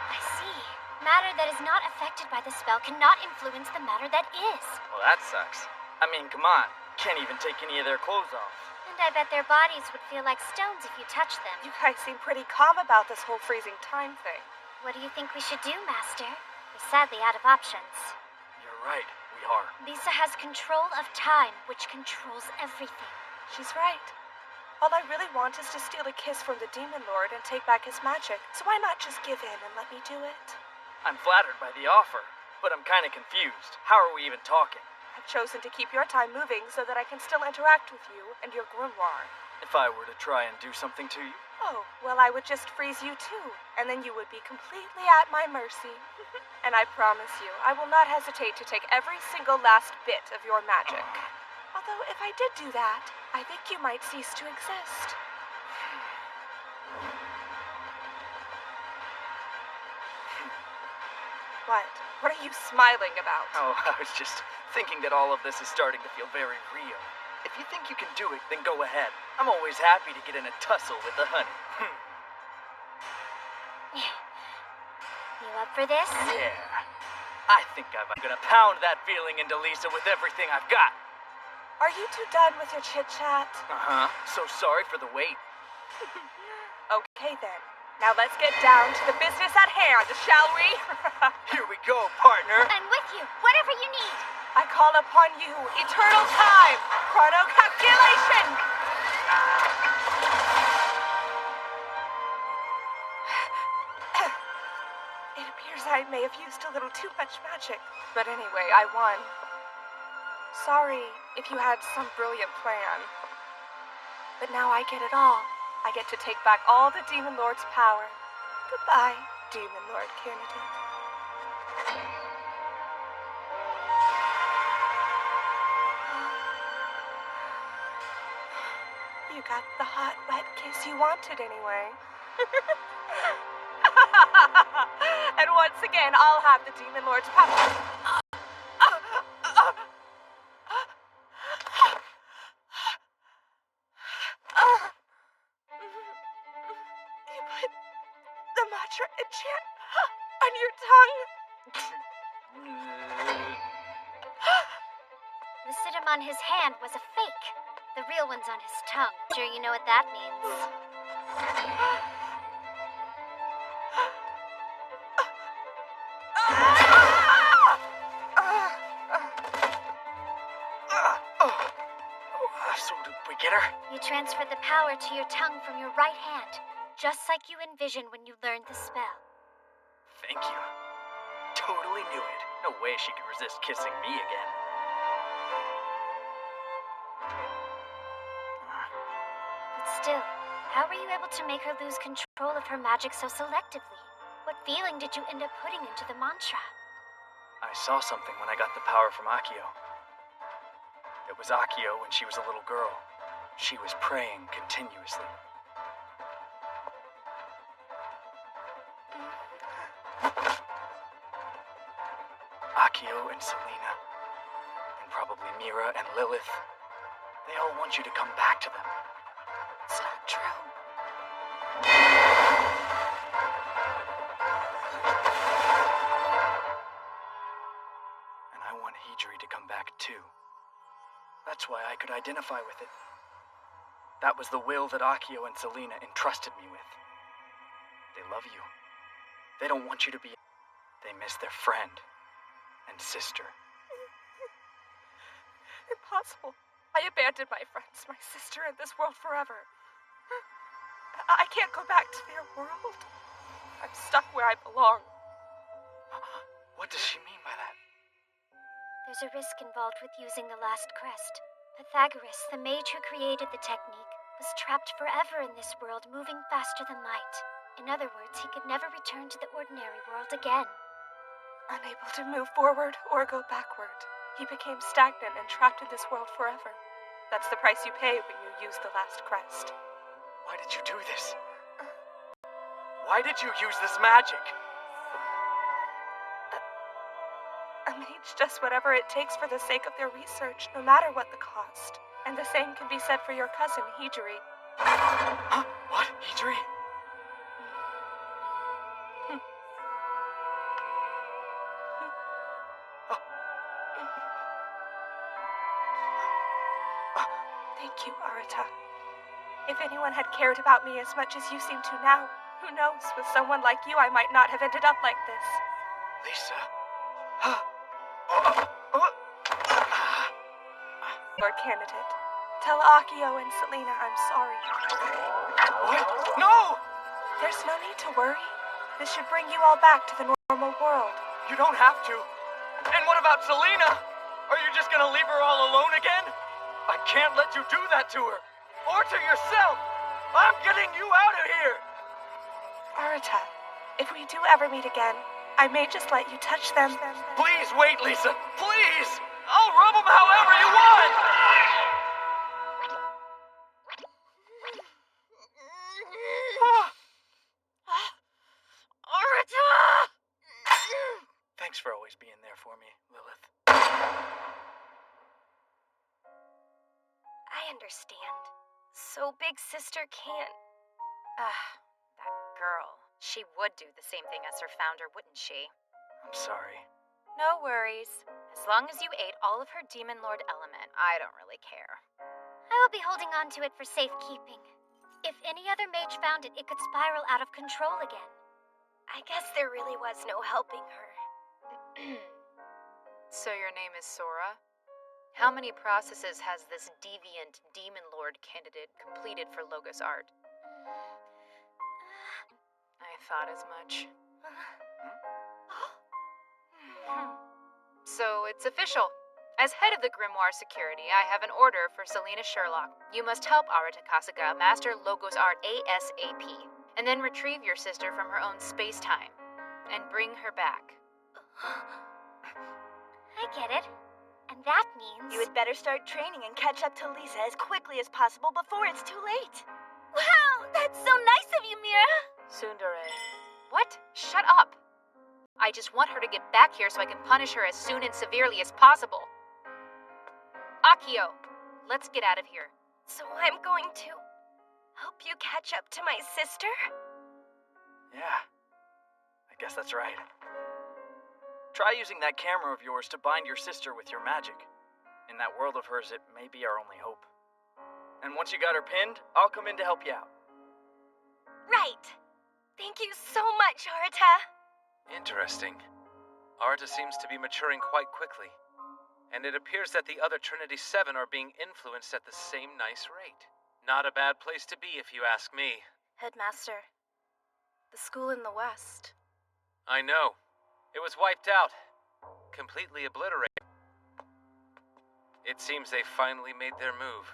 I see. Matter that is not affected by the spell cannot influence the matter that is. Well, that sucks. I mean, come on. Can't even take any of their clothes off. And I bet their bodies would feel like stones if you touch them. You guys seem pretty calm about this whole freezing time thing. What do you think we should do, Master? We're sadly out of options. You're right. We are. Lisa has control of time, which controls everything. She's right. All I really want is to steal a kiss from the Demon Lord and take back his magic. So why not just give in and let me do it? I'm flattered by the offer, but I'm kind of confused. How are we even talking? I've chosen to keep your time moving so that I can still interact with you and your grimoire. If I were to try and do something to you? Oh, well, I would just freeze you too, and then you would be completely at my mercy. And I promise you, I will not hesitate to take every single last bit of your magic. Although, if I did do that, I think you might cease to exist. What? What are you smiling about? Oh, I was just thinking that all of this is starting to feel very real. If you think you can do it, then go ahead. I'm always happy to get in a tussle with the honey. You up for this? Yeah. I think I'm gonna pound that feeling into Lisa with everything I've got. Are you two done with your chit-chat? Uh-huh. So sorry for the wait. Okay then. Now let's get down to the business at hand, shall we? Here we go, partner. I'm with you. Whatever you need. I call upon you, eternal time, chronocalculation! It appears I may have used a little too much magic. But anyway, I won. Sorry if you had some brilliant plan. But now I get it all. I get to take back all the Demon Lord's power. Goodbye, Demon Lord candidate. You got the hot, wet kiss you wanted anyway. And once again, I'll have the Demon Lord's power. You put the mantra enchant on your tongue. The situm on his hand was a fake. The real one's on his tongue. Sure you know what that means. transfer the power to your tongue from your right hand, just like you envisioned when you learned the spell. Thank you. Totally knew it. No way she could resist kissing me again. But still, how were you able to make her lose control of her magic so selectively? What feeling did you end up putting into the mantra? I saw something when I got the power from Akio. It was Akio when she was a little girl. She was praying continuously. Akio and Selena, and probably Mira and Lilith, they all want you to come back to them. It's not true. And I want Hijiri to come back too. That's why I could identify with it. That was the will that Akio and Selena entrusted me with. They love you. They don't want you to be... They miss their friend and sister. Impossible. I abandoned my friends, my sister, and this world forever. I can't go back to their world. I'm stuck where I belong. What does she mean by that? There's a risk involved with using the last crest. Pythagoras, the mage who created the technique, was trapped forever in this world, moving faster than light. In other words, he could never return to the ordinary world again. Unable to move forward or go backward, he became stagnant and trapped in this world forever. That's the price you pay when you use the last crest. Why did you do this? Why did you use this magic? A mage does whatever it takes for the sake of their research, no matter what the cost. And the same can be said for your cousin, Hijiri. Huh? What? Hijiri? Thank you, Arata. If anyone had cared about me as much as you seem to now, who knows, with someone like you, I might not have ended up like this. Lisa. Lord candidate, tell Akio and Selena I'm sorry. What? No! There's no need to worry. This should bring you all back to the normal world. You don't have to. And what about Selena? Are you just gonna leave her all alone again? I can't let you do that to her. Or to yourself. I'm getting you out of here. Arata, if we do ever meet again, I may just let you touch them. Please wait, Lisa. Please. I'll rub them however you want. Arata! Thanks for always being there for me, Lilith. I understand. So Big Sister can't... That girl. She would do the same thing as her founder, wouldn't she? I'm sorry. No worries. As long as you ate all of her Demon Lord element, I don't really care. I will be holding on to it for safekeeping. If any other mage found it, it could spiral out of control again. I guess there really was no helping her. So your name is Sora? How many processes has this deviant Demon Lord candidate completed for Logos Art? I thought as much. So it's official. As head of the Grimoire Security, I have an order for Selena Sherlock. You must help Arata Kasuga master Logos Art ASAP, and then retrieve your sister from her own space-time, and bring her back. I get it. And that means... You had better start training and catch up to Lisa as quickly as possible before it's too late. Wow, that's so nice of you, Mira. Tsundere. What? Shut up! I just want her to get back here so I can punish her as soon and severely as possible. Akio, let's get out of here. So I'm going to help you catch up to my sister? Yeah. I guess that's right. Try using that camera of yours to bind your sister with your magic. In that world of hers, it may be our only hope. And once you got her pinned, I'll come in to help you out. Right. Thank you so much, Arata. Interesting. Arata seems to be maturing quite quickly. And it appears that the other Trinity 7 are being influenced at the same nice rate. Not a bad place to be, if you ask me. Headmaster, the school in the West. I know. It was wiped out. Completely obliterated. It seems they finally made their move.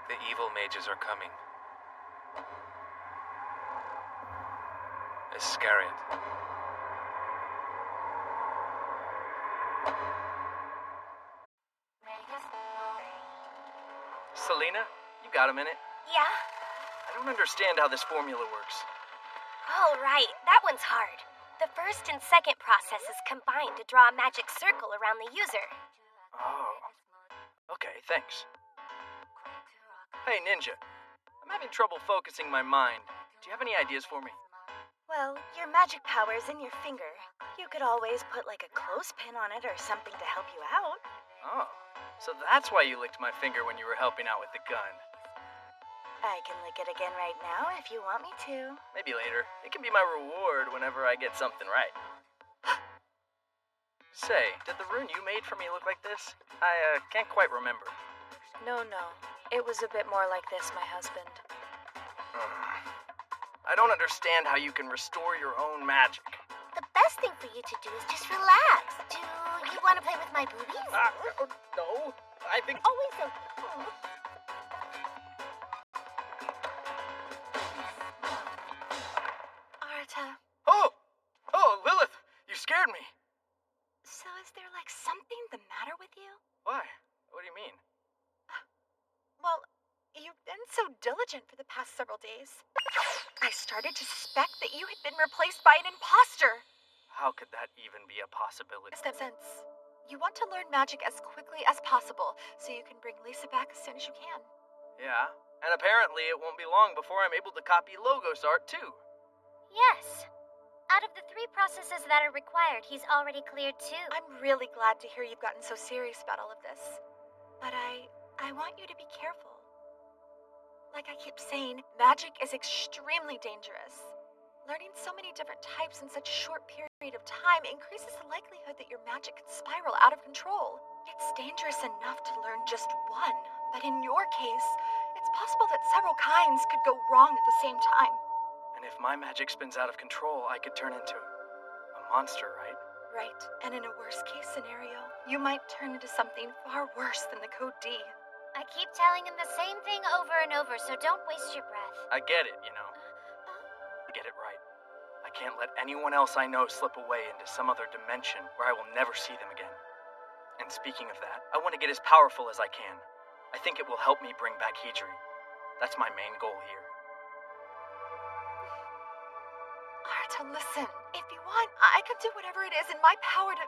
The evil mages are coming. Iscariot. Selena, you got a minute? Yeah? I don't understand how this formula works. Oh, right. That one's hard. The first and second processes combine to draw a magic circle around the user. Oh. Okay, thanks. Hey, Ninja. I'm having trouble focusing my mind. Do you have any ideas for me? Well, your magic power's in your finger. You could always put like a clothespin on it or something to help you out. Oh. So that's why you licked my finger when you were helping out with the gun. I can lick it again right now if you want me to. Maybe later. It can be my reward whenever I get something right. Say, did the rune you made for me look like this? I can't quite remember. No. It was a bit more like this, my husband. I don't understand how you can restore your own magic. The best thing for you to do is just relax. Do you want to play with my boobies? No. I think... Always so... Arata, Oh, Lilith! You scared me. so is there like something the matter with you? Why? What do you mean? Well, you've been so diligent for the past several days. I started to suspect that you had been replaced by an imposter. How could that even be a possibility? Sense. You want to learn magic as quickly as possible so you can bring Lisa back as soon as you can. Yeah, and apparently it won't be long before I'm able to copy Logos art too. Yes. Out of the 3 processes that are required, he's already cleared 2. I'm really glad to hear you've gotten so serious about all of this. But I want you to be careful. Like I keep saying, magic is extremely dangerous. Learning so many different types in such a short period of time increases the likelihood that your magic could spiral out of control. It's dangerous enough to learn just one, but in your case, it's possible that several kinds could go wrong at the same time. And if my magic spins out of control, I could turn into a monster, right? Right, and in a worst-case scenario, you might turn into something far worse than the Code D. I keep telling him the same thing over and over, so don't waste your breath. I get it, you know. I get it right. I can't let anyone else I know slip away into some other dimension where I will never see them again. And speaking of that, I want to get as powerful as I can. I think it will help me bring back Hijiri. That's my main goal here. Arta, listen. If you want, I can do whatever it is in my power to...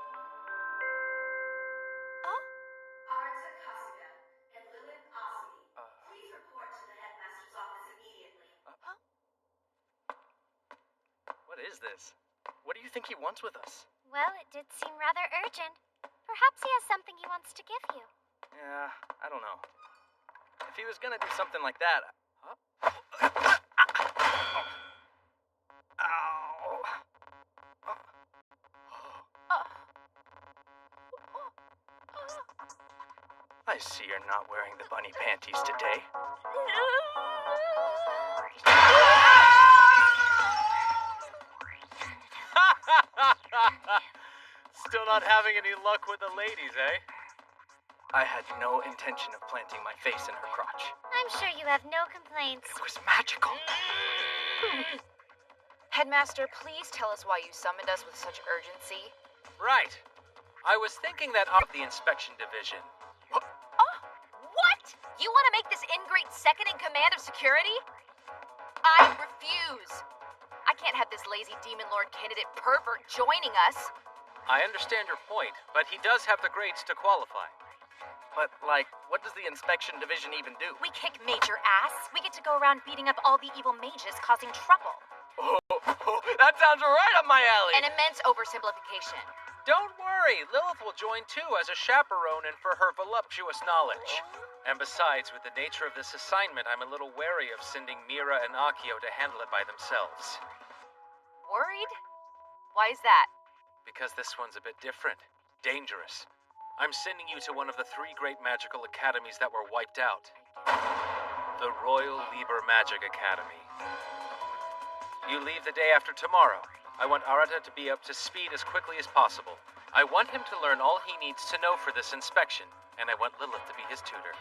Oh? Arta Kasuga and Lilith Ossie, please report to the headmaster's office immediately. What is this? What do you think he wants with us? Well, it did seem rather urgent. Perhaps he has something he wants to give you. Yeah, I don't know. If he was gonna do something like that... Ow! I see you're not wearing the bunny panties today. Still not having any luck with the ladies, eh? I had no intention of planting my face in her crotch. I'm sure you have no complaints. It was magical. Headmaster, please tell us why you summoned us with such urgency. Right. I was thinking that of the inspection division. What? You want to make this ingrate second in command of security? I refuse. I can't have this lazy demon lord candidate pervert joining us. I understand your point, but he does have the grades to qualify. But, like, what does the inspection division even do? We kick major ass. We get to go around beating up all the evil mages causing trouble. Oh, that sounds right up my alley. An immense oversimplification. Don't worry, Lilith will join too as a chaperone and for her voluptuous knowledge. And besides, with the nature of this assignment, I'm a little wary of sending Mira and Akio to handle it by themselves. Worried? Why is that? Because this one's a bit different. Dangerous. I'm sending you to one of the 3 great magical academies that were wiped out. The Royal Liber Magic Academy. You leave the day after tomorrow. I want Arata to be up to speed as quickly as possible. I want him to learn all he needs to know for this inspection, and I want Lilith to be his tutor.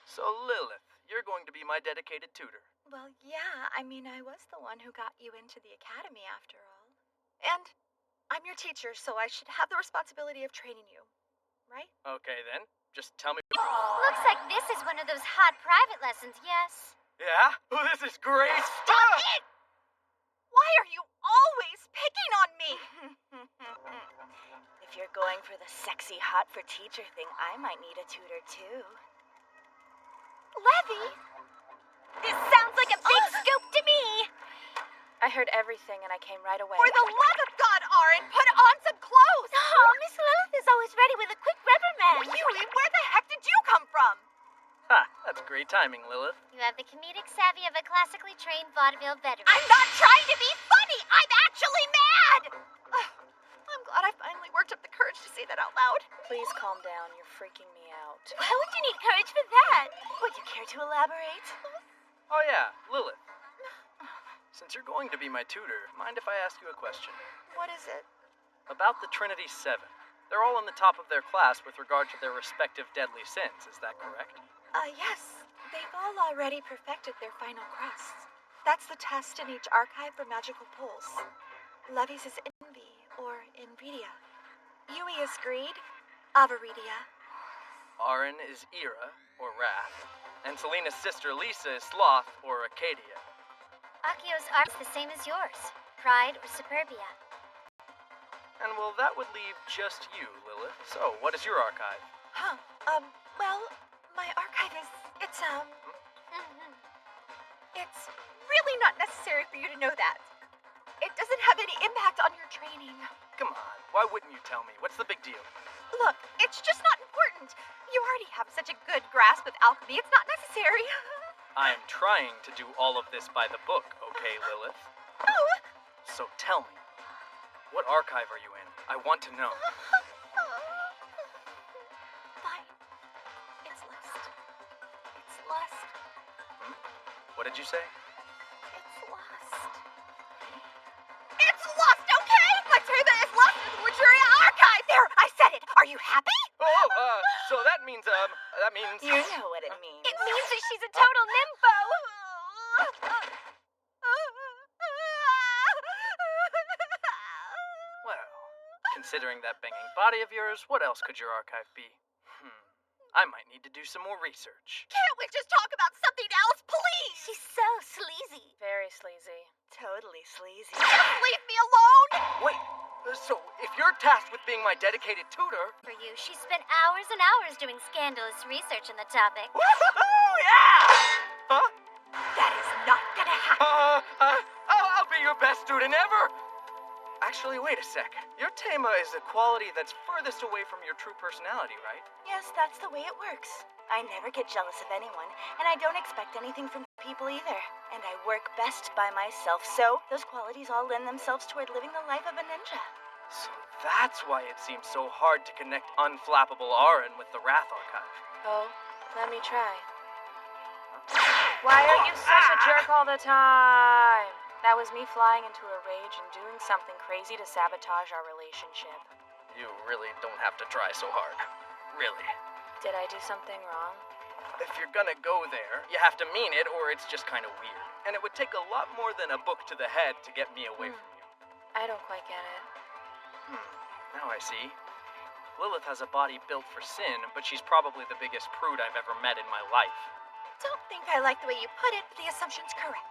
So, Lilith, you're going to be my dedicated tutor. Well, yeah, I mean, I was the one who got you into the academy after all. And I'm your teacher, so I should have the responsibility of training you, right? Okay, then. Just tell me. Looks like this is one of those hot private lessons, yes? Yeah? Oh, this is great. Stop it! Why are you always picking on me? If you're going for the sexy hot for teacher thing, I might need a tutor too. Levy! This sounds like a big scoop to me! I heard everything and I came right away. For the love of God, Arin, put on some clothes! Oh, Miss Lilith is always ready with a quick reprimand. Yui, where the heck did you come from? Ha, that's great timing, Lilith. You have the comedic savvy of a classically trained vaudeville veteran. I'm not trying to be funny! I'm actually mad! I'm glad I finally worked up the courage to say that out loud. Please calm down. You're freaking me out. Why would you need courage for that? Would you care to elaborate? Oh, yeah, Lilith. Since you're going to be my tutor, mind if I ask you a question? What is it? About the Trinity Seven. They're all in the top of their class with regard to their respective deadly sins, is that correct? Yes. They've all already perfected their final crusts. That's the test in each archive for magical pulse. Levy's is envy, or Envidia. Yui is greed, Avaridia. Arin is Ira, or Wrath. And Selena's sister Lisa is Sloth, or Acadia. Akio's art's the same as yours. Pride or Superbia. And well, that would leave just you, Lilith. So, what is your archive? Well, my archive is, it's really not necessary for you to know that. It doesn't have any impact on your training. Come on, why wouldn't you tell me? What's the big deal? Look, it's just not important. You already have such a good grasp of alchemy, it's not necessary. I am trying to do all of this by the book, okay, Lilith? Oh! So tell me, what archive are you in? I want to know. Fine. It's Lust. It's Lust. What did you say? It's Lust. It's Lust, okay? My Tama is Lust in the Luxuria Archive! There, I said it! Are you happy? So that means, You know what it means. It means that she's a total nympho! Well, considering that banging body of yours, what else could your archive be? I might need to do some more research. Can't we just talk about something else, please? She's so sleazy. Very sleazy. Totally sleazy. Just leave me alone! Wait, so if you're tasked with being my dedicated tutor... For you, she spent hours and hours doing scandalous research on the topic. Woohoo! Yeah! Huh? That is not gonna happen. I'll be your best student ever! Actually, wait a sec. Your Tama is a quality that's furthest away from your true personality, right? Yes, that's the way it works. I never get jealous of anyone, and I don't expect anything from people either. And I work best by myself, so those qualities all lend themselves toward living the life of a ninja. So that's why it seems so hard to connect unflappable Arin with the Wrath Archive. Oh, let me try. Why are you such a jerk all the time? That was me flying into a rage and doing something crazy to sabotage our relationship. You really don't have to try so hard. Really. Did I do something wrong? If you're gonna go there, you have to mean it, or it's just kind of weird. And it would take a lot more than a book to the head to get me away from you. I don't quite get it. Now I see. Lilith has a body built for sin, but she's probably the biggest prude I've ever met in my life. Don't think I like the way you put it, but the assumption's correct.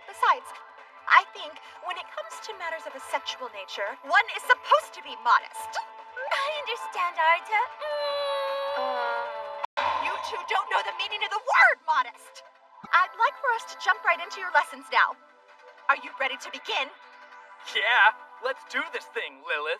Besides, I think when it comes to matters of a sexual nature, one is supposed to be modest. I understand, Arta. You two don't know the meaning of the word modest. I'd like for us to jump right into your lessons now. Are you ready to begin? Yeah, let's do this thing, Lilith.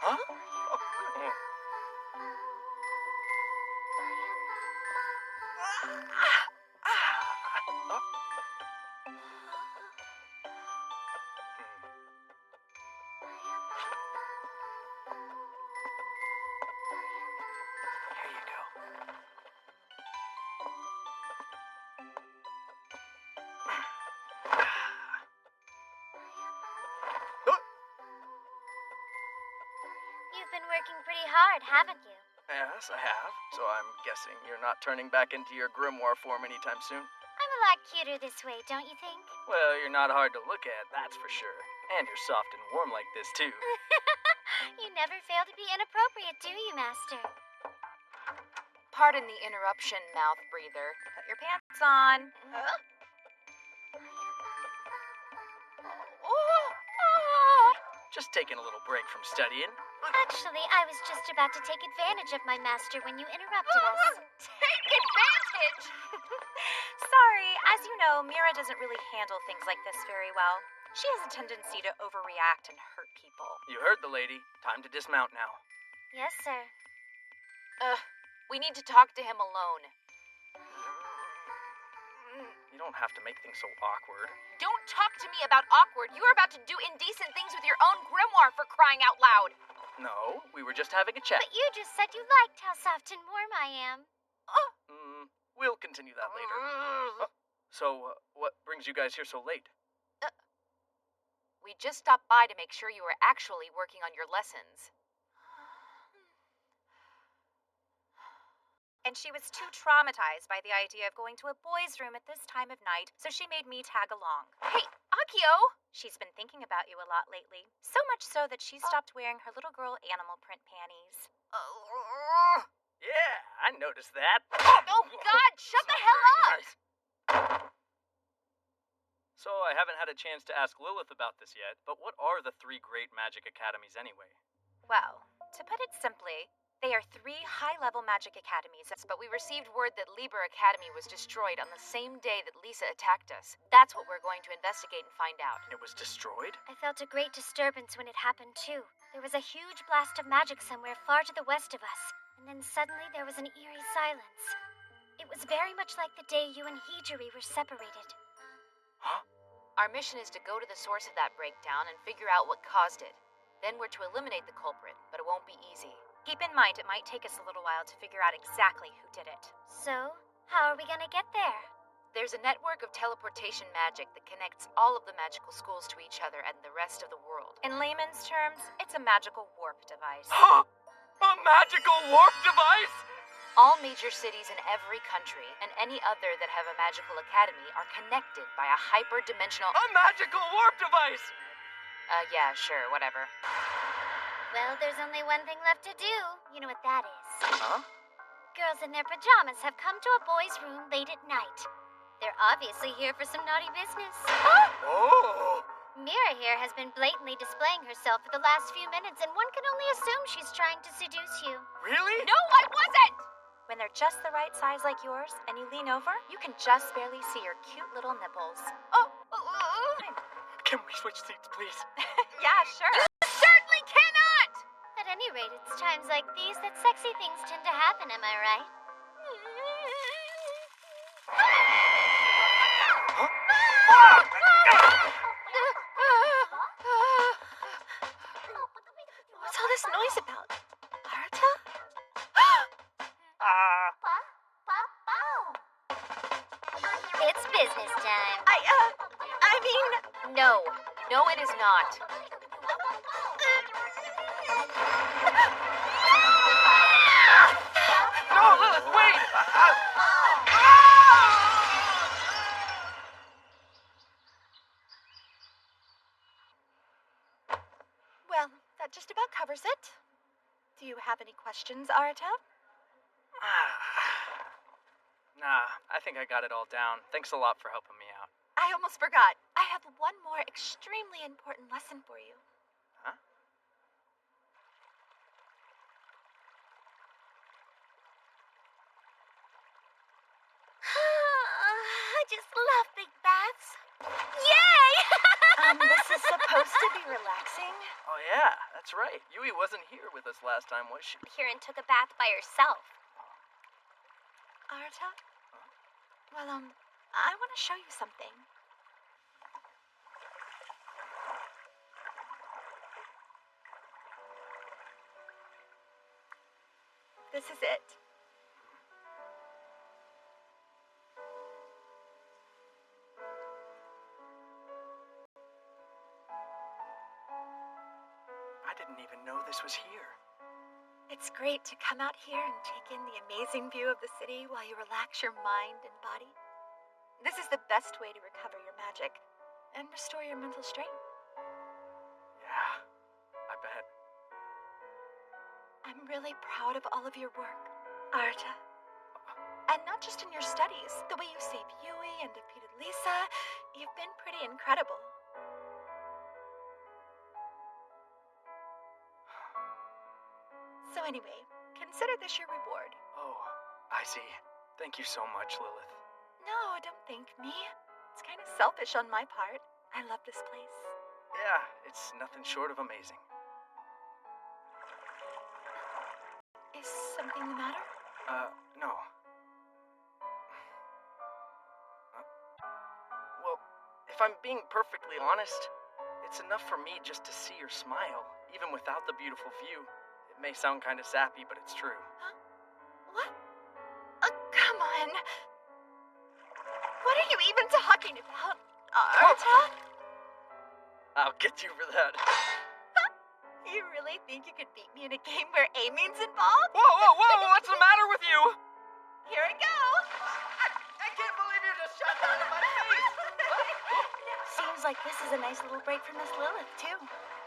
Huh? Here you go. You've been working pretty hard, haven't you? Yes, I have. So I'm guessing you're not turning back into your grimoire form anytime soon? I'm a lot cuter this way, don't you think? Well, you're not hard to look at, that's for sure. And you're soft and warm like this, too. You never fail to be inappropriate, do you, Master? Pardon the interruption, mouth breather. Put your pants on. Just taking a little break from studying. Actually, I was just about to take advantage of my master when you interrupted us. Take advantage! Sorry, as you know, Mira doesn't really handle things like this very well. She has a tendency to overreact and hurt people. You heard the lady. Time to dismount now. Yes, sir. We need to talk to him alone. You don't have to make things so awkward. Don't talk to me about awkward. You are about to do indecent things with your own grimoire, for crying out loud. No, we were just having a chat. But you just said you liked how soft and warm I am. We'll continue that later. So, what brings you guys here so late? We just stopped by to make sure you were actually working on your lessons. And she was too traumatized by the idea of going to a boys' room at this time of night, so she made me tag along. Hey, Akio! She's been thinking about you a lot lately. So much so that she stopped wearing her little girl animal print panties. Yeah, I noticed that. Oh, God! Shut the hell up! So, I haven't had a chance to ask Lilith about this yet, but what are the 3 great magic academies anyway? Well, to put it simply, they are 3 high-level magic academies. But we received word that Liber Academy was destroyed on the same day that Lisa attacked us. That's what we're going to investigate and find out. It was destroyed? I felt a great disturbance when it happened, too. There was a huge blast of magic somewhere far to the west of us, and then suddenly there was an eerie silence. It was very much like the day you and Hijiri were separated. Huh? Our mission is to go to the source of that breakdown and figure out what caused it. Then we're to eliminate the culprit, but it won't be easy. Keep in mind, it might take us a little while to figure out exactly who did it. So, how are we gonna get there? There's a network of teleportation magic that connects all of the magical schools to each other and the rest of the world. In layman's terms, it's a magical warp device. A magical warp device? All major cities in every country and any other that have a magical academy are connected by a hyper-dimensional... A magical warp device! Yeah, sure, whatever. Well, there's only one thing left to do. You know what that is. Huh? Girls in their pajamas have come to a boys' room late at night. They're obviously here for some naughty business. Oh! Mira here has been blatantly displaying herself for the last few minutes, and one can only assume she's trying to seduce you. Really? No, I wasn't! When they're just the right size like yours, and you lean over, you can just barely see your cute little nipples. Can we switch seats, please? Yeah, sure. You certainly cannot! At any rate, it's times like these that sexy things tend to happen, am I right? What's all this noise about? Arata? It's business time. I mean... No, it is not. No, Lilith, wait! Well, that just about covers it. Do you have any questions, Arata? Nah, I think I got it all down. Thanks a lot for helping me out. I almost forgot. I have one more extremely important lesson for you. Huh? I just love big baths. Yay! This is supposed to be relaxing. Oh yeah, that's right. Yui wasn't here with us last time, was she? Here and took a bath by herself. Arata? Well, I want to show you something. This is it. I didn't even know this was here. It's great to come out here and take in the amazing view of the city while you relax your mind and body. This is the best way to recover your magic and restore your mental strength. Yeah, I bet. I'm really proud of all of your work, Arata. And not just in your studies. The way you saved Yui and defeated Lisa, you've been pretty incredible. So anyway, consider this your reward. Oh, I see. Thank you so much, Lilith. No, don't thank me. It's kind of selfish on my part. I love this place. Yeah, it's nothing short of amazing. Is something the matter? No. Well, if I'm being perfectly honest, it's enough for me just to see your smile, even without the beautiful view. It may sound kind of sappy, but it's true. Huh? What? Come on. What are you even talking about, Arata? I'll get you for that. You really think you could beat me in a game where Amy's involved? Whoa! What's the matter with you? Here I go. I can't believe you just shot down in my face. Seems like this is a nice little break for Miss Lilith, too.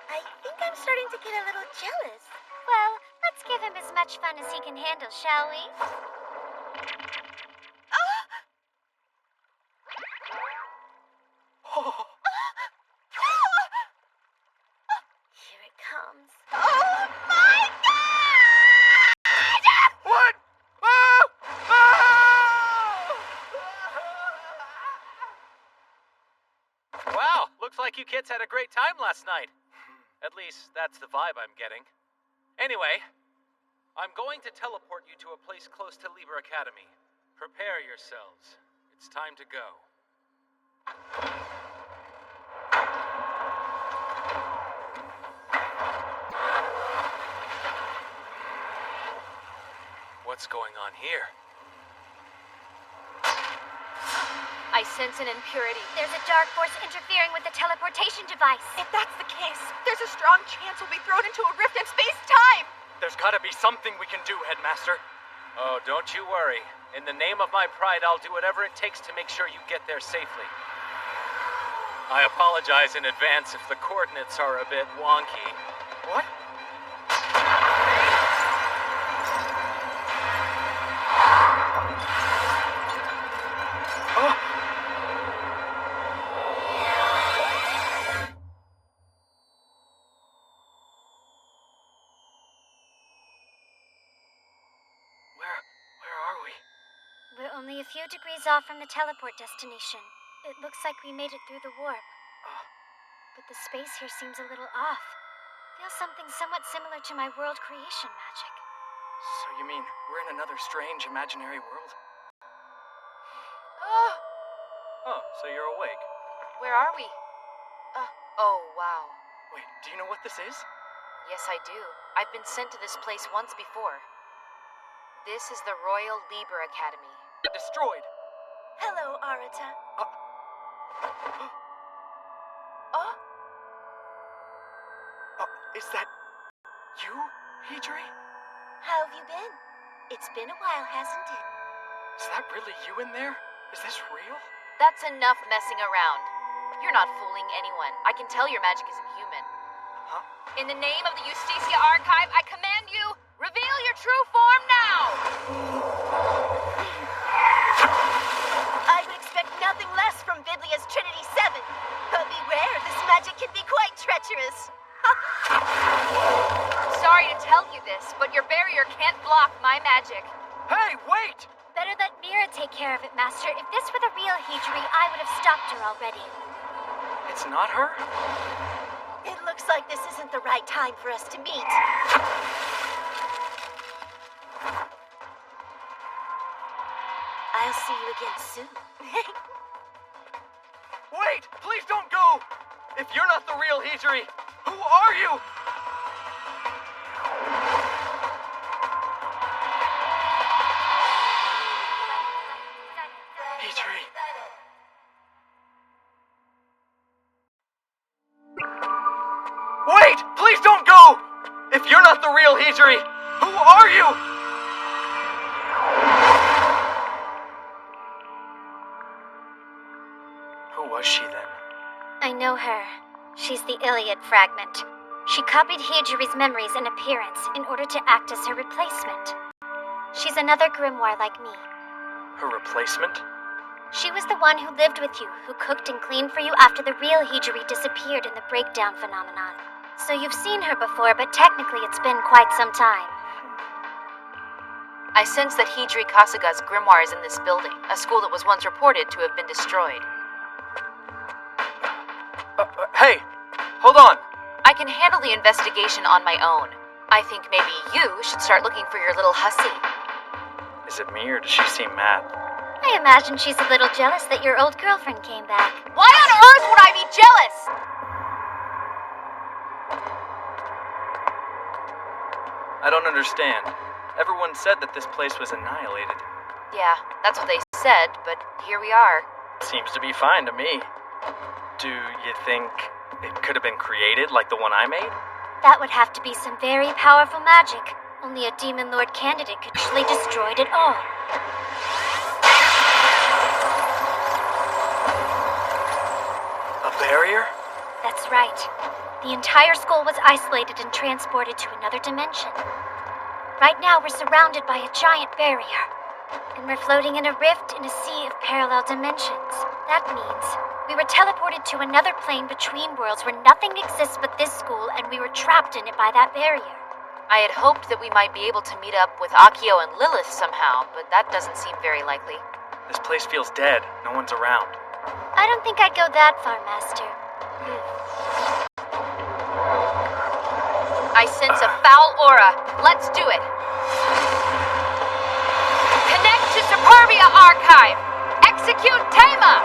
I think I'm starting to get a little jealous. Well, let's give him as much fun as he can handle, shall we? Here it comes. Oh my God! What? Wow, looks like you kids had a great time last night. At least, that's the vibe I'm getting. Anyway, I'm going to teleport you to a place close to Liber Academy. Prepare yourselves. It's time to go. What's going on here? I sense an impurity. There's a dark force interfering with the teleportation device. If that's the case, there's a strong chance we'll be thrown into a rift in space-time! There's gotta be something we can do, Headmaster. Oh, don't you worry. In the name of my pride, I'll do whatever it takes to make sure you get there safely. I apologize in advance if the coordinates are a bit wonky. What? Where are we? We're only a few degrees off from the teleport destination. It looks like we made it through the warp. But the space here seems a little off. Feels something somewhat similar to my world creation magic. So you mean we're in another strange imaginary world? Oh, so you're awake. Where are we? Oh, wow. Wait, do you know what this is? Yes, I do. I've been sent to this place once before. This is the Royal Liber Academy. Destroyed. Hello, Arata. Is that you, Hidri? How have you been? It's been a while, hasn't it? Is that really you in there? Is this real? That's enough messing around. You're not fooling anyone. I can tell your magic isn't human. Huh? In the name of the Justicia Archive, I command you, reveal your true form now! I would expect nothing less from Biblia's Trinity 7. But beware, this magic can be quite treacherous. Sorry to tell you this, but your barrier can't block my magic. Hey, wait! Better let Mira take care of it, Master. If this were the real Hidri, I would have stopped her already. It's not her? It looks like this isn't the right time for us to meet. I'll see you again soon. Wait! Please don't go! If you're not the real Hijiri, who are you? Hijiri. Wait! Please don't go! If you're not the real Hijiri, who are you? Who was she then? I know her. She's the Iliad fragment. She copied Hijiri's memories and appearance in order to act as her replacement. She's another grimoire like me. Her replacement? She was the one who lived with you, who cooked and cleaned for you after the real Hijiri disappeared in the breakdown phenomenon. So you've seen her before, but technically it's been quite some time. I sense that Hijiri Kasuga's grimoire is in this building, a school that was once reported to have been destroyed. Hey! Hold on! I can handle the investigation on my own. I think maybe you should start looking for your little hussy. Is it me or does she seem mad? I imagine she's a little jealous that your old girlfriend came back. Why on earth would I be jealous? I don't understand. Everyone said that this place was annihilated. Yeah, that's what they said, but here we are. Seems to be fine to me. Do you think it could have been created like the one I made? That would have to be some very powerful magic. Only a Demon Lord candidate could actually destroy it all. A barrier? That's right. The entire school was isolated and transported to another dimension. Right now, we're surrounded by a giant barrier. And we're floating in a rift in a sea of parallel dimensions. That means we were teleported to another plane between worlds where nothing exists but this school, and we were trapped in it by that barrier. I had hoped that we might be able to meet up with Akio and Lilith somehow, but that doesn't seem very likely. This place feels dead. No one's around. I don't think I'd go that far, Master. I sense a foul aura. Let's do it. Connect to Superbia Archive. Execute Tama.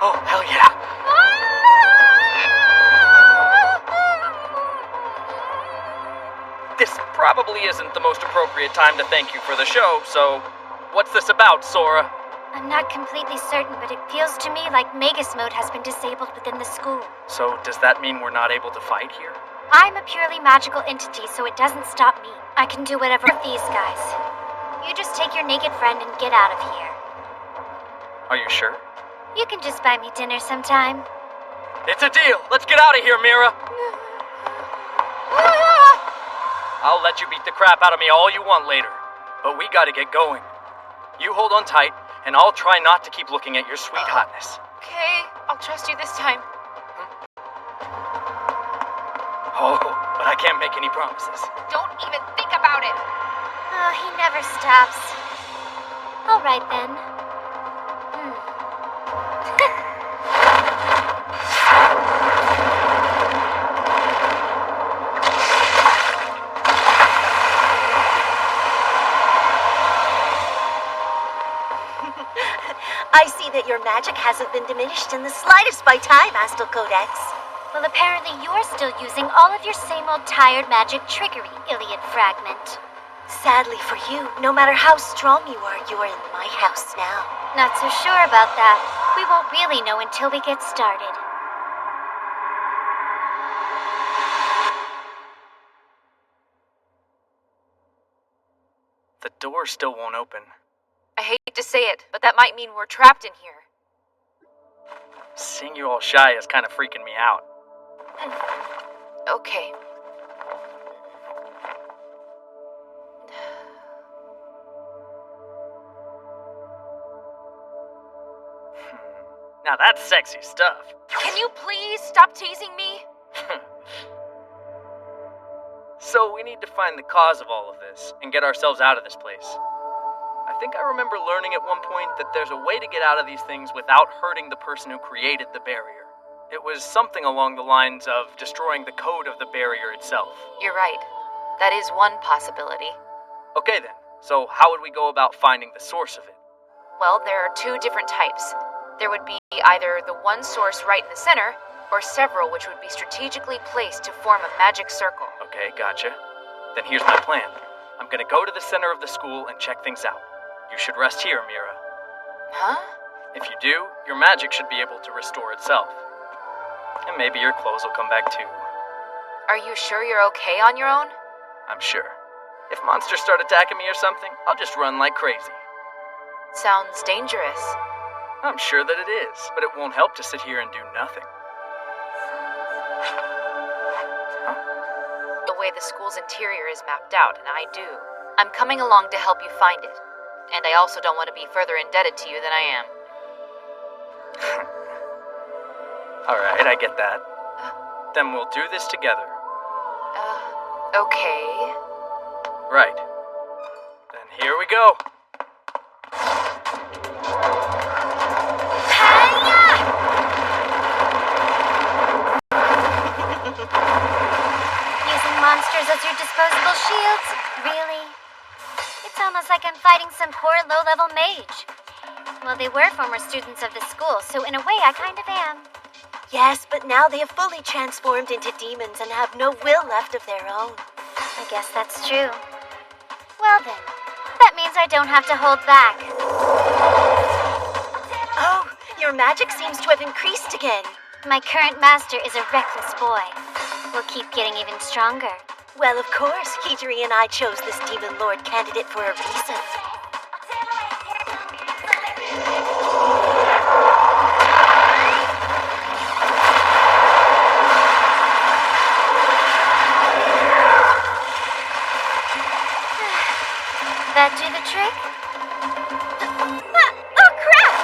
Oh, hell yeah. This probably isn't the most appropriate time to thank you for the show, so what's this about, Sora? I'm not completely certain, but it feels to me like Magus Mode has been disabled within the school. So does that mean we're not able to fight here? I'm a purely magical entity, so it doesn't stop me. I can do whatever with these guys. You just take your naked friend and get out of here. Are you sure? You can just buy me dinner sometime. It's a deal! Let's get out of here, Mira! I'll let you beat the crap out of me all you want later, but we gotta get going. You hold on tight, and I'll try not to keep looking at your sweet hotness. Okay, I'll trust you this time. Oh, but I can't make any promises. Don't even think about it. Oh, he never stops. All right, then. I see that your magic hasn't been diminished in the slightest by time, Astral Codex. Well, apparently you're still using all of your same old tired magic trickery, Iliad Fragment. Sadly for you, no matter how strong you are in my house now. Not so sure about that. We won't really know until we get started. The door still won't open. I hate to say it, but that might mean we're trapped in here. Seeing you all shy is kind of freaking me out. Okay. Now that's sexy stuff. Can you please stop teasing me? So we need to find the cause of all of this and get ourselves out of this place. I think I remember learning at one point that there's a way to get out of these things without hurting the person who created the barrier. It was something along the lines of destroying the code of the barrier itself. You're right. That is one possibility. Okay then, so how would we go about finding the source of it? Well, there are two different types. There would be either the one source right in the center, or several which would be strategically placed to form a magic circle. Okay, gotcha. Then here's my plan. I'm gonna go to the center of the school and check things out. You should rest here, Mira. Huh? If you do, your magic should be able to restore itself. And maybe your clothes will come back too. Are you sure you're okay on your own? I'm sure. If monsters start attacking me or something, I'll just run like crazy. Sounds dangerous. I'm sure that it is, but it won't help to sit here and do nothing. The way the school's interior is mapped out, and I do. I'm coming along to help you find it. And I also don't want to be further indebted to you than I am. Alright, I get that. Then we'll do this together. Okay. Right. Then here we go. Using monsters as your disposable shields? Really? It's almost like I'm fighting some poor low-level mage. Well, they were former students of the school, so in a way I kind of am. Yes, but now they have fully transformed into demons and have no will left of their own. I guess that's true. Well then, that means I don't have to hold back. Oh, your magic seems to have increased again. My current master is a reckless boy. We'll keep getting even stronger. Well, of course, Hijiri and I chose this Demon Lord candidate for a reason. That do the trick? Oh, crap!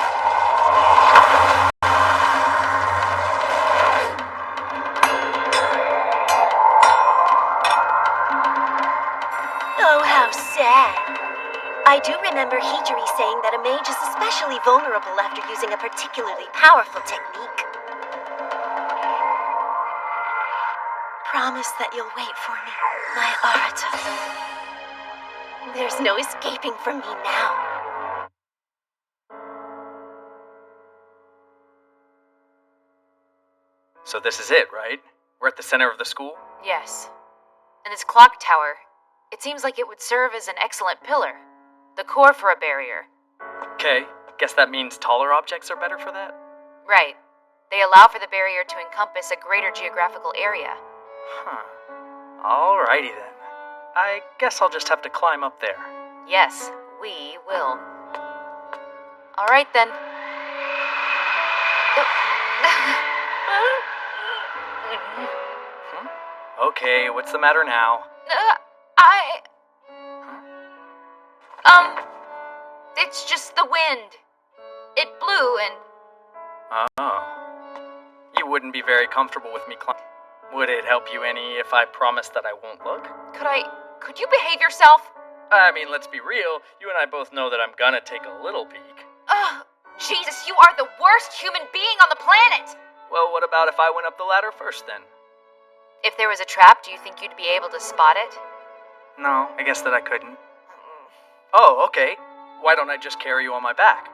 Oh, how sad. I do remember Hijiri saying that a mage is especially vulnerable after using a particularly powerful technique. Promise that you'll wait for me, my Arata. There's no escaping from me now. So this is it, right? We're at the center of the school? Yes. And this clock tower, it seems like it would serve as an excellent pillar. The core for a barrier. Okay, guess that means taller objects are better for that? Right. They allow for the barrier to encompass a greater geographical area. Huh. Alrighty then. I guess I'll just have to climb up there. Yes, we will. Alright then. Okay, what's the matter now? It's just the wind. It blew and... Oh. You wouldn't be very comfortable with me climbing. Would it help you any if I promised that I won't look? Could you behave yourself? I mean, let's be real. You and I both know that I'm gonna take a little peek. Ugh, Jesus, you are the worst human being on the planet! Well, what about if I went up the ladder first then? If there was a trap, do you think you'd be able to spot it? No, I guess that I couldn't. Oh, okay. Why don't I just carry you on my back?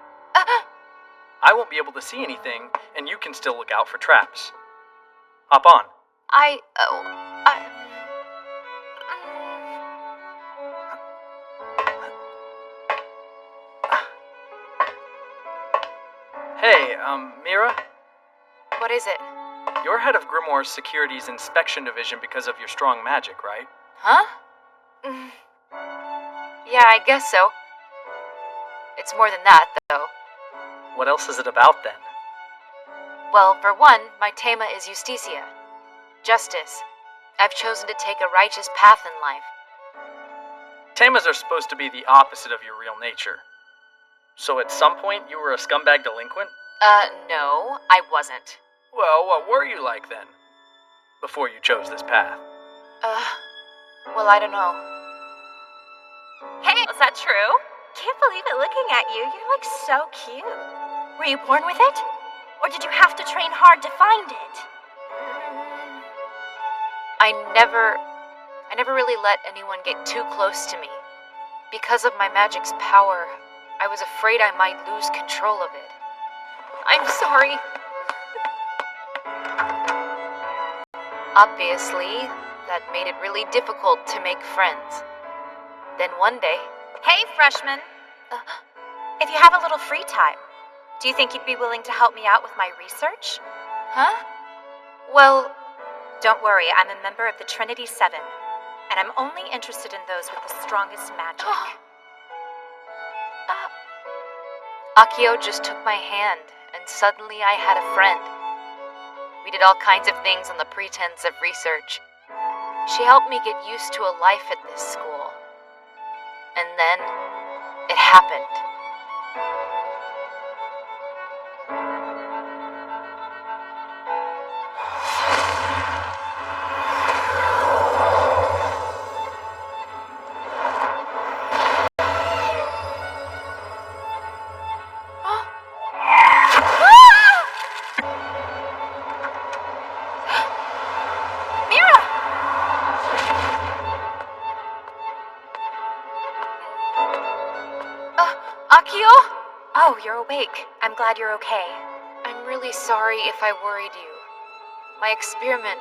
I won't be able to see anything, and you can still look out for traps. Hop on. Hey, Mira? What is it? You're head of Grimoire's Securities Inspection Division because of your strong magic, right? Huh? Yeah, I guess so. It's more than that, though. What else is it about, then? Well, for one, my tema is Justicia. Justice. I've chosen to take a righteous path in life. Temas are supposed to be the opposite of your real nature. So at some point you were a scumbag delinquent? No, I wasn't. Well, what were you like then? Before you chose this path? Well, I don't know. Hey, is that true? can't believe it looking at you. You're like so cute. Were you born with it? Or did you have to train hard to find it? I never really let anyone get too close to me. Because of my magic's power, I was afraid I might lose control of it. I'm sorry. Obviously, that made it really difficult to make friends. Then one day... Hey, freshman. If you have a little free time, do you think you'd be willing to help me out with my research? Huh? Well... Don't worry, I'm a member of the Trinity Seven, and I'm only interested in those with the strongest magic. Akio just took my hand, and suddenly I had a friend. We did all kinds of things on the pretense of research. She helped me get used to a life at this school. And then, it happened. Akio? Oh, you're awake. I'm glad you're okay. I'm really sorry if I worried you. My experiment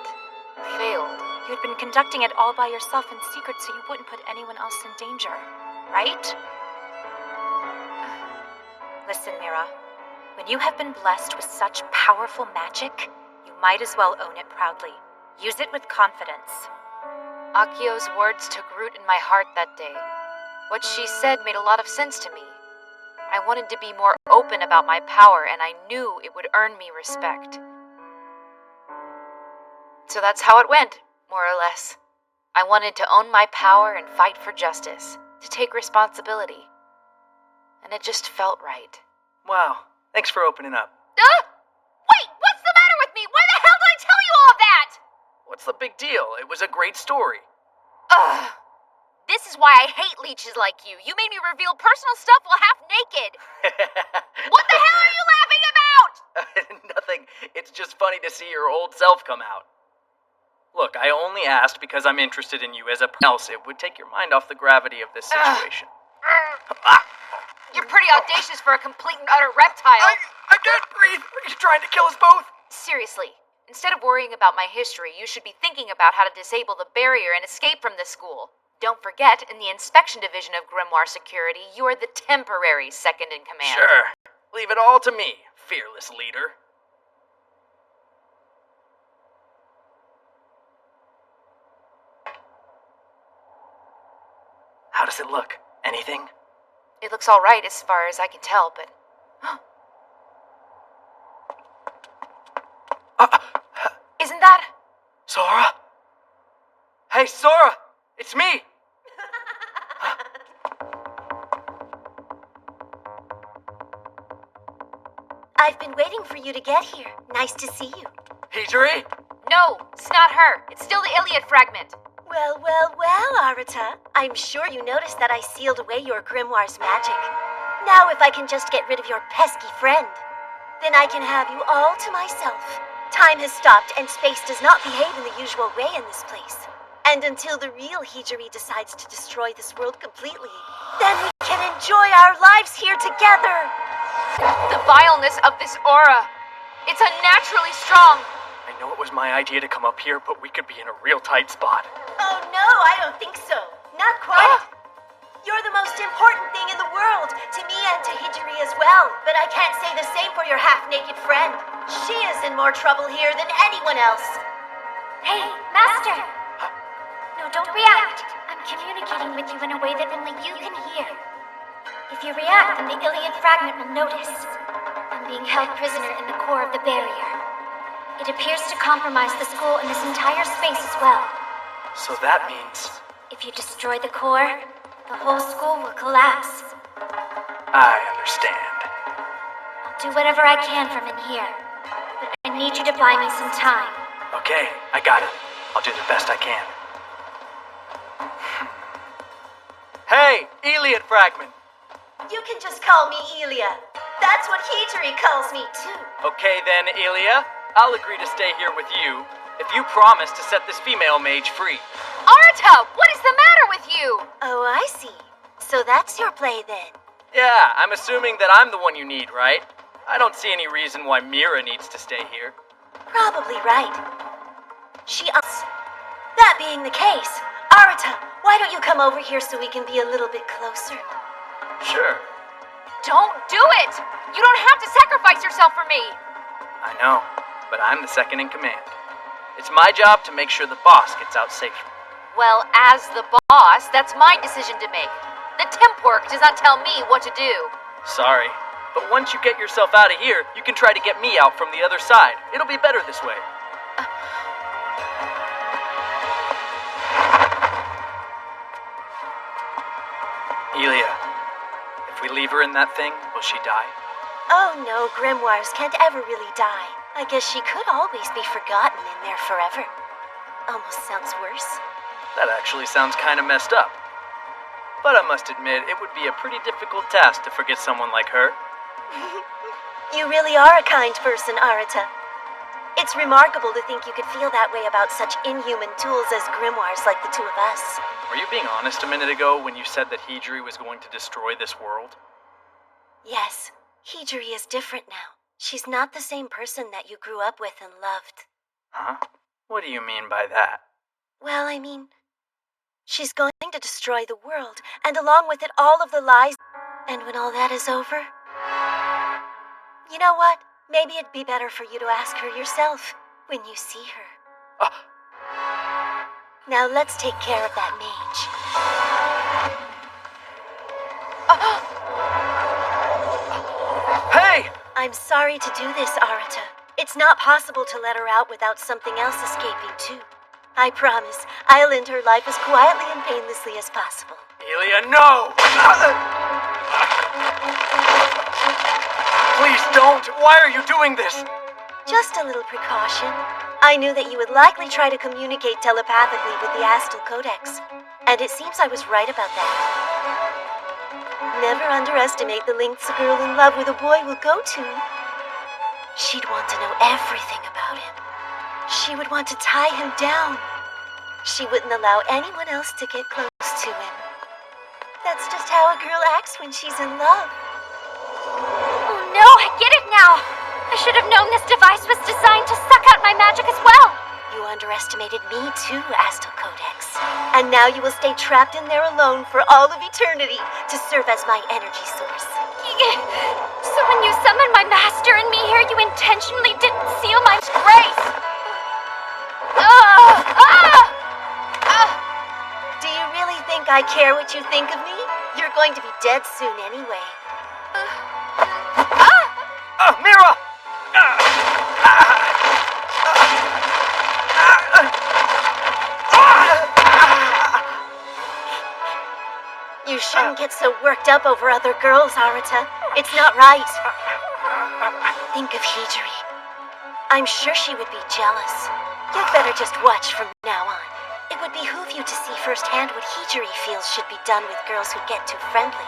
failed. You'd been conducting it all by yourself in secret so you wouldn't put anyone else in danger, right? Listen, Mira. When you have been blessed with such powerful magic, you might as well own it proudly. Use it with confidence. Akio's words took root in my heart that day. What she said made a lot of sense to me. I wanted to be more open about my power, and I knew it would earn me respect. So that's how it went, more or less. I wanted to own my power and fight for justice, to take responsibility. And it just felt right. Wow, thanks for opening up. Wait, what's the matter with me? Why the hell did I tell you all of that? What's the big deal? It was a great story. Ugh. This is why I hate leeches like you. You made me reveal personal stuff while half naked. What the hell are you laughing about? Nothing. It's just funny to see your old self come out. Look, I only asked because I'm interested in you as a else. It would take your mind off the gravity of this situation. You're pretty audacious for a complete and utter reptile. I can't breathe. Are you trying to kill us both? Seriously, instead of worrying about my history, you should be thinking about how to disable the barrier and escape from this school. Don't forget, in the inspection division of Grimoire Security, you are the temporary second in command. Sure. Leave it all to me, fearless leader. How does it look? Anything? It looks all right as far as I can tell, but... Isn't that... Sora? Hey, Sora! It's me! I've been waiting for you to get here. Nice to see you. Hijiri? No, it's not her. It's still the Iliad fragment. Well, Arata. I'm sure you noticed that I sealed away your grimoire's magic. Now if I can just get rid of your pesky friend, then I can have you all to myself. Time has stopped and space does not behave in the usual way in this place. And until the real Hijiri decides to destroy this world completely, then we can enjoy our lives here together. The vileness of this aura. It's unnaturally strong. I know it was my idea to come up here, but we could be in a real tight spot. Oh no, I don't think so. Not quite. You're the most important thing in the world, to me and to Hijiri as well. But I can't say the same for your half-naked friend. She is in more trouble here than anyone else. Hey, Master! No, don't react. I'm communicating with you in a way that only you can hear. If you react, then the Iliad fragment will notice. I'm being held prisoner in the core of the barrier. It appears to compromise the school and this entire space as well. So that means... If you destroy the core, the whole school will collapse. I understand. I'll do whatever I can from in here. But I need you to buy me some time. Okay, I got it. I'll do the best I can. Hey, Iliad fragment! You can just call me Elia. That's what Hijiri calls me, too. Okay then, Elia. I'll agree to stay here with you if you promise to set this female mage free. Arata, what is the matter with you? Oh, I see. So that's your play then. Yeah, I'm assuming that I'm the one you need, right? I don't see any reason why Mira needs to stay here. Probably right. That being the case, Arata, why don't you come over here so we can be a little bit closer? Sure. Don't do it! You don't have to sacrifice yourself for me! I know, but I'm the second in command. It's my job to make sure the boss gets out safely. Well, as the boss, that's my decision to make. The Tempwork does not tell me what to do. Sorry, but once you get yourself out of here, you can try to get me out from the other side. It'll be better this way. Elia, if we leave her in that thing, will she die? Oh no, grimoires can't ever really die. I guess she could always be forgotten in there forever. Almost sounds worse. That actually sounds kind of messed up. But I must admit, it would be a pretty difficult task to forget someone like her. You really are a kind person, Arata. It's remarkable to think you could feel that way about such inhuman tools as grimoires like the two of us. Were you being honest a minute ago when you said that Hijiri was going to destroy this world? Yes, Hijiri is different now. She's not the same person that you grew up with and loved. Huh? What do you mean by that? Well, I mean, she's going to destroy the world, and along with it all of the lies. And when all that is over, you know what? Maybe it'd be better for you to ask her yourself when you see her. Now let's take care of that mage. Hey! I'm sorry to do this, Arata. It's not possible to let her out without something else escaping, too. I promise, I'll end her life as quietly and painlessly as possible. Elia, no! Please don't! Why are you doing this? Just a little precaution. I knew that you would likely try to communicate telepathically with the Astal Codex, and it seems I was right about that. Never underestimate the lengths a girl in love with a boy will go to. She'd want to know everything about him. She would want to tie him down. She wouldn't allow anyone else to get close to him. That's just how a girl acts when she's in love. Oh no, I get it now! I should have known this device was designed to suck out my magic as well! You underestimated me too, Astal Codex. And now you will stay trapped in there alone for all of eternity to serve as my energy source. So when you summoned my master and me here, you intentionally didn't seal my grace! Do you really think I care what you think of me? You're going to be dead soon anyway. Mira! You shouldn't get so worked up over other girls, Arata. It's not right. Think of Hijiri. I'm sure she would be jealous. You'd better just watch from now on. It would behoove you to see firsthand what Hijiri feels should be done with girls who get too friendly.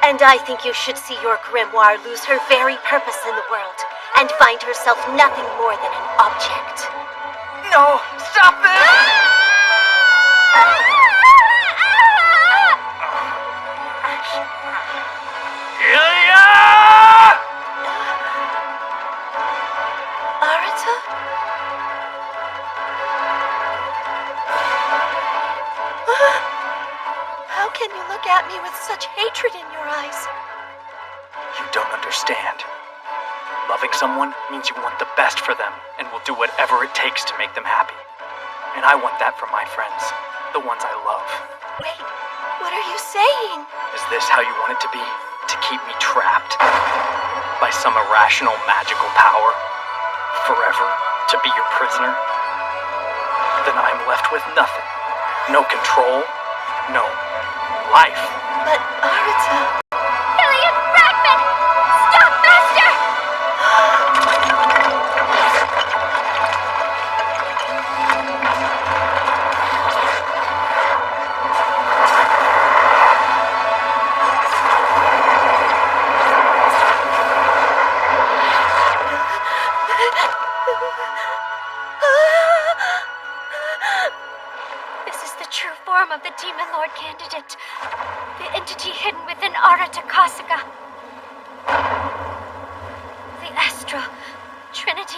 And I think you should see your grimoire lose her very purpose in the world and find herself nothing more than an object. No! Stop this! Elia! Arata? How can you look at me with such hatred in your eyes? You don't understand. Loving someone means you want the best for them and will do whatever it takes to make them happy. And I want that for my friends, the ones I love. Wait, what are you saying? Is this how you want it to be? To keep me trapped? By some irrational magical power? Forever to be your prisoner? Then I'm left with nothing. No control. No life. But Arata... Iliad Fragment! Stop, Master! form of the Demon Lord candidate. The entity hidden within Arata Kasuga. The Astral Trinity.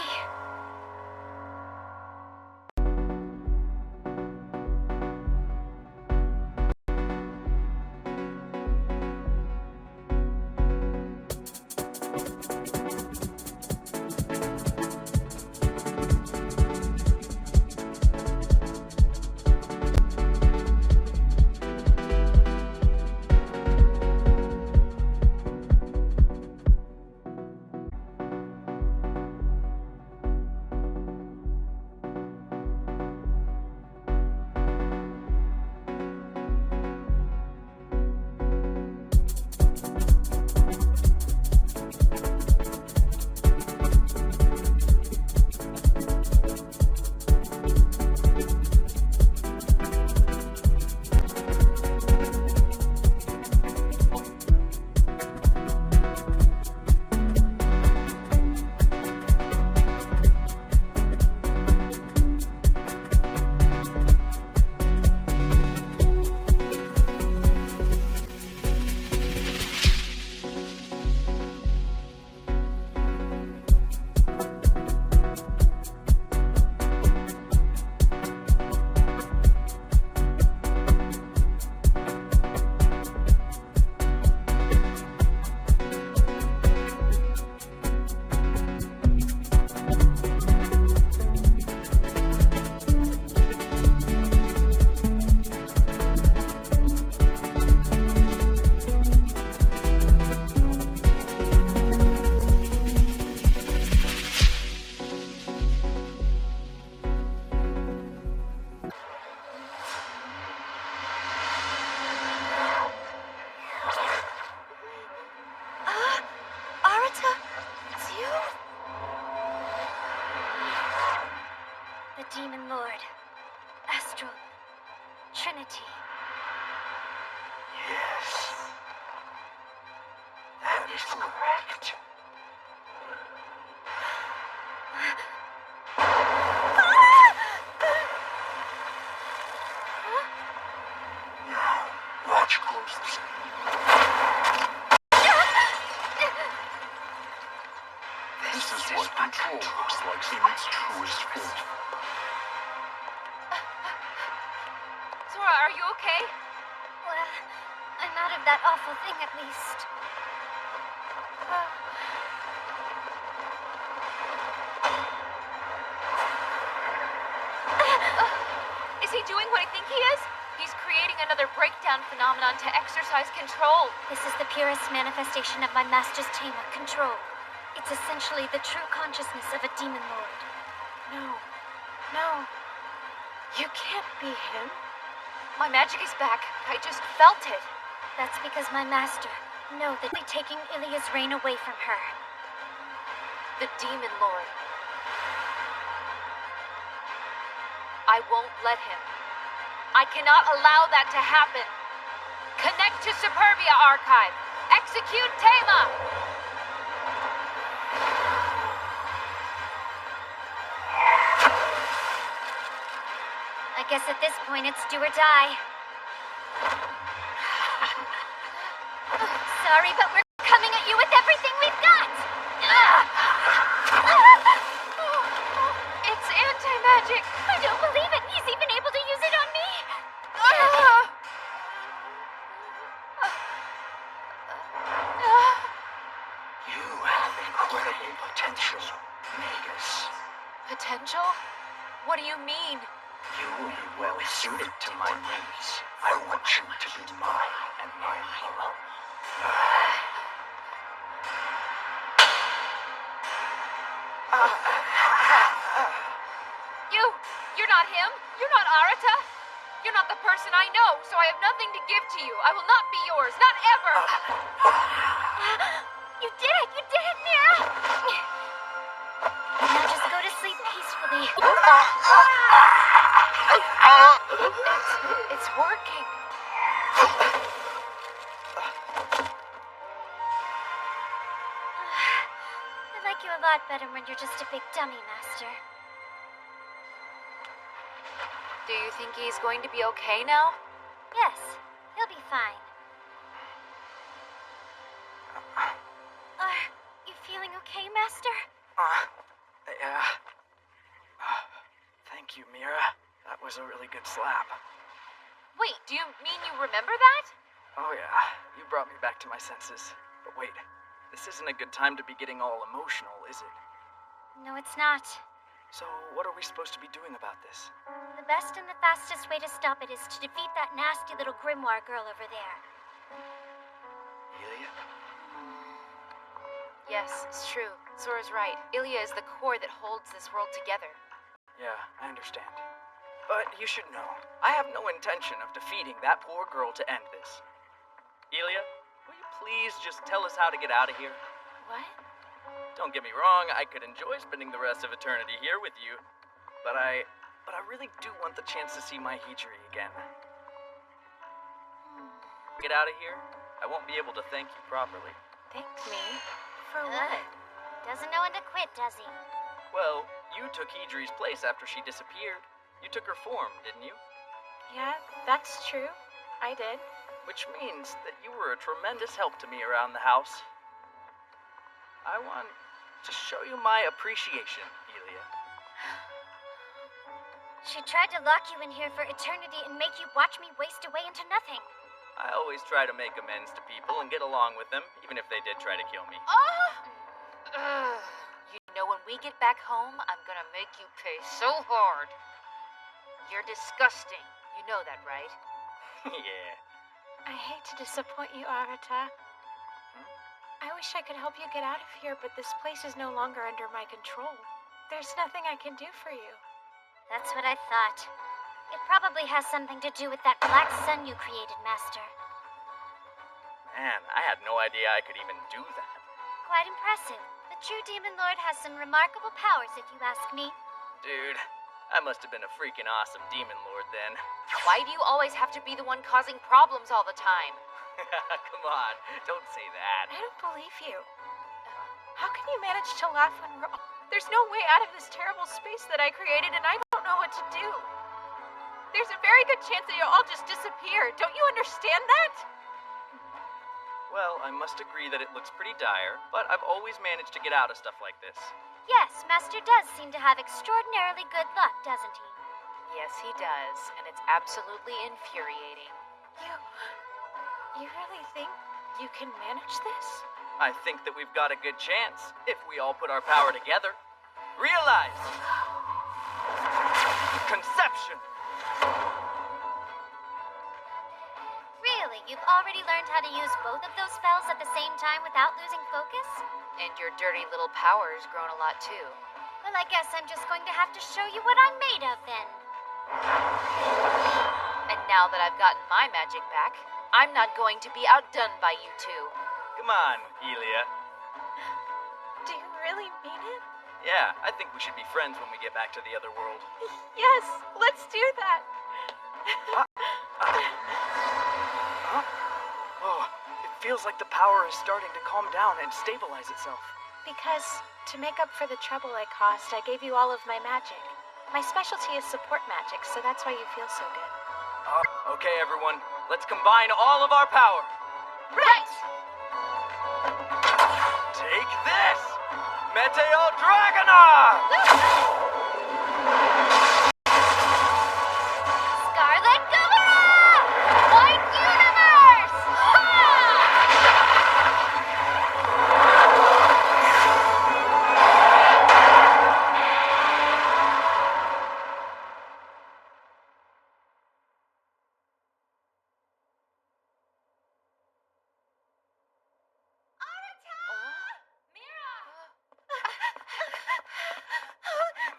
Demon Lord. Astral Trinity. Yes. That is correct. Now, watch closely. This is what control looks like in its truest form. Sora, are you okay? Well, I'm out of that awful thing at least. Is he doing what I think he is? He's creating another breakdown phenomenon to exercise control. This is the purest manifestation of my master's Tama, control. It's essentially the true consciousness of a demon lord. No. You can't be him. My magic is back. I just felt it. That's because my master knows that we're taking Ilya's reign away from her. The Demon Lord. I won't let him. I cannot allow that to happen. Connect to Superbia Archive. Execute Tama! I guess at this point it's do or die. Sorry, but we're coming at you with everything we've got! It's anti-magic! I don't believe it! He's even able to use it on me! You have incredible potential, Magus. Potential? What do you mean? You will be well suited to my needs. I want you to be mine and mine alone. You're not him. You're not Arata. You're not the person I know, so I have nothing to give to you. I will not be yours, not ever. You did it, Mira! Now just go to sleep peacefully. It's working. I like you a lot better when you're just a big dummy, Master. Do you think he's going to be okay now? Yes, he'll be fine. Are you feeling okay, Master? Yeah. Thank you, Mira. That was a really good slap. Wait, do you mean you remember that? Oh yeah, you brought me back to my senses. But wait, this isn't a good time to be getting all emotional, is it? No, it's not. So what are we supposed to be doing about this? The best and the fastest way to stop it is to defeat that nasty little grimoire girl over there. Ilya? Yes, it's true. Sora's right. Ilya is the core that holds this world together. Yeah, I understand. But you should know, I have no intention of defeating that poor girl to end this. Ilya, will you please just tell us how to get out of here? What? Don't get me wrong, I could enjoy spending the rest of eternity here with you. But I really do want the chance to see my Hijiri again. Get out of here, I won't be able to thank you properly. Thank me? For what? Doesn't know when to quit, does he? Well, you took Hijiri's place after she disappeared. You took her form, didn't you? Yeah, that's true. I did. Which means that you were a tremendous help to me around the house. I want to show you my appreciation, Ilya. She tried to lock you in here for eternity and make you watch me waste away into nothing. I always try to make amends to people and get along with them, even if they did try to kill me. You know, when we get back home, I'm gonna make you pay so hard. You're disgusting. You know that, right? Yeah. I hate to disappoint you, Arata. I wish I could help you get out of here, but this place is no longer under my control. There's nothing I can do for you. That's what I thought. It probably has something to do with that black sun you created, Master. Man, I had no idea I could even do that. Quite impressive. The true Demon Lord has some remarkable powers, if you ask me. Dude, I must have been a freaking awesome Demon Lord then. Why do you always have to be the one causing problems all the time? Come on, don't say that. I don't believe you. How can you manage to laugh when we're all... There's no way out of this terrible space that I created, and I don't know what to do. There's a very good chance that you'll all just disappear. Don't you understand that? Well, I must agree that it looks pretty dire, but I've always managed to get out of stuff like this. Yes, Master does seem to have extraordinarily good luck, doesn't he? Yes, he does, and it's absolutely infuriating. You really think you can manage this? I think that we've got a good chance, if we all put our power together. Realize! Conception! Really? You've already learned how to use both of those spells at the same time without losing focus? And your dirty little power's grown a lot, too. Well, I guess I'm just going to have to show you what I'm made of, then. And now that I've gotten my magic back, I'm not going to be outdone by you two. Come on, Ilya. Do you really mean it? Yeah, I think we should be friends when we get back to the other world. Yes, let's do that. Huh? Oh, it feels like the power is starting to calm down and stabilize itself. Because to make up for the trouble I caused, I gave you all of my magic. My specialty is support magic, so that's why you feel so good. Okay, everyone. Let's combine all of our power. Right! Take this! Meteo Dragonar! Scarlet Gavara! White Universe!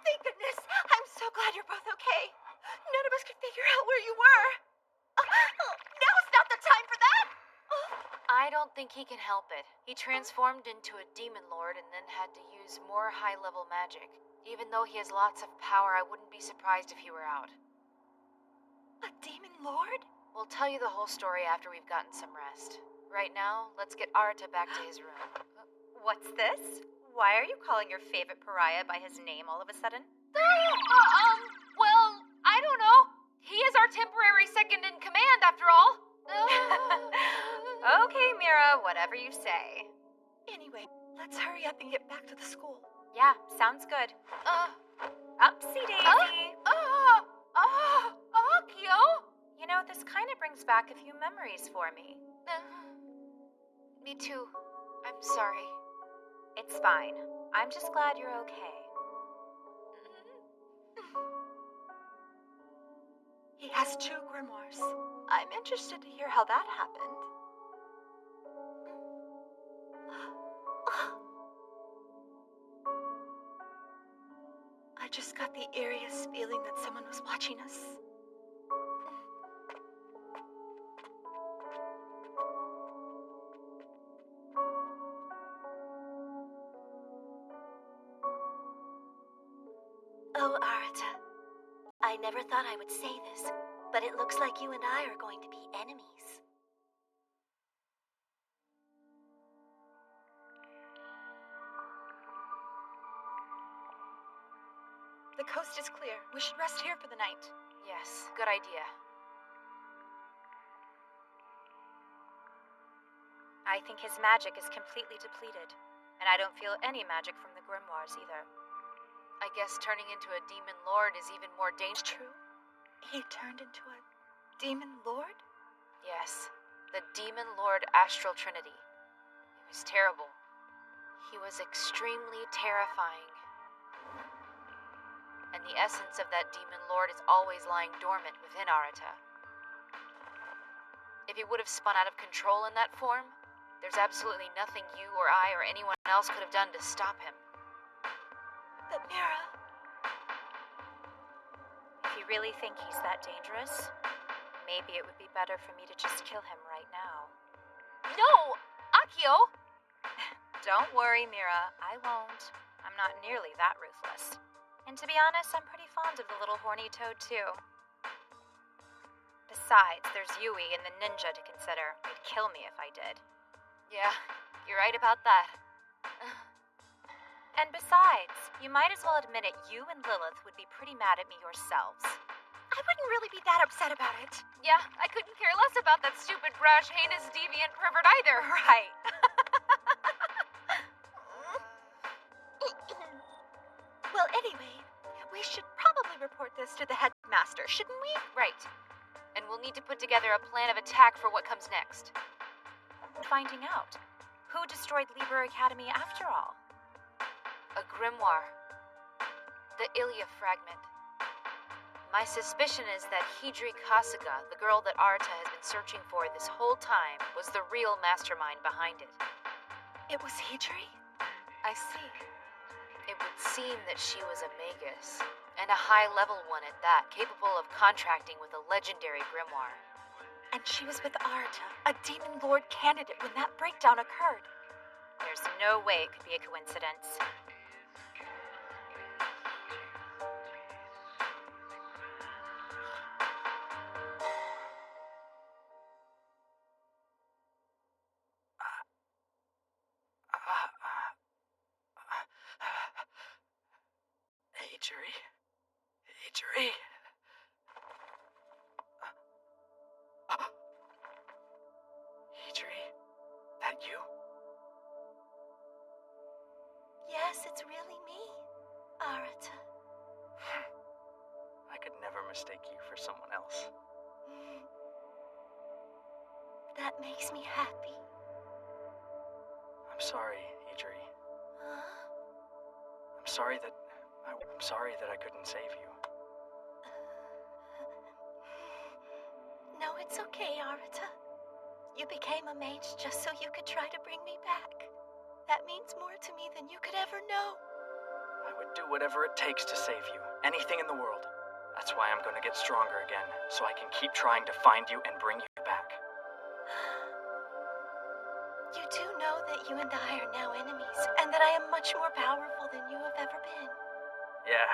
Thank goodness. I'm so glad you're both okay. None of us could figure out where you were. Now's not the time for that. I don't think he can help it. He transformed into a demon lord and then had to use more high-level magic. Even though he has lots of power, I wouldn't be surprised if he were out. A demon lord? We'll tell you the whole story after we've gotten some rest. Right now, let's get Arata back to his room. What's this? Why are you calling your favorite pariah by his name all of a sudden? Well, I don't know. He is our temporary second in command after you say. Anyway, let's hurry up and get back to the school. Yeah, sounds good. Upsy daisy. Akio? You know, this kind of brings back a few memories for me. Me too. I'm sorry. It's fine. I'm just glad you're okay. He has 2 grimoires. I'm interested to hear how that happened. I just got the eeriest feeling that someone was watching us. Oh, Arata. I never thought I would say this, but it looks like you and I are going to be enemies. The coast is clear. We should rest here for the night. Yes, good idea. I think his magic is completely depleted, and I don't feel any magic from the grimoires either. I guess turning into a demon lord is even more dangerous. True. He turned into a demon lord? Yes, the demon lord Astral Trinity. It was terrible. He was extremely terrifying. And the essence of that demon lord is always lying dormant within Arata. If he would have spun out of control in that form, there's absolutely nothing you or I or anyone else could have done to stop him. The mirror. If you really think he's that dangerous, maybe it would be better for me to just kill him right now. No! Akio! Don't worry, Mira. I won't. I'm not nearly that ruthless. And to be honest, I'm pretty fond of the little horny toad, too. Besides, there's Yui and the ninja to consider. They'd kill me if I did. Yeah, you're right about that. And besides, you might as well admit it, you and Lilith would be pretty mad at me yourselves. I wouldn't really be that upset about it. Yeah, I couldn't care less about that stupid, brash, heinous, deviant pervert either. Right. Well, anyway, we should probably report this to the headmaster, shouldn't we? Right. And we'll need to put together a plan of attack for what comes next. Finding out. Who destroyed Liber Academy after all? A grimoire. The Ilya fragment. My suspicion is that Hidri Kasuga, the girl that Arata has been searching for this whole time, was the real mastermind behind it. It was Hidri? I see. It would seem that she was a magus, and a high-level one at that, capable of contracting with a legendary grimoire. And she was with Arata, a demon lord candidate when that breakdown occurred. There's no way it could be a coincidence. Hidri. Hidri, that you? Yes, it's really me, Arata. I could never mistake you for someone else. That makes me happy. I'm sorry, Hidri. Huh? I'm sorry that I couldn't save you. No, it's okay, Arata. You became a mage just so you could try to bring me back. That means more to me than you could ever know. I would do whatever it takes to save you. Anything in the world. That's why I'm going to get stronger again, so I can keep trying to find you and bring you back. You do know that you and I are now enemies, and that I am much more powerful than you have ever been. Yeah,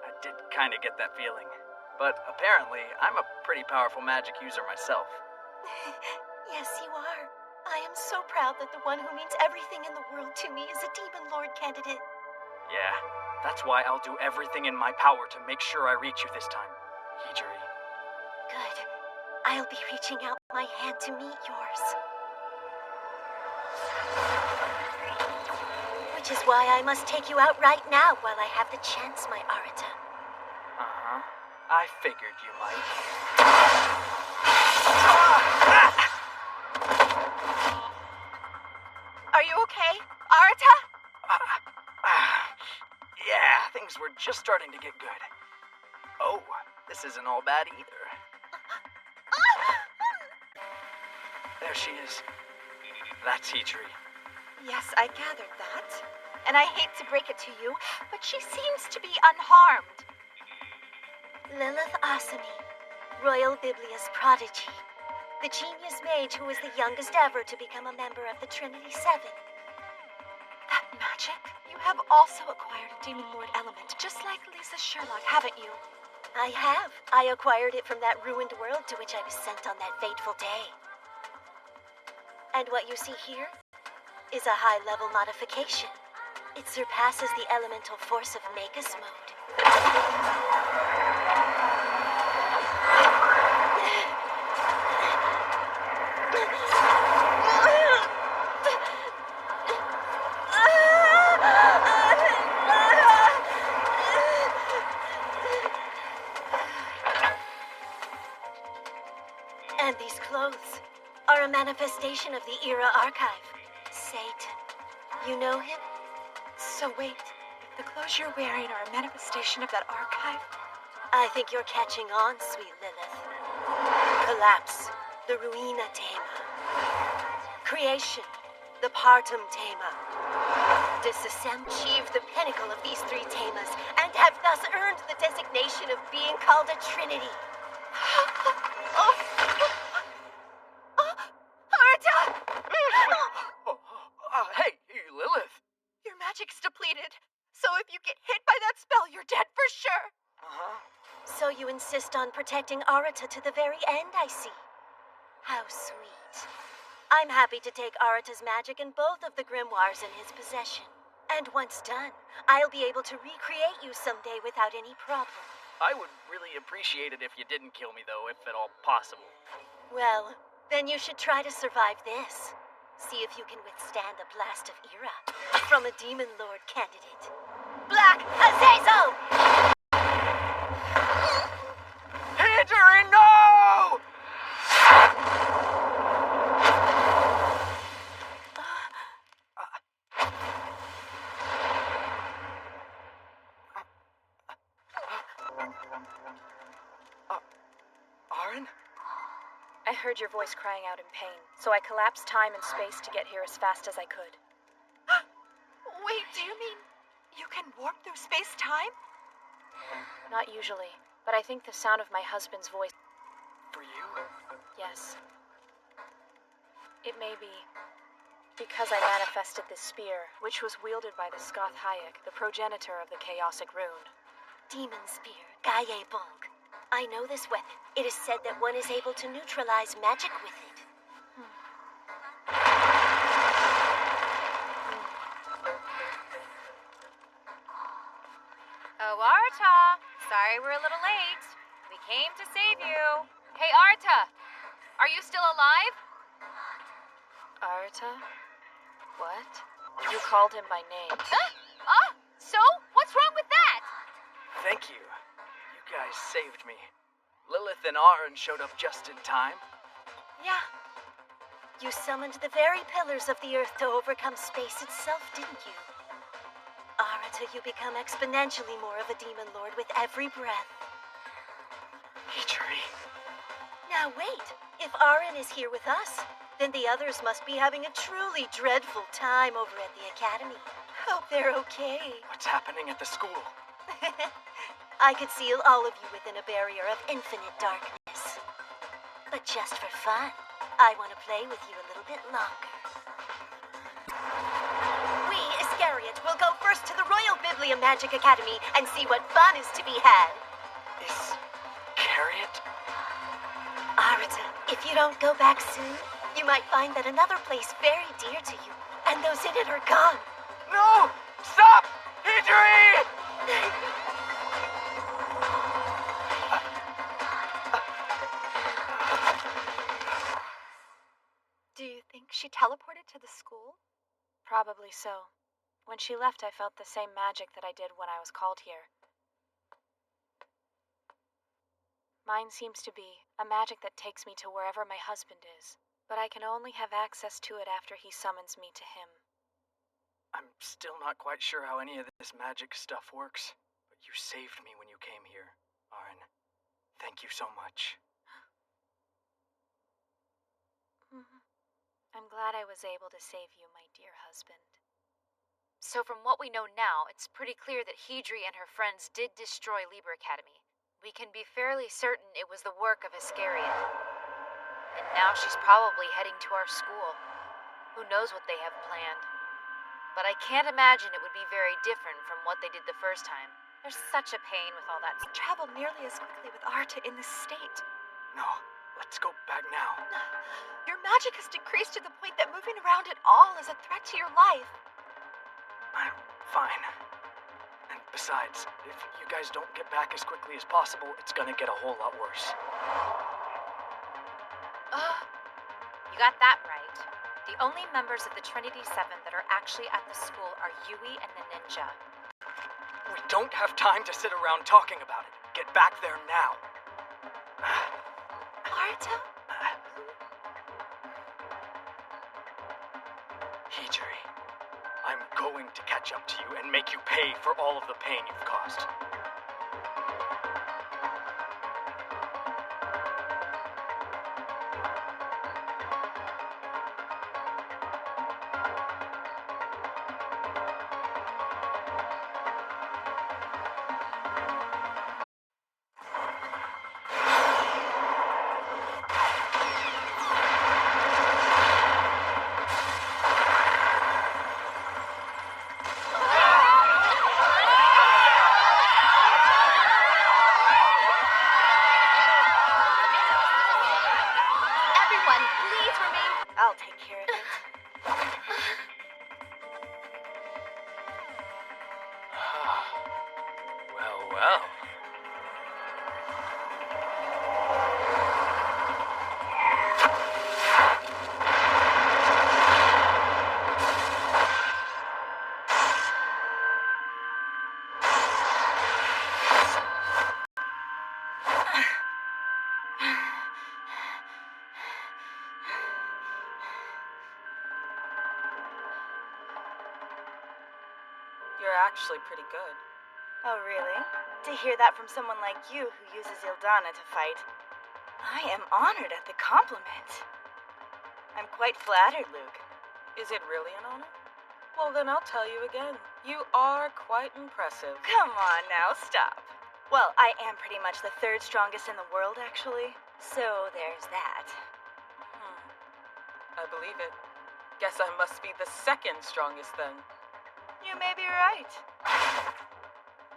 I did kind of get that feeling. But apparently, I'm a pretty powerful magic user myself. Yes, you are. I am so proud that the one who means everything in the world to me is a Demon Lord candidate. Yeah, that's why I'll do everything in my power to make sure I reach you this time, Hidri. Good. I'll be reaching out my hand to meet yours. Which is why I must take you out right now while I have the chance, my Arata. Uh-huh. I figured you might. Are you okay, Arata? Yeah, things were just starting to get good. Oh, this isn't all bad either. There she is. That's Hijiri. Yes, I gathered that. And I hate to break it to you, but she seems to be unharmed. Lilith Asami, Royal Biblia's prodigy. The genius mage who was the youngest ever to become a member of the Trinity Seven. That magic? You have also acquired a Demon Lord element, just like Lisa Sherlock, haven't you? I have. I acquired it from that ruined world to which I was sent on that fateful day. And what you see here is a high-level modification. It surpasses the elemental force of Magus mode. And these clothes are a manifestation of the Era Archive. Satan. You know him? So wait, if the clothes you're wearing are a manifestation of that archive? I think you're catching on, sweet Lilith. Collapse, the Ruina Tema. Creation, the Partum Tema. Disassemble, achieve the pinnacle of these three Temas, and have thus earned the designation of being called a Trinity. Hey, Lilith. Your magic's depleted, so if you get hit by that spell, you're dead for sure. Uh-huh. So you insist on protecting Arata to the very end, I see. How sweet. I'm happy to take Arata's magic and both of the grimoires in his possession. And once done, I'll be able to recreate you someday without any problem. I would really appreciate it if you didn't kill me, though, if at all possible. Well, then you should try to survive this. See if you can withstand a blast of Era from a Demon Lord candidate. Black Azazel! Hijiri, no! Aaron? I heard your voice crying out in pain, so I collapsed time and space to get here as fast as I could. Wait, do you mean you can warp through space-time? Not usually, but I think the sound of my husband's voice... For you? Yes. It may be because I manifested this spear, which was wielded by the Skoth Hayek, the progenitor of the Chaosic Rune. Demon Spear, Gaia Bulk. I know this weapon. It is said that one is able to neutralize magic with it. Oh, Arta! Sorry we're a little late. We came to save you. Hey, Arta! Are you still alive? Arata? What? You called him by name. So? What's wrong with that? Thank you. You guys saved me. Lilith and Aaron showed up just in time. Yeah. You summoned the very pillars of the earth to overcome space itself, didn't you? Arata, you become exponentially more of a demon lord with every breath. Hijiri. Now wait. If Aaron is here with us, then the others must be having a truly dreadful time over at the academy. Hope they're okay. What's happening at the school? I could seal all of you within a barrier of infinite darkness. But just for fun, I want to play with you a little bit longer. We, Iscariot, will go first to the Royal Biblia Magic Academy and see what fun is to be had. Iscariot? Arata, if you don't go back soon, you might find that another place very dear to you, and those in it are gone. No! Stop! Hijiri! Do you think she teleported to the school? Probably so. When she left, I felt the same magic that I did when I was called here. Mine seems to be a magic that takes me to wherever my husband is, but I can only have access to it after he summons me to him. I'm still not quite sure how any of this magic stuff works, but you saved me when you came here, Aaron. Thank you so much. I'm glad I was able to save you, my dear husband. So from what we know now, it's pretty clear that Hydri and her friends did destroy Liber Academy. We can be fairly certain it was the work of Iscariot. And now she's probably heading to our school. Who knows what they have planned. But I can't imagine it would be very different from what they did the first time. There's such a pain with all that. Travel nearly as quickly with Arta in this state. No, let's go back now. Your magic has decreased to the point that moving around at all is a threat to your life. I'm fine. And besides, if you guys don't get back as quickly as possible, it's gonna get a whole lot worse. You got that right. The only members of the Trinity Seven that are actually at the school are Yui and the ninja. We don't have time to sit around talking about it. Get back there now. Arta? Hydri, I'm going to catch up to you and make you pay for all of the pain you've caused. I'll take care of it. Well, well. You're actually pretty good. Oh, really? To hear that from someone like you who uses Ildana to fight. I am honored at the compliment. I'm quite flattered, Luke. Is it really an honor? Well, then I'll tell you again. You are quite impressive. Come on now, stop. Well, I am pretty much the third strongest in the world, actually. So there's that. I believe it. Guess I must be the second strongest then. You may be right.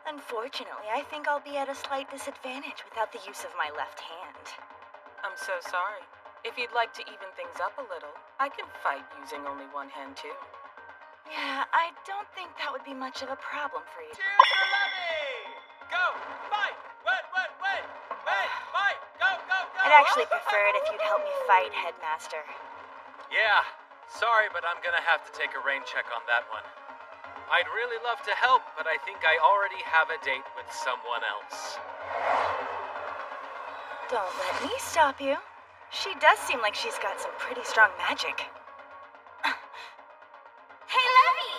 Unfortunately, I think I'll be at a slight disadvantage without the use of my left hand. I'm so sorry. If you'd like to even things up a little, I can fight using only one hand too. Yeah, I don't think that would be much of a problem for you. Cheers for Levy! Go! Fight! Wait! Fight! Go! I'd actually prefer it if you'd help me fight, Headmaster. Yeah. Sorry, but I'm gonna have to take a rain check on that one. I'd really love to help, but I think I already have a date with someone else. Don't let me stop you. She does seem like she's got some pretty strong magic. Hey, Levy!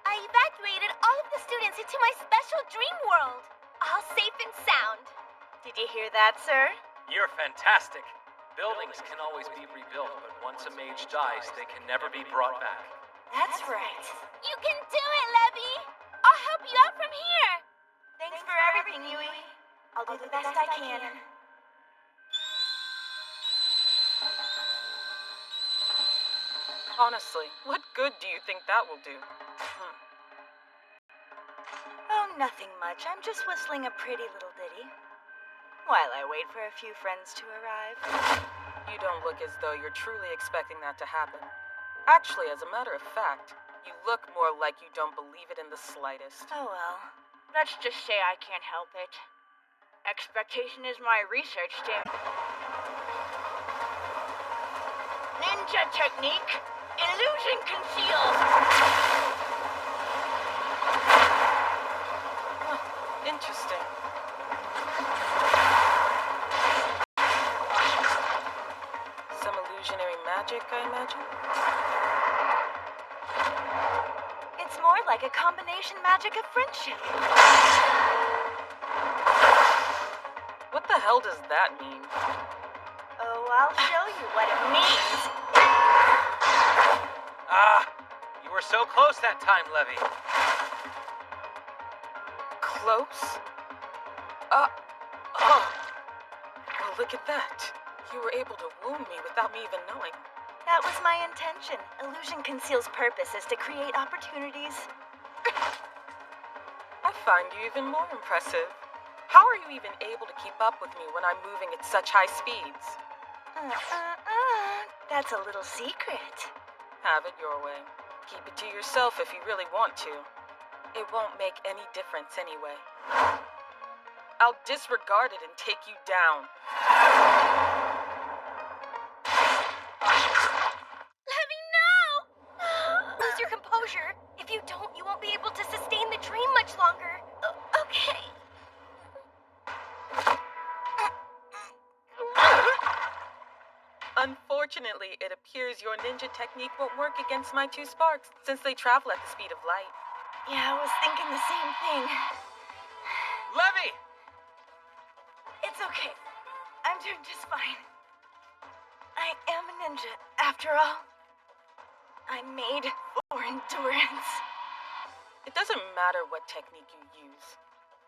I evacuated all of the students into my special dream world. All safe and sound. Did you hear that, sir? You're fantastic. Buildings can always be rebuilt, but once a mage dies, they can never be brought back. That's right. You can do it, Levy! I'll help you out from here. Thanks for everything, Yui. I'll do the best I can. Honestly, what good do you think that will do? Oh, nothing much. I'm just whistling a pretty little ditty. While I wait for a few friends to arrive. You don't look as though you're truly expecting that to happen. Actually, as a matter of fact, you look more like you don't believe it in the slightest. Oh well. Let's just say I can't help it. Expectation is my research team. ninja technique, illusion conceal. Interesting. Some illusionary magic, I imagine? It's more like a combination magic of friendship. What the hell does that mean? Oh, I'll show you what it means. Ah, you were so close that time, Levy. Close? Oh. Well, look at that. You were able to wound me without me even knowing. That was my intention. Illusion Conceal's purpose is to create opportunities. I find you even more impressive. How are you even able to keep up with me when I'm moving at such high speeds? That's a little secret. Have it your way. Keep it to yourself if you really want to. It won't make any difference anyway. I'll disregard it and take you down. Levy, no! Lose your composure. If you don't, you won't be able to sustain the dream much longer. Okay. Unfortunately, it appears your ninja technique won't work against my two sparks, since they travel at the speed of light. Yeah, I was thinking the same thing. Levy! It's okay. I'm doing just fine. I am a ninja, after all. I'm made for endurance. It doesn't matter what technique you use.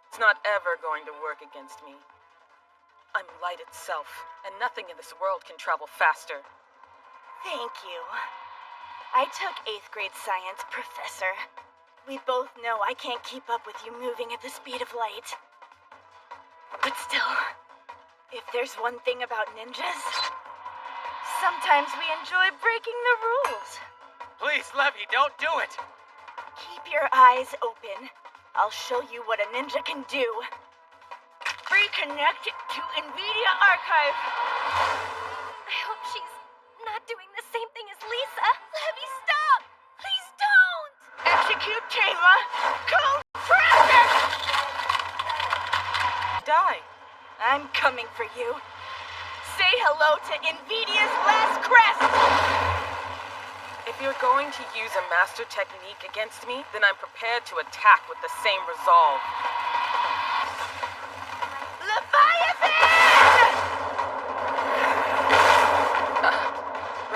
It's not ever going to work against me. I'm light itself, and nothing in this world can travel faster. Thank you. I took 8th grade science, Professor. We both know I can't keep up with you moving at the speed of light. But still, if there's one thing about ninjas, sometimes we enjoy breaking the rules. Please, Levy, don't do it! Keep your eyes open. I'll show you what a ninja can do. Reconnect to NVIDIA Archive. I hope she's not doing the same thing as Lisa. Levy, stop! Please don't! Execute Tama. Code Traffic! Die. I'm coming for you. Say hello to NVIDIA's last crest! If you're going to use a master technique against me, then I'm prepared to attack with the same resolve.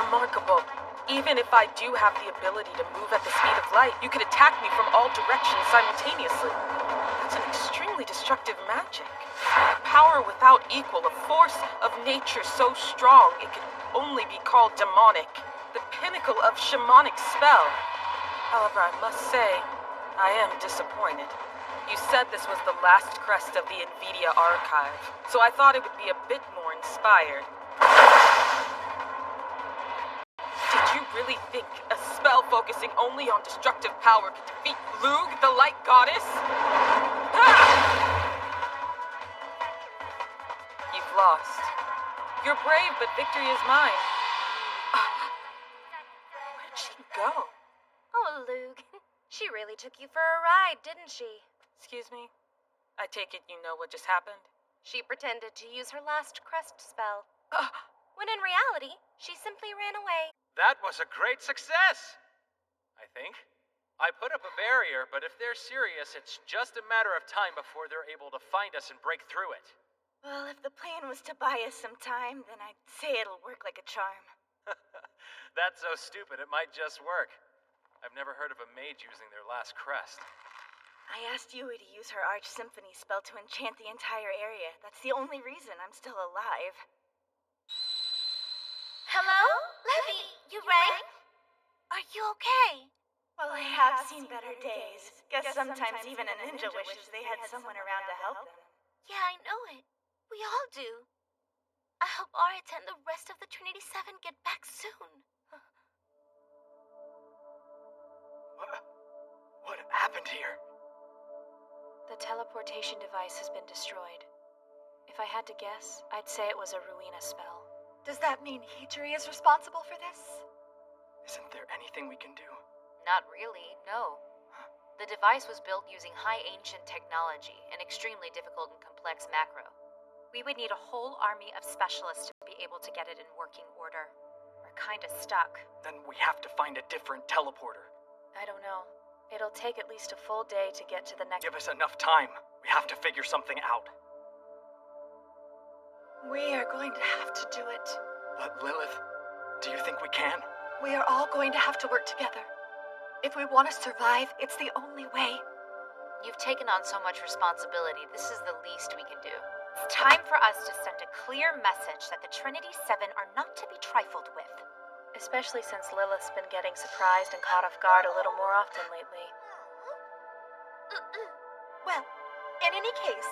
Remarkable. Even if I do have the ability to move at the speed of light, you could attack me from all directions simultaneously. That's an extremely destructive magic. A power without equal, a force of nature so strong it could only be called demonic. The pinnacle of shamanic spell. However, I must say, I am disappointed. You said this was the last crest of the NVIDIA Archive, so I thought it would be a bit more inspired. Did you really think a spell focusing only on destructive power could defeat Lug, the Light Goddess? You've lost. You're brave, but victory is mine. Where'd she go? Oh, Lug. She really took you for a ride, didn't she? Excuse me? I take it you know what just happened? She pretended to use her last crest spell. When in reality, she simply ran away. That was a great success! I think. I put up a barrier, but if they're serious, it's just a matter of time before they're able to find us and break through it. Well, if the plan was to buy us some time, then I'd say it'll work like a charm. That's so stupid, it might just work. I've never heard of a mage using their last crest. I asked Yui to use her Arch Symphony spell to enchant the entire area. That's the only reason I'm still alive. Hello? Levy, you rang? Are you okay? Well, I have seen better days. Guess sometimes even a ninja wishes they had someone around to help them. Yeah, I know it. We all do. I hope Arita and the rest of the Trinity Seven get back soon. What happened here? The teleportation device has been destroyed. If I had to guess, I'd say it was a Ruina spell. Does that mean Hijiri is responsible for this? Isn't there anything we can do? Not really, no. The device was built using high ancient technology, an extremely difficult and complex macro. We would need a whole army of specialists to be able to get it in working order. We're kinda stuck. Then we have to find a different teleporter. I don't know. It'll take at least a full day to get to the next. Give us enough time. We have to figure something out. We are going to have to do it. Lilith, do you think we can? We are all going to have to work together. If we want to survive, it's the only way. You've taken on so much responsibility. This is the least we can do. It's time for us to send a clear message that the Trinity Seven are not to be trifled with. Especially since Lilith's been getting surprised and caught off guard a little more often lately. Well, in any case,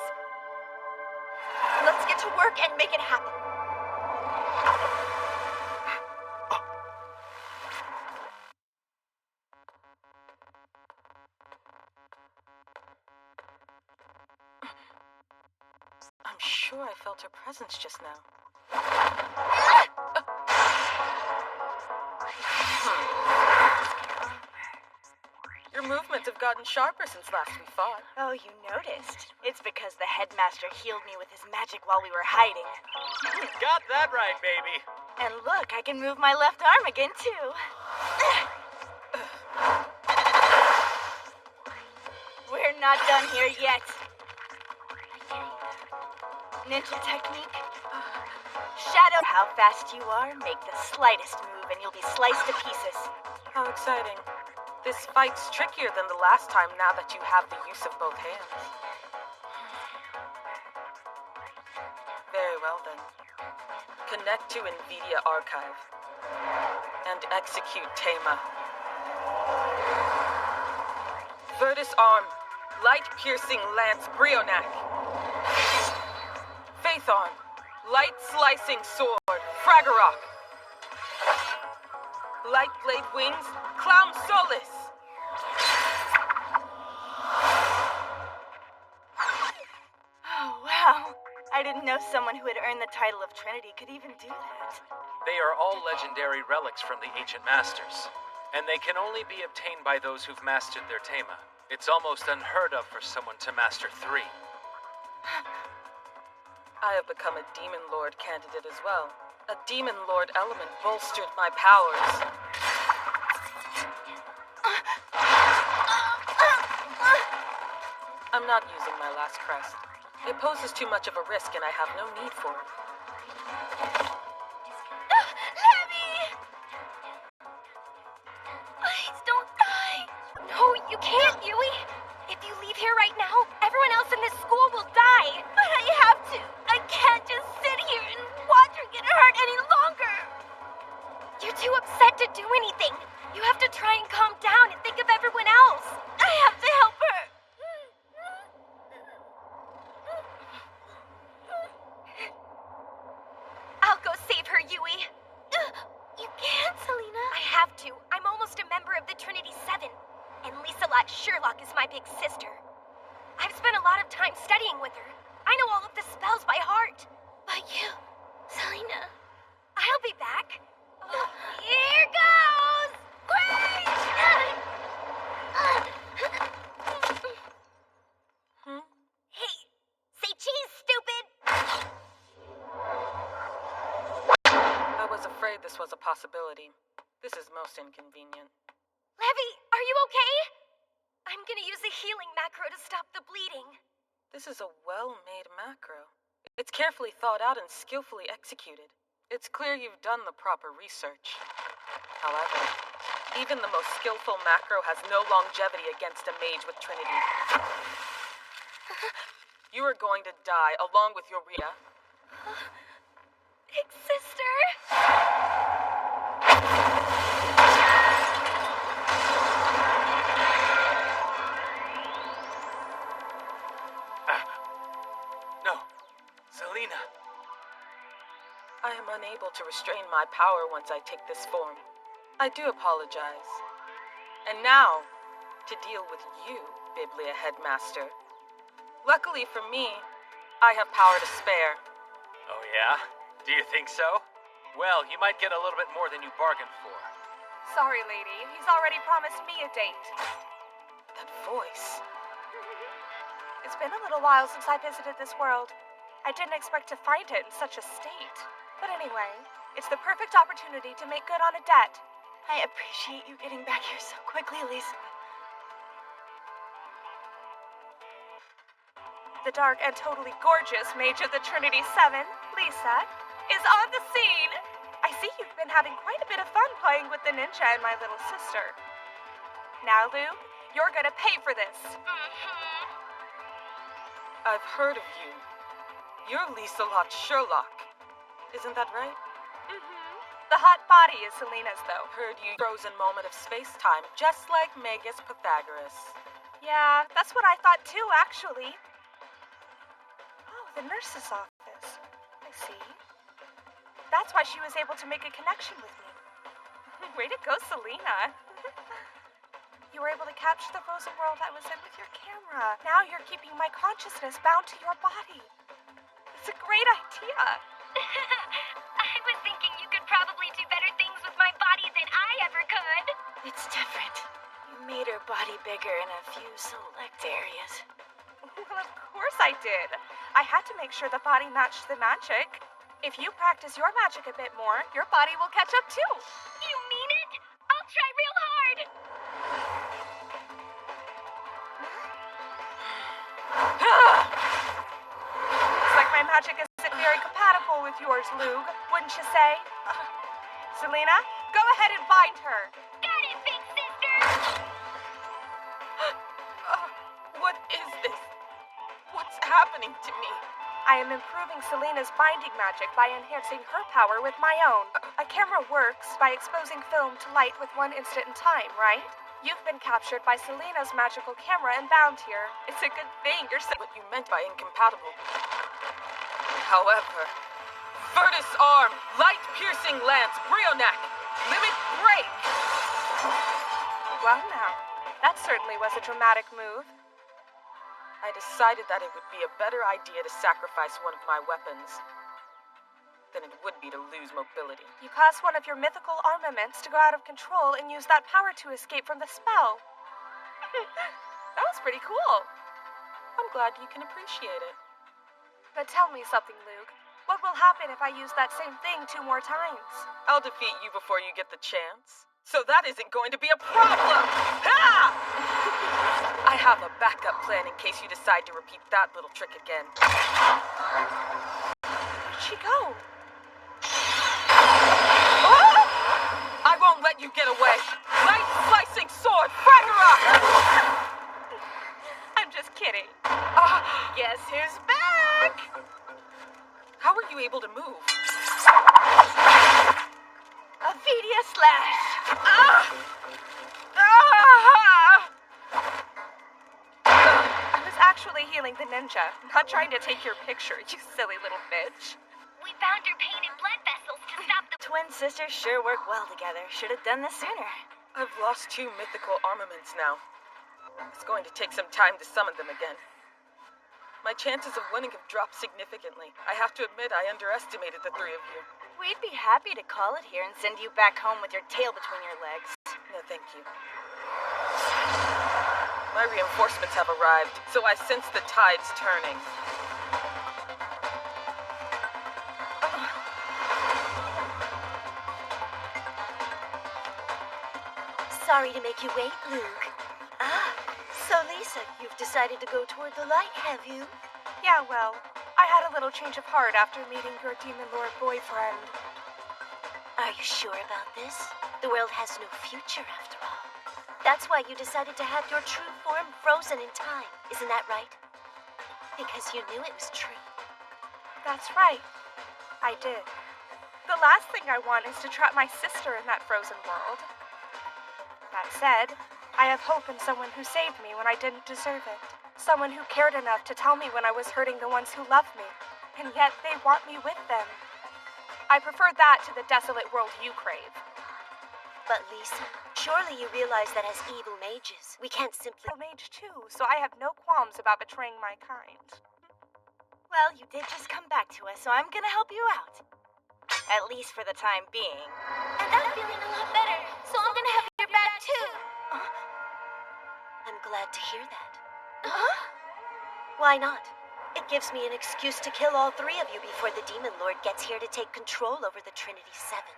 let's get to work and make it happen. I'm sure I felt her presence just now. Your movements have gotten sharper since last we fought. Oh, you noticed? It's because the headmaster healed me with his magic while we were hiding. Got that right, baby. And look, I can move my left arm again, too. We're not done here yet. Ninja technique. Shadow. How fast you are, make the slightest move and you'll be sliced to pieces. How exciting. This fight's trickier than the last time now that you have the use of both hands. Very well then. Connect to NVIDIA Archive. And execute Tama. Virtus Arm. Light-piercing Lance Brionac. Faith Arm. Light-slicing Sword Fragorok. Light Blade Wings Clown Solus. Oh, wow. I didn't know someone who had earned the title of Trinity could even do that. They are all legendary relics from the Ancient Masters, and they can only be obtained by those who've mastered their Tama. It's almost unheard of for someone to master 3. I have become a Demon Lord candidate as well. A Demon Lord element bolstered my powers. I'm not using my last crest. It poses too much of a risk and I have no need for it. Levi! Please don't die. No, you can't, Yui. If you leave here right now, everyone else in this school will die. But I have to. I can't just sit here and watch her get hurt any longer. You're too upset to do anything. You have to try and calm down and think of everyone else. I have to help her. I'll go save her, Yui. You can't, Selena. I have to. I'm almost a member of the Trinity Seven. And Lisa-Lot Sherlock is my big sister. I've spent a lot of time studying with her. I know all of the spells by heart. But you, Selena. I'll be back. Here goes! Great! Hey, say cheese, stupid! I was afraid this was a possibility. This is most inconvenient. Levi, are you okay? I'm gonna use a healing macro to stop the bleeding. This is a well-made macro. It's carefully thought out and skillfully executed. It's clear you've done the proper research. However, even the most skillful macro has no longevity against a mage with Trinity. You are going to die along with your Rhea. Big sister. No, Selena. I am unable to restrain my power once I take this form. I do apologize. And now, to deal with you, Biblia Headmaster. Luckily for me, I have power to spare. Oh yeah? Do you think so? Well, you might get a little bit more than you bargained for. Sorry, lady. He's already promised me a date. That voice. It's been a little while since I visited this world. I didn't expect to find it in such a state. But anyway, it's the perfect opportunity to make good on a debt. I appreciate you getting back here so quickly, Lisa. The dark and totally gorgeous mage of the Trinity 7, Lisa, is on the scene. I see you've been having quite a bit of fun playing with the ninja and my little sister. Now, Lou, you're gonna pay for this. I've heard of you. You're Lisa Locke Sherlock. Isn't that right? The hot body is Selena's, though. Heard you frozen moment of space-time, just like Magus Pythagoras. Yeah, that's what I thought too, actually. Oh, the nurse's office. I see. That's why she was able to make a connection with me. Way to go, Selena. You were able to capture the frozen world I was in with your camera. Now you're keeping my consciousness bound to your body. It's a great idea. I was thinking you could probably do better things with my body than I ever could. It's different. You made her body bigger in a few select areas. Well, of course I did. I had to make sure the body matched the magic. If you practice your magic a bit more, your body will catch up too. You mean it? I'll try real hard. Looks like my magic isn't very compatible with yours, Lug, wouldn't you say? Selena, go ahead and bind her. Got it, big sister! What is this? What's happening to me? I am improving Selena's binding magic by enhancing her power with my own. A camera works by exposing film to light with one instant in time, right? You've been captured by Selena's magical camera and bound here. It's a good thing you're What you meant by incompatible. However, Virtus Arm, Light-Piercing Lance, Brionac, Limit Break! Well now, that certainly was a dramatic move. I decided that it would be a better idea to sacrifice one of my weapons than it would be to lose mobility. You caused one of your mythical armaments to go out of control and use that power to escape from the spell. That was pretty cool. I'm glad you can appreciate it. But tell me something, Luke. What will happen if I use that same thing 2 more times? I'll defeat you before you get the chance. So that isn't going to be a problem! Ha! I have a backup plan in case you decide to repeat that little trick again. Where'd she go? Oh! I won't let you get away! Light slicing sword, Ragnarok! I'm just kidding. Guess who's back? How are you able to move? A Vedia slash! I was actually healing the ninja, not trying to take your picture, you silly little bitch. We bound her painted blood vessels to stop the Twin sisters sure work well together. Should have done this sooner. I've lost 2 mythical armaments now. It's going to take some time to summon them again. My chances of winning have dropped significantly. I have to admit I underestimated the 3 of you. We'd be happy to call it here and send you back home with your tail between your legs. No, thank you. My reinforcements have arrived, so I sense the tides turning. Sorry to make you wait, Luke. So Lisa, you've decided to go toward the light, have you? Yeah, well, I had a little change of heart after meeting your Demon Lord boyfriend. Are you sure about this? The world has no future, after all. That's why you decided to have your true form frozen in time, isn't that right? Because you knew it was true. That's right. I did. The last thing I want is to trap my sister in that frozen world. That said, I have hope in someone who saved me when I didn't deserve it. Someone who cared enough to tell me when I was hurting the ones who loved me, and yet they want me with them. I prefer that to the desolate world you crave. But Lisa, surely you realize that as evil mages, we can't simply... I'm a mage too, so I have no qualms about betraying my kind. Well, you did just come back to us, so I'm gonna help you out. At least for the time being. And I'm feeling a lot better, so I'm gonna have your back too. I'm glad to hear that. Why not? It gives me an excuse to kill all three of you before the Demon Lord gets here to take control over the Trinity Seven.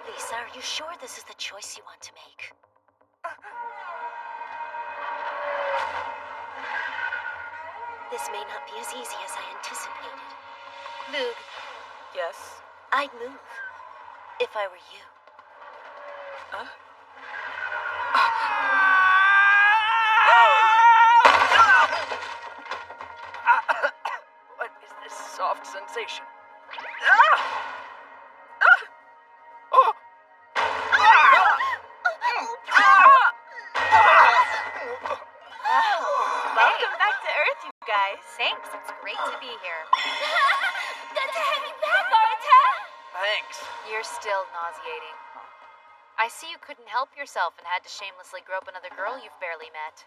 Lisa, are you sure this is the choice you want to make? This may not be as easy as I anticipated. Lug. Yes? I'd move. If I were you. Huh? What is this soft sensation? Welcome back to Earth, you guys. Thanks, it's great to be here. Good to have you back, Arta! Thanks. You're still nauseating. I see you couldn't help yourself and had to shamelessly grope another girl you've barely met.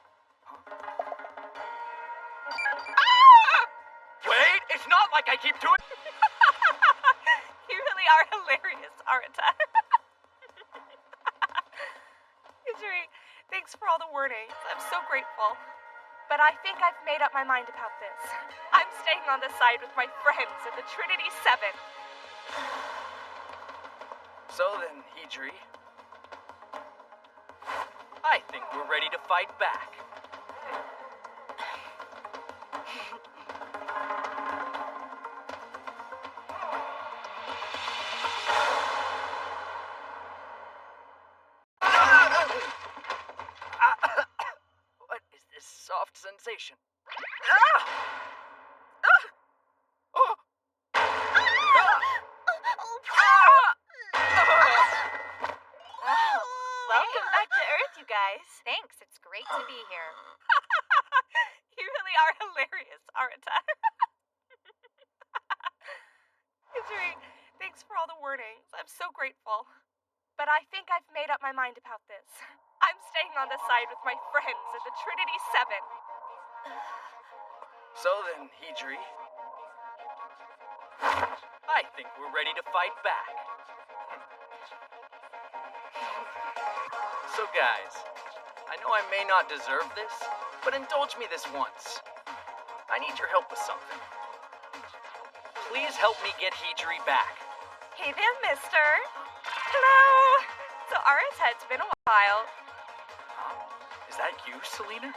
Wait, it's not like I keep doing. You really are hilarious, Arata. Yujiri, thanks for all the warnings. I'm so grateful. But I think I've made up my mind about this. I'm staying on the side with my friends in the Trinity Seven. So then, Hijri, I think we're ready to fight back. What is this soft sensation? Welcome back to Earth, you guys. Thanks, it's great to be here. You really are hilarious, Arata. Yujiri, thanks for all the warnings. I'm so grateful. But I think I've made up my mind about this. I'm staying on the side with my friends in the Trinity Seven. So then, Hijri, I think we're ready to fight back. So guys, I know I may not deserve this, but indulge me this once. I need your help with something. Please help me get Hijri back. Hey there, mister. Hello. So, Arata, it's been a while. Is that you, Selena?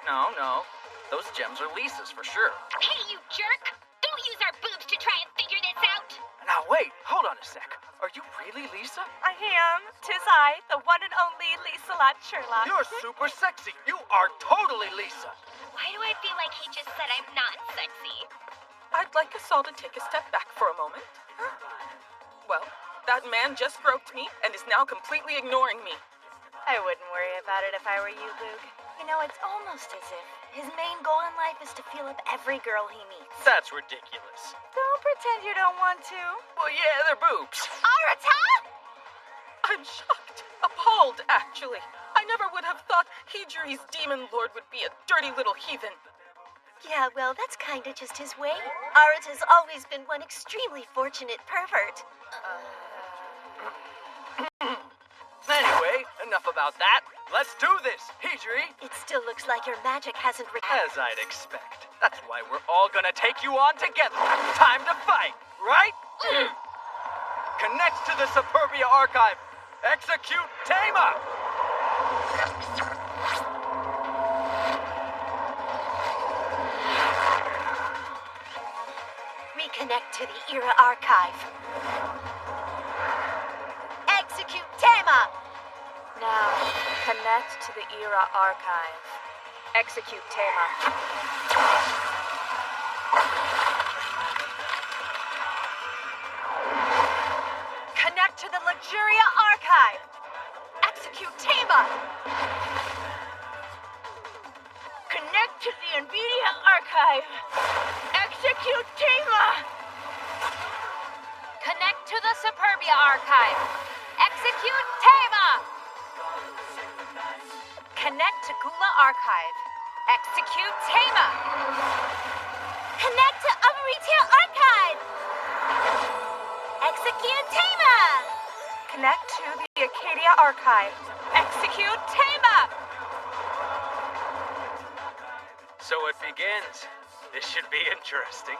No. Those gems are Lisa's for sure. Hey, you jerk! Don't use our boobs to try and figure this out! Now wait, hold on a sec. Are you really Lisa? I am. 'Tis I, the one and only Lisa Lot Sherlock. You're super sexy. You are totally Lisa. Why do I feel like he just said I'm not sexy? I'd like us all to take a step back for a moment. Well, that man just groped me and is now completely ignoring me. I wouldn't worry about it if I were you, Lug. You know, it's almost as if his main goal in life is to feel up every girl he meets. That's ridiculous. Don't pretend you don't want to. Well, yeah, they're boobs. Arata! I'm shocked. Appalled, actually. I never would have thought Hijiri's demon lord would be a dirty little heathen. Yeah, well, that's kinda just his way. Arata's always been one extremely fortunate pervert. Anyway, enough about that. Let's do this, Hijri. It still looks like your magic hasn't As I'd expect. That's why we're all gonna take you on together. Time to fight, right? Connect to the Superbia archive. Execute Tama! Reconnect to the Era archive. Execute Tama! Now, connect to the Era archive. Execute Tama. Connect to the Luxuria archive. Execute Tama. Connect to the Nvidia archive. Execute Tama. Connect to the Superbia archive. Execute Tama. Connect to Gula archive. Execute Tama. Connect to Upper Retail Archive! Connect to the Acadia Archive. Execute Tama! So it begins. This should be interesting.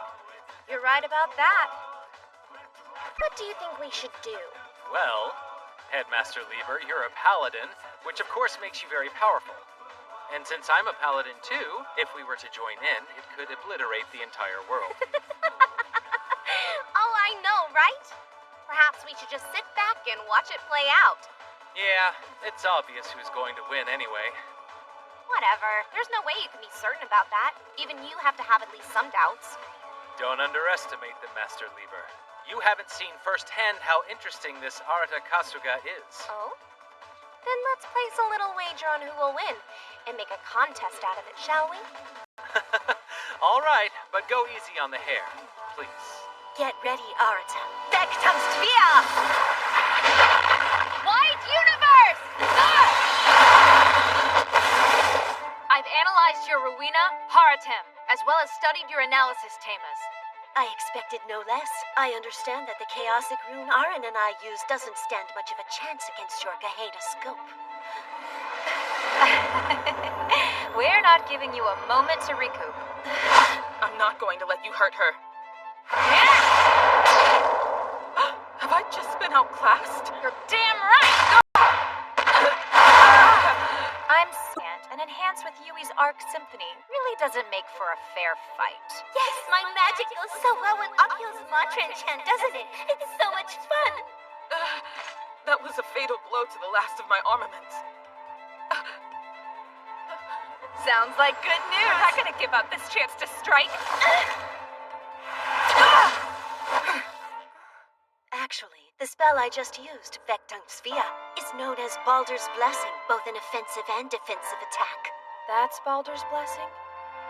You're right about that. What do you think we should do? Well, Headmaster Lieber, you're a paladin, which of course makes you very powerful. And since I'm a paladin too, if we were to join in, it could obliterate the entire world. Oh, I know, right? Perhaps we should just sit back and watch it play out. Yeah, it's obvious who's going to win anyway. Whatever. There's no way you can be certain about that. Even you have to have at least some doubts. Don't underestimate them, Master Lieber. You haven't seen firsthand how interesting this Arata Kasuga is. Oh? Then let's place a little wager on who will win and make a contest out of it, shall we? All right, but go easy on the hair, please. Get ready, Arata. Vectumsphere! White Universe! I've analyzed your Rowena, Paratem, as well as studied your analysis Tamas. I expected no less. I understand that the chaosic rune Arin and I use doesn't stand much of a chance against your Gehenna scope. We're not giving you a moment to recoup. I'm not going to let you hurt her. Have I just been outclassed? You're damn right! I'm sand, and enhanced with Yui's Arc Symphony really doesn't make for a fair fight. Yes, my magic goes so well with Akio's mantra enchant, doesn't it? It's so much fun. That was a fatal blow to the last of my armaments. Sounds like good news. I'm not gonna give up this chance to strike. Actually, the spell I just used, Vectumsphere, is known as Baldur's Blessing, both an offensive and defensive attack. That's Baldur's Blessing?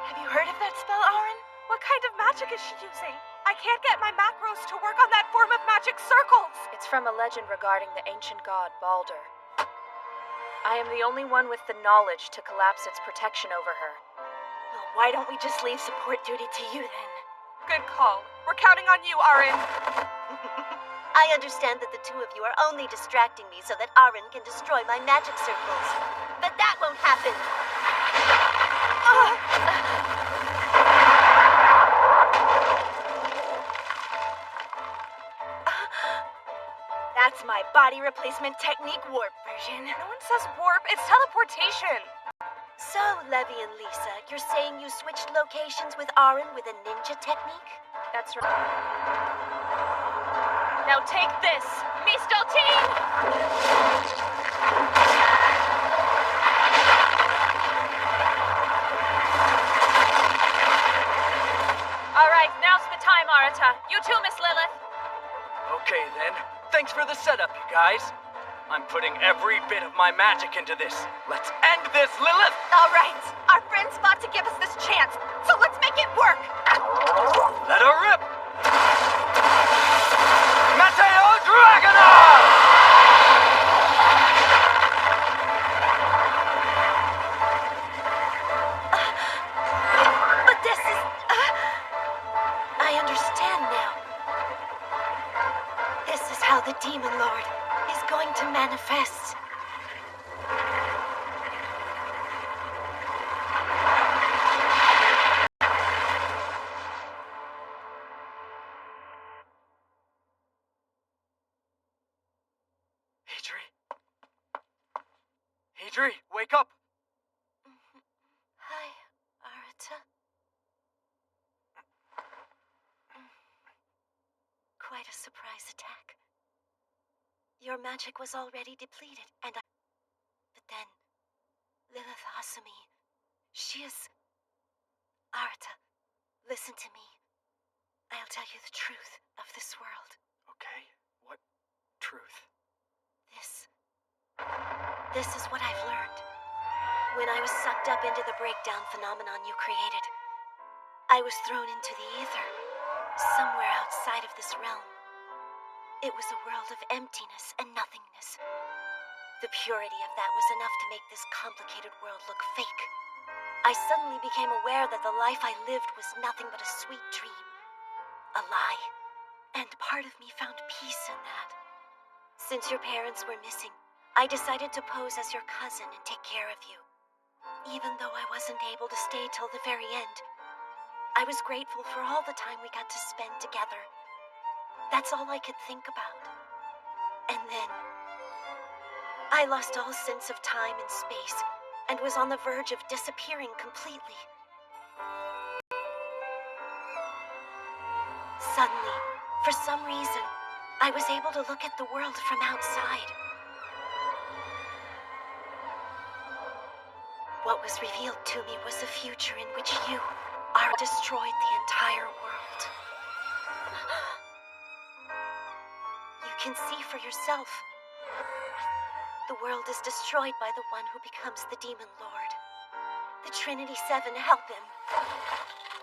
Have you heard of that spell, Arin? What kind of magic is she using? I can't get my macros to work on that form of magic circles. It's from a legend regarding the ancient god Baldur. I am the only one with the knowledge to collapse its protection over her. Well, why don't we just leave support duty to you then? Good call. We're counting on you, Arin. I understand that the two of you are only distracting me so that Arin can destroy my magic circles. But that won't happen. That's my body replacement technique warp version. No one says warp, it's teleportation. So, Levi and Lisa, you're saying you switched locations with Arin with a ninja technique? That's right. Now take this, Mistel Team! Alright, now's the time, Arata. You too, Miss Lilith. Okay then. Thanks for the setup, you guys. I'm putting every bit of my magic into this. Let's end this, Lilith! All right, our friend's about to give us this chance, so let's make it work. Let her rip! Meteo Dragonaut! But this is... I understand now. This is how the Demon Lord is going to manifest. Idri, wake up! Hi, Arata. Quite a surprise attack. Your magic was already depleted, and I... But then, Lilith Asumi, she is... Arata, listen to me. I'll tell you the truth of this world. Okay, what truth? This is what I've learned. When I was sucked up into the breakdown phenomenon you created, I was thrown into the ether, somewhere outside of this realm. It was a world of emptiness and nothingness. The purity of that was enough to make this complicated world look fake. I suddenly became aware that the life I lived was nothing but a sweet dream, a lie, and part of me found peace in that. Since your parents were missing, I decided to pose as your cousin and take care of you. Even though I wasn't able to stay till the very end, I was grateful for all the time we got to spend together. That's all I could think about. And then, I lost all sense of time and space, and was on the verge of disappearing completely. Suddenly, for some reason, I was able to look at the world from outside. What was revealed to me was a future in which you are destroyed the entire world. You can see for yourself. The world is destroyed by the one who becomes the Demon Lord. The Trinity Seven help him.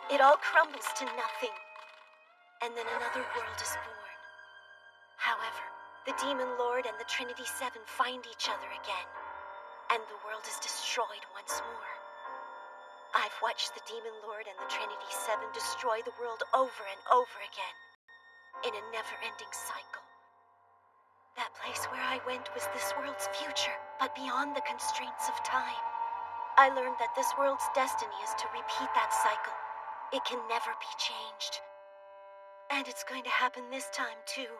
It all crumbles to nothing. And then another world is born. However, the Demon Lord and the Trinity Seven find each other again, and the world is destroyed once more. I've watched the Demon Lord and the Trinity Seven destroy the world over and over again, in a never-ending cycle. That place where I went was this world's future, but beyond the constraints of time. I learned that this world's destiny is to repeat that cycle. It can never be changed. And it's going to happen this time, too.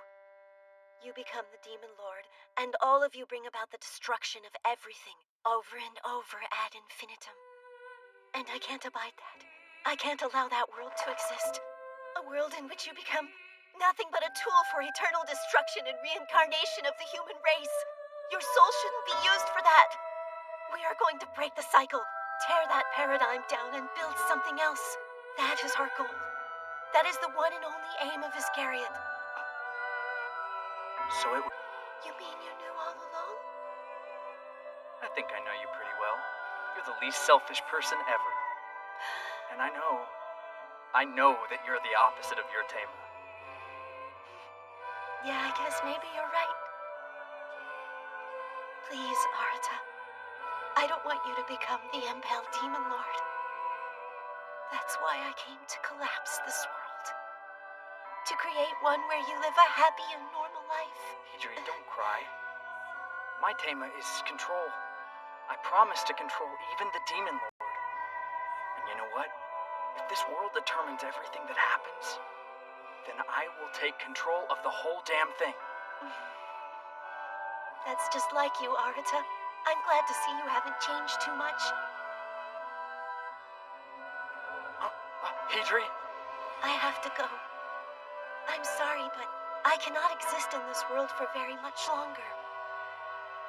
You become the Demon Lord, and all of you bring about the destruction of everything, over and over ad infinitum. And I can't abide that. I can't allow that world to exist. A world in which you become nothing but a tool for eternal destruction and reincarnation of the human race. Your soul shouldn't be used for that. We are going to break the cycle, tear that paradigm down, and build something else. That is our goal. That is the one and only aim of Iscariot. So it... You mean you knew all along? I think I know you pretty well. You're the least selfish person ever. And I know that you're the opposite of your Tama. Yeah, I guess maybe you're right. Please, Arata. I don't want you to become the Impel Demon Lord. That's why I came to collapse this world. To create one where you live a happy and normal life. Hijiri, don't cry. My Tama is control. I promise to control even the Demon Lord. And you know what? If this world determines everything that happens, then I will take control of the whole damn thing. That's just like you, Arata. I'm glad to see you haven't changed too much. Hijiri? I have to go. I'm sorry, but I cannot exist in this world for very much longer.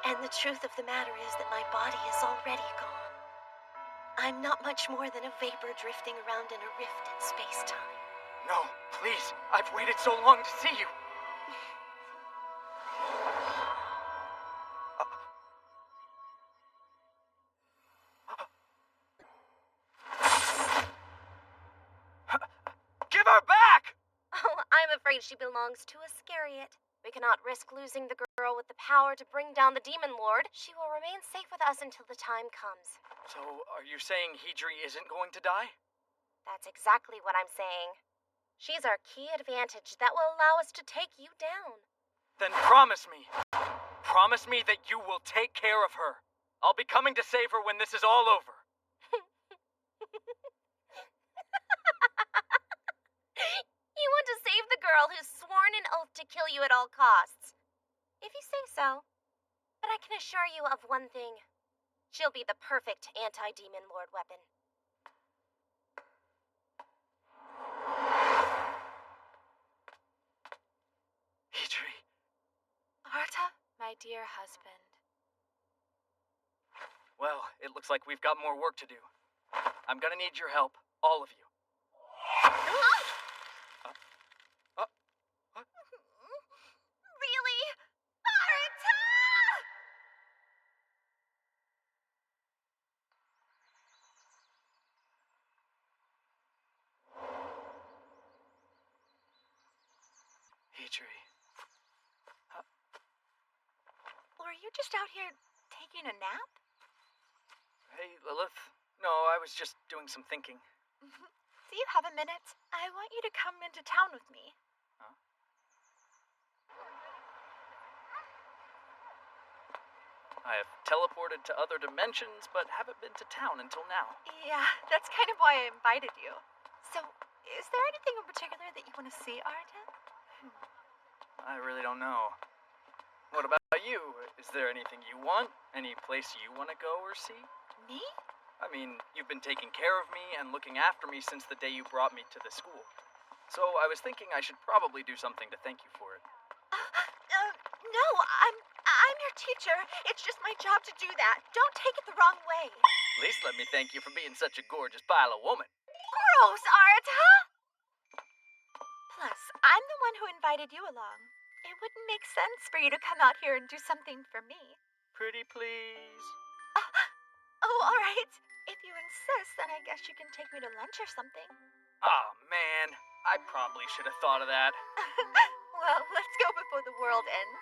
And the truth of the matter is that my body is already gone. I'm not much more than a vapor drifting around in a rift in space-time. No, please. I've waited so long to see you. Give her back! Oh, I'm afraid she belongs to Iscariot. We cannot risk losing the girl with the power to bring down the Demon Lord. She will remain safe with us until the time comes. So, are you saying Hijiri isn't going to die? That's exactly what I'm saying. She's our key advantage that will allow us to take you down. Then promise me. Promise me that you will take care of her. I'll be coming to save her when this is all over. You want to save the girl who's sworn an oath to kill you at all costs. If you say so. But I can assure you of one thing. She'll be the perfect anti-Demon Lord weapon. Hijiri. Arata? My dear husband. Well, it looks like we've got more work to do. I'm gonna need your help, all of you. Really? Arata! Hijiri. Were you just out here taking a nap? Hey, Lilith. No, I was just doing some thinking. Do you have a minute? I want you to come into town with me. Huh? I have teleported to other dimensions, but haven't been to town until now. Yeah, that's kind of why I invited you. So, is there anything in particular that you want to see, Arata? I really don't know. What about you? Is there anything you want? Any place you want to go or see? Me? I mean, you've been taking care of me and looking after me since the day you brought me to the school. So I was thinking I should probably do something to thank you for it. No, I'm your teacher. It's just my job to do that. Don't take it the wrong way. At least let me thank you for being such a gorgeous pile of woman. Gross, Arata! Plus, I'm the one who invited you along. It wouldn't make sense for you to come out here and do something for me. Pretty please. Oh, all right. If you insist, then I guess you can take me to lunch or something. Oh, man. I probably should have thought of that. Well, let's go before the world ends.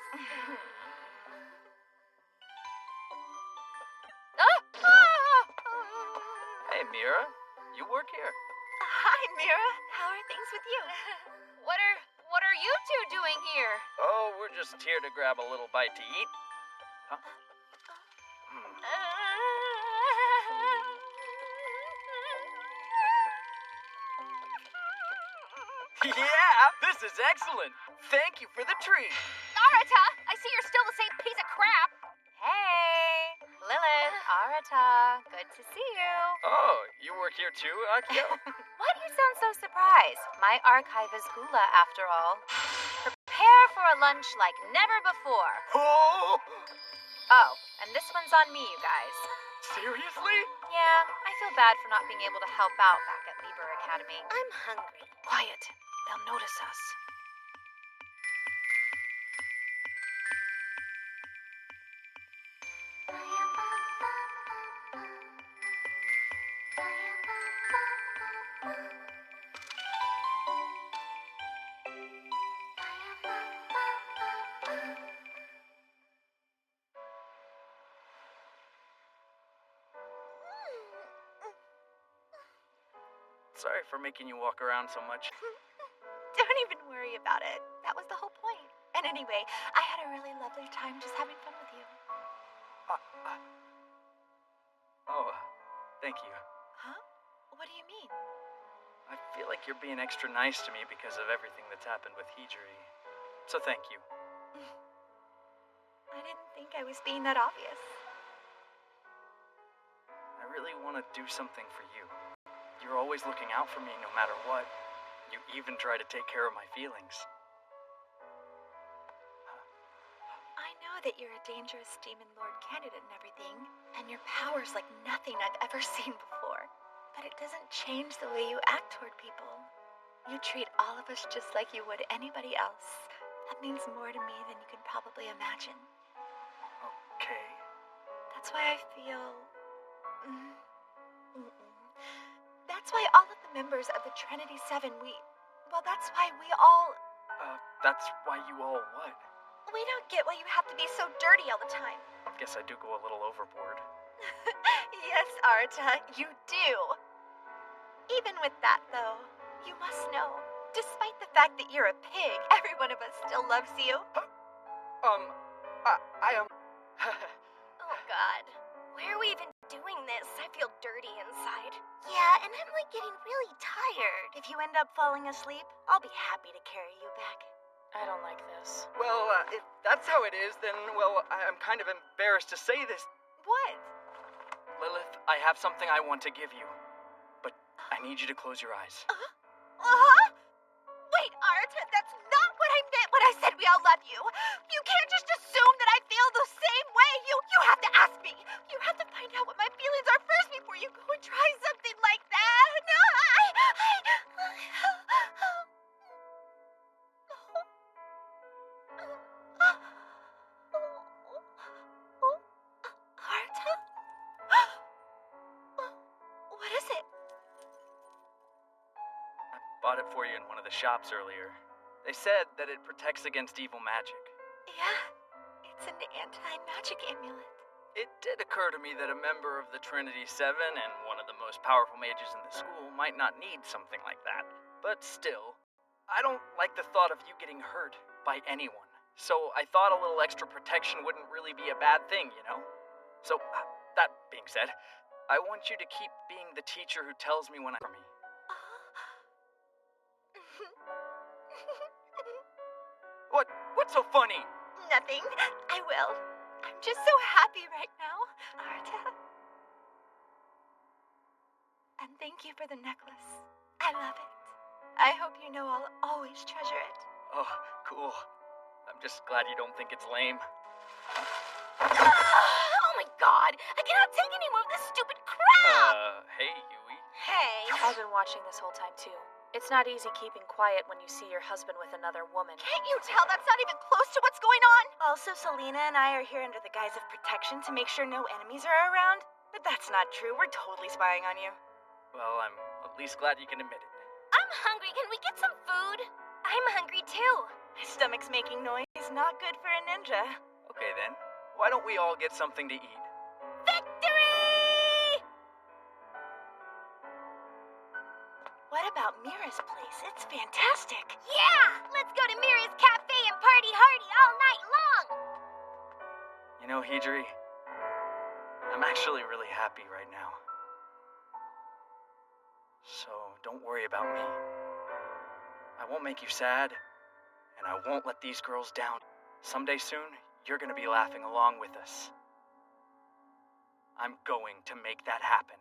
Hey, Mira. You work here. Hi, Mira. How are things with you? What are you two doing here? Oh, we're just here to grab a little bite to eat. Huh? Yeah, this is excellent. Thank you for the treat. Arata, I see you're still the same piece of crap. Hey, Lilith, Arata, good to see you. Oh, you work here too, Akio? Why do you sound so surprised? My archive is Gula, after all. Prepare for a lunch like never before. Oh! Oh, and this one's on me, you guys. Seriously? Yeah, I feel bad for not being able to help out back at Liber Academy. I'm hungry. Quiet. They'll notice us. Sorry for making you walk around so much. Don't even worry about it. That was the whole point. And anyway, I had a really lovely time just having fun with you. Oh, thank you. Huh? What do you mean? I feel like you're being extra nice to me because of everything that's happened with Hijiri. So thank you. I didn't think I was being that obvious. I really want to do something for you. You're always looking out for me no matter what. You even try to take care of my feelings. I know that you're a dangerous Demon Lord candidate and everything, and your power's like nothing I've ever seen before. But it doesn't change the way you act toward people. You treat all of us just like you would anybody else. That means more to me than you can probably imagine. Okay. That's why I feel... That's why all of the members of the Trinity Seven, that's why we all... That's why you all what? We don't get why you have to be so dirty all the time. Guess I do go a little overboard. Yes, Arata, you do. Even with that, though, you must know, despite the fact that you're a pig, every one of us still loves you. I am... Oh, God. Why are we even doing this? I feel dirty inside. Yeah, and I'm getting really tired. If you end up falling asleep, I'll be happy to carry you back. I don't like this. Well, if that's how it is, then, I'm kind of embarrassed to say this. What? Lilith, I have something I want to give you. But I need you to close your eyes. Wait, Arata, that's not what I meant when I said we all love you. You can't just assume that I feel the same way. You have to ask me. You have to find out what my feelings are first before you go and try something like that. No, Arata? What is it? I bought it for you in one of the shops earlier. They said that it protects against evil magic. Yeah, it's an anti-magic amulet. It did occur to me that a member of the Trinity Seven and one of the most powerful mages in the school might not need something like that. But still, I don't like the thought of you getting hurt by anyone. So I thought a little extra protection wouldn't really be a bad thing, you know? So, that being said, I want you to keep being the teacher who tells me when I'm for me. What's so funny? Nothing. I will. I'm just so happy right now, Arta. And thank you for the necklace. I love it. I hope you know I'll always treasure it. Oh, cool. I'm just glad you don't think it's lame. Oh my god! I cannot take any more of this stupid crap! Hey, Yui. Hey! I've been watching this whole time too. It's not easy keeping quiet when you see your husband with another woman. Can't you tell that's not even close to what's going on? Also, Selena and I are here under the guise of protection to make sure no enemies are around. But that's not true. We're totally spying on you. Well, I'm at least glad you can admit it. I'm hungry. Can we get some food? I'm hungry too. My stomach's making noise. Not good for a ninja. Okay then, why don't we all get something to eat? Victory! What about Mira's place? It's fantastic. Yeah! Let's go to Mira's Cafe and party hardy all night long! You know, Hijiri, I'm actually really happy right now. So don't worry about me. I won't make you sad, and I won't let these girls down. Someday soon, you're gonna be laughing along with us. I'm going to make that happen.